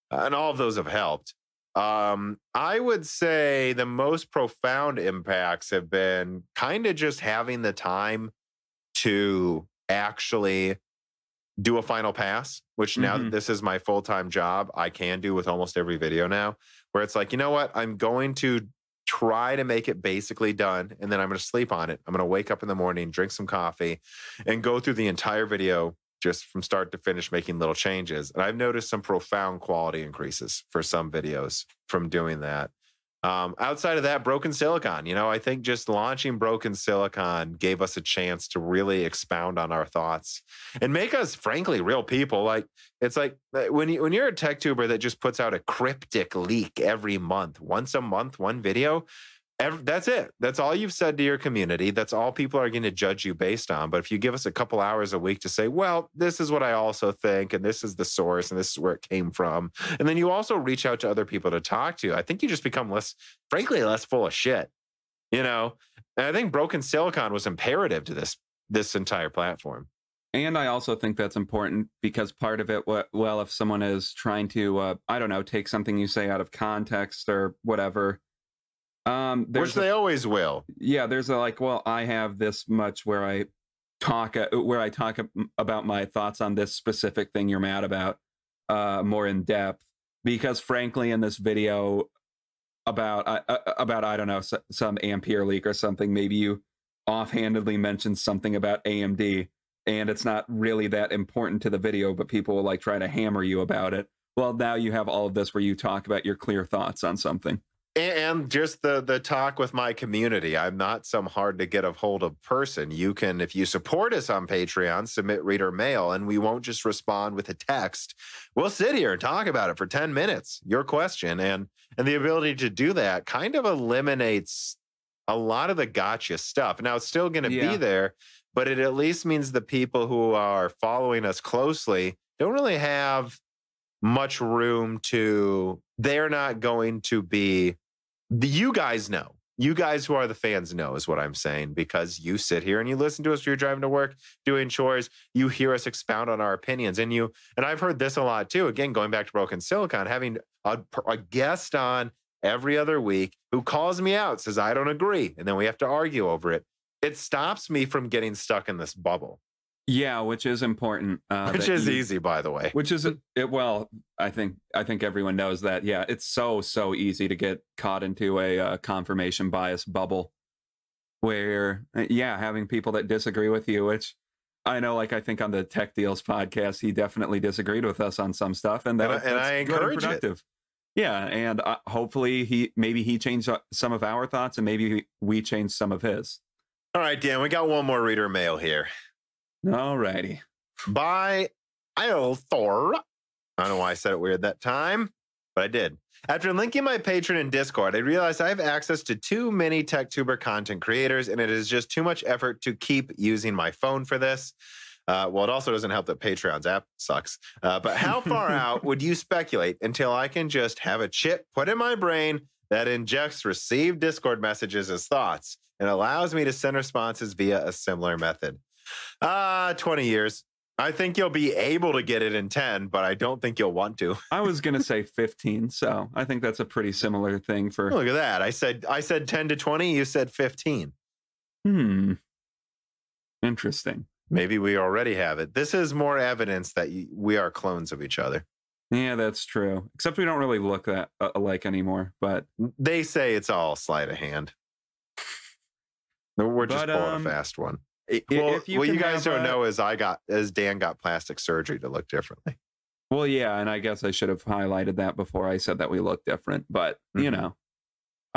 Speaker 3: and all of those have helped. I would say the most profound impacts have been kind of just having the time to actually do a final pass, which now that this is my full-time job, I can do with almost every video now, where it's like, you know what? I'm going to try to make it basically done, and then I'm going to sleep on it. I'm going to wake up in the morning, drink some coffee, and go through the entire video just from start to finish, making little changes. And I've noticed some profound quality increases for some videos from doing that.
Speaker 1: Outside of that, Broken Silicon, I think just launching Broken Silicon gave us a chance to really expound on our thoughts and make us, frankly, real people. Like, it's like when you're a tech tuber that just puts out a cryptic leak every month, once a month, one video, that's it. That's all you've said to your community. That's all people are going to judge you based on. But if you give us a couple hours a week to say, well, this is what I also think, and this is the source, and this is where it came from, and then you also reach out to other people to talk to, I think you just become frankly, less full of shit, And I think Broken Silicon was imperative to this entire platform.
Speaker 2: And I also think that's important because part of it, well, if someone is trying to, I don't know, take something you say out of context or whatever,
Speaker 1: which they always will.
Speaker 2: Yeah, there's I have this much where I talk about my thoughts on this specific thing you're mad about more in depth, because frankly, in this video about I don't know, some Ampere leak or something, maybe you offhandedly mentioned something about AMD, and it's not really that important to the video, but people will try to hammer you about it. Well, now you have all of this where you talk about your clear thoughts on something.
Speaker 1: And just the talk with my community. I'm not some hard to get a hold of person. You can, if you support us on Patreon, submit reader mail, and we won't just respond with a text. We'll sit here and talk about it for 10 minutes, your question. And the ability to do that kind of eliminates a lot of the gotcha stuff. Now, it's still going to be there, but it at least means the people who are following us closely don't really have much room to, they're not going to be, you guys know. You guys who are the fans know is what I'm saying, because you sit here and you listen to us when you're driving to work, doing chores. You hear us expound on our opinions. And I've heard this a lot too. Again, going back to Broken Silicon, having a guest on every other week who calls me out, says, I don't agree. And then we have to argue over it. It stops me from getting stuck in this bubble.
Speaker 2: Yeah, which is important.
Speaker 1: Which is easy, by the way.
Speaker 2: Which is well, I think everyone knows that. Yeah, it's so easy to get caught into a confirmation bias bubble, where having people that disagree with you. Which I know, I think on the Tech Deals podcast, he definitely disagreed with us on some stuff, and
Speaker 1: I encourage it.
Speaker 2: Yeah, and hopefully he changed some of our thoughts, and maybe we changed some of his.
Speaker 1: All right, Dan, we got one more reader mail here.
Speaker 2: All righty.
Speaker 1: By Thor. I don't know why I said it weird that time, but I did. After linking my Patreon and Discord, I realized I have access to too many TechTuber content creators, and it is just too much effort to keep using my phone for this. Well, it also doesn't help that Patreon's app sucks. But how far out would you speculate until I can just have a chip put in my brain that injects received Discord messages as thoughts and allows me to send responses via a similar method? 20 years. I think you'll be able to get it in 10, but I don't think you'll want to.
Speaker 2: I was going to say 15, so I think that's a pretty similar thing for...
Speaker 1: Look at that. I said 10 to 20, you said 15.
Speaker 2: Interesting.
Speaker 1: Maybe we already have it. This is more evidence that we are clones of each other.
Speaker 2: Yeah, that's true. Except we don't really look that alike anymore, but...
Speaker 1: They say it's all sleight of hand. We're just pulling a fast one. What you guys don't know is Dan got plastic surgery to look differently.
Speaker 2: Well, yeah, and I guess I should have highlighted that before I said that we look different. But, I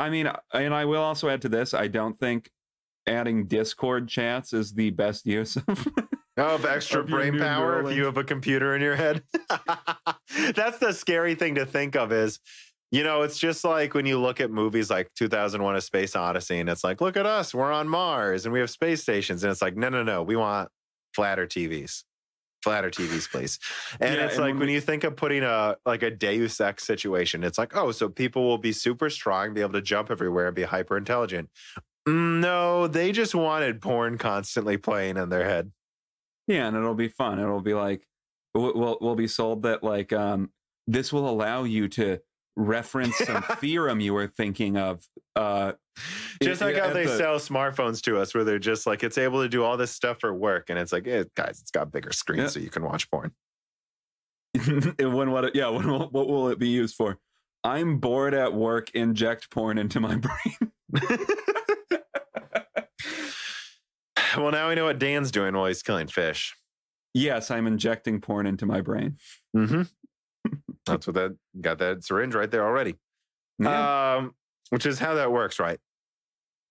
Speaker 2: mean, and I will also add to this, I don't think adding Discord chats is the best use
Speaker 1: of extra brain power if you have a computer in your head. That's the scary thing to think of is, it's just like when you look at movies like 2001: A Space Odyssey, and it's like, look at us, we're on Mars and we have space stations. And it's like, no, we want flatter TVs, please. And it's like when you think of putting a Deus Ex situation, it's like, oh, so people will be super strong, be able to jump everywhere and be hyper intelligent. No, they just wanted porn constantly playing in their head.
Speaker 2: Yeah, and it'll be fun. It'll be like, we'll be sold that this will allow you to reference some theorem you were thinking of.
Speaker 1: Just like how they sell smartphones to us, where they're just like, it's able to do all this stuff for work, and it's like, guys, it's got bigger screens so you can watch porn.
Speaker 2: What will it be used for? I'm bored at work, inject porn into my brain.
Speaker 1: Well, now we know what Dan's doing while he's killing fish.
Speaker 2: Yes, I'm injecting porn into my brain.
Speaker 1: Mm-hmm. That's what got that syringe right there already.
Speaker 2: Yeah.
Speaker 1: Which is how that works, right?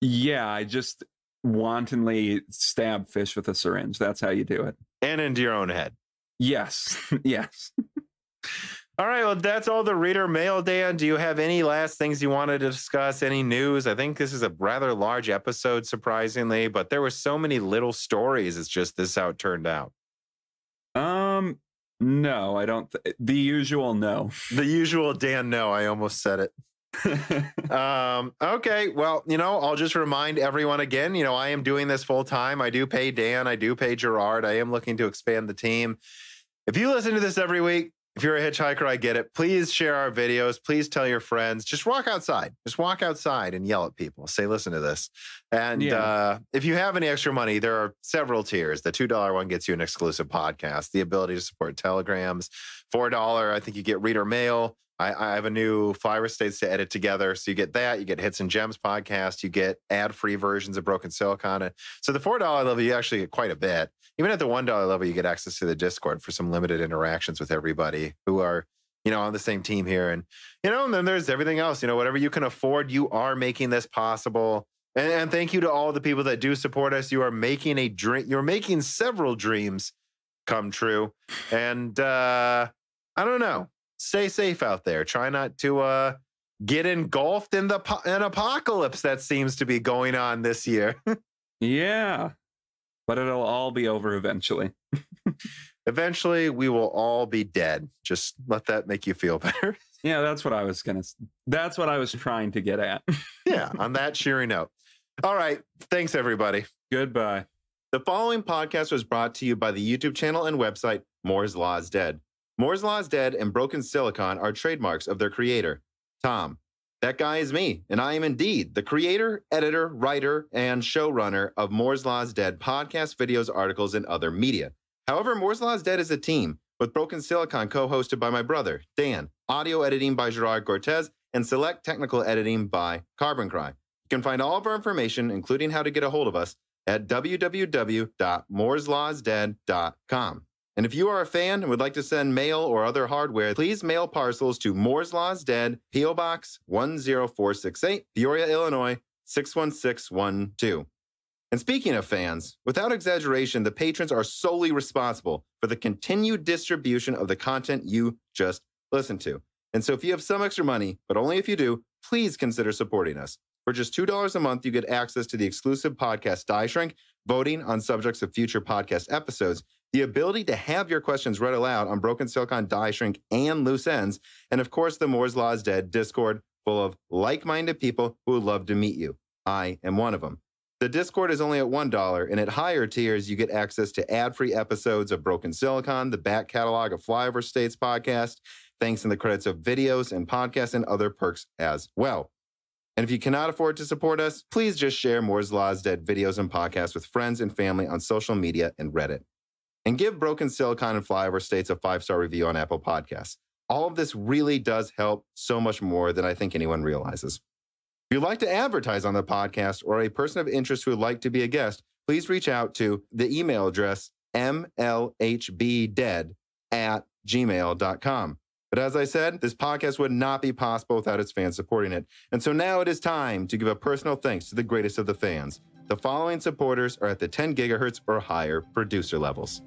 Speaker 2: Yeah, I just wantonly stab fish with a syringe. That's how you do it.
Speaker 1: And into your own head.
Speaker 2: Yes. Yes.
Speaker 1: All right, well, that's all the reader mail, Dan. Do you have any last things you wanted to discuss? Any news? I think this is a rather large episode, surprisingly, but there were so many little stories. It's just this how it turned out.
Speaker 2: No, I don't. The usual no.
Speaker 1: The usual Dan no. I almost said it. Okay, well, I'll just remind everyone again, I am doing this full time. I do pay Dan. I do pay Gerard. I am looking to expand the team. If you listen to this every week, if you're a hitchhiker, I get it. Please share our videos. Please tell your friends. Just walk outside. Just walk outside and yell at people. Say, listen to this. And if you have any extra money, there are several tiers. The $2 one gets you an exclusive podcast, the ability to support telegrams. $4, I think you get reader mail. I have a new Flyover States to edit together. So you get that. You get Hits and Gems podcast. You get ad-free versions of Broken Silicon. So the $4 level, you actually get quite a bit. Even at the $1 level, you get access to the Discord for some limited interactions with everybody who are, on the same team here. And, and then there's everything else. Whatever you can afford, you are making this possible. And thank you to all the people that do support us. You are making a dream. You're making several dreams come true. And I don't know. Stay safe out there. Try not to get engulfed in an apocalypse that seems to be going on this year.
Speaker 2: Yeah. But it'll all be over eventually.
Speaker 1: Eventually, we will all be dead. Just let that make you feel better.
Speaker 2: Yeah, that's what I was trying to get at.
Speaker 1: Yeah, on that cheery note. All right. Thanks, everybody.
Speaker 2: Goodbye.
Speaker 1: The following podcast was brought to you by the YouTube channel and website Moore's Law is Dead. Moore's Law is Dead and Broken Silicon are trademarks of their creator, Tom. That guy is me, and I am indeed the creator, editor, writer, and showrunner of Moore's Law is Dead podcasts, videos, articles, and other media. However, Moore's Law is Dead is a team, with Broken Silicon co-hosted by my brother, Dan, audio editing by Gerard Cortez, and select technical editing by Carbon Cry. You can find all of our information, including how to get a hold of us, at www.mooreslawsdead.com. And if you are a fan and would like to send mail or other hardware, please mail parcels to Moore's Law is Dead, P.O. Box 10468, Peoria, Illinois 61612. And speaking of fans, without exaggeration, the patrons are solely responsible for the continued distribution of the content you just listened to. And so if you have some extra money, but only if you do, please consider supporting us. For just $2 a month, you get access to the exclusive podcast Die Shrink, voting on subjects of future podcast episodes, the ability to have your questions read aloud on Broken Silicon, Die Shrink, and Loose Ends, and of course, the Moore's Law is Dead Discord full of like-minded people who would love to meet you. I am one of them. The Discord is only at $1, and at higher tiers, you get access to ad-free episodes of Broken Silicon, the back catalog of Flyover States podcast, thanks in the credits of videos and podcasts, and other perks as well. And if you cannot afford to support us, please just share Moore's Law is Dead videos and podcasts with friends and family on social media and Reddit. And give Broken Silicon and Flyover States a 5-star review on Apple Podcasts. All of this really does help so much more than I think anyone realizes. If you'd like to advertise on the podcast or a person of interest who would like to be a guest, please reach out to the email address mlhbdead@gmail.com. But as I said, this podcast would not be possible without its fans supporting it. And so now it is time to give a personal thanks to the greatest of the fans. The following supporters are at the 10 gigahertz or higher producer levels.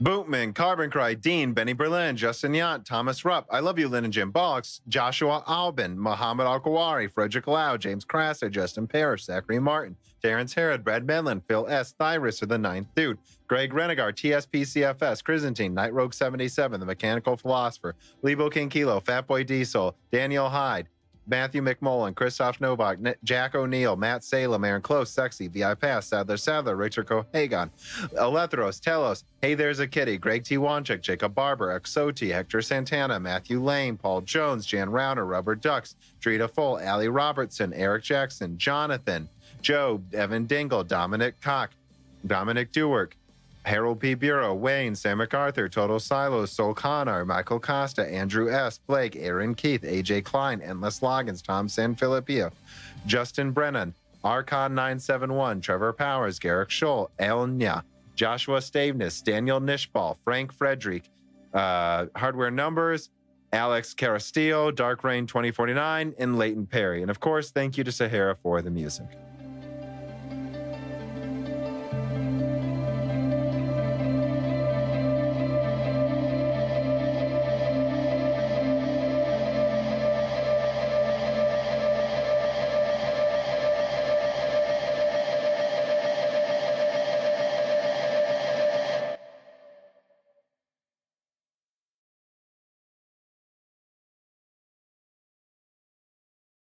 Speaker 1: Bootman, Carbon Cry, Dean, Benny Berlin, Justin Yant, Thomas Rupp, I Love You, Lynn and Jim Bollocks, Joshua Albin, Mohammed Al-Kawari, Frederick Lau, James Crasser, Justin Parrish, Zachary Martin, Terrence Herod, Brad Medlin, Phil S., Thyrus, or the Ninth Dude, Greg Renegar, TSPCFS, Chrysantine, Night Rogue 77, The Mechanical Philosopher, Lebo King Kilo, Fatboy Diesel, Daniel Hyde, Matthew McMullen, Christoph Novak, Jack O'Neill, Matt Salem, Aaron Close, Sexy, VI Pass, Sadler, Richard Cohagon, Alethros, Telos, Hey There's a Kitty, Greg T. Wanchik, Jacob Barber, Exoti, Hector Santana, Matthew Lane, Paul Jones, Jan Rauner, Rubber Ducks, Drita Full, Allie Robertson, Eric Jackson, Jonathan, Joe, Evan Dingle, Dominic Koch, Dominic Dewark, Harold P. Bureau, Wayne, Sam MacArthur, Total Silos, Sol Connor, Michael Costa, Andrew S., Blake, Aaron Keith, AJ Klein, Endless Logins, Tom Sanfilippo, Justin Brennan, Archon971, Trevor Powers, Garrick Scholl, Elnya, Joshua Staveness, Daniel Nishbal, Frank Frederick, Hardware Numbers,
Speaker 3: Alex Carastillo, Dark Rain 2049, and Leighton Perry. And of course, thank you to Sahara for the music.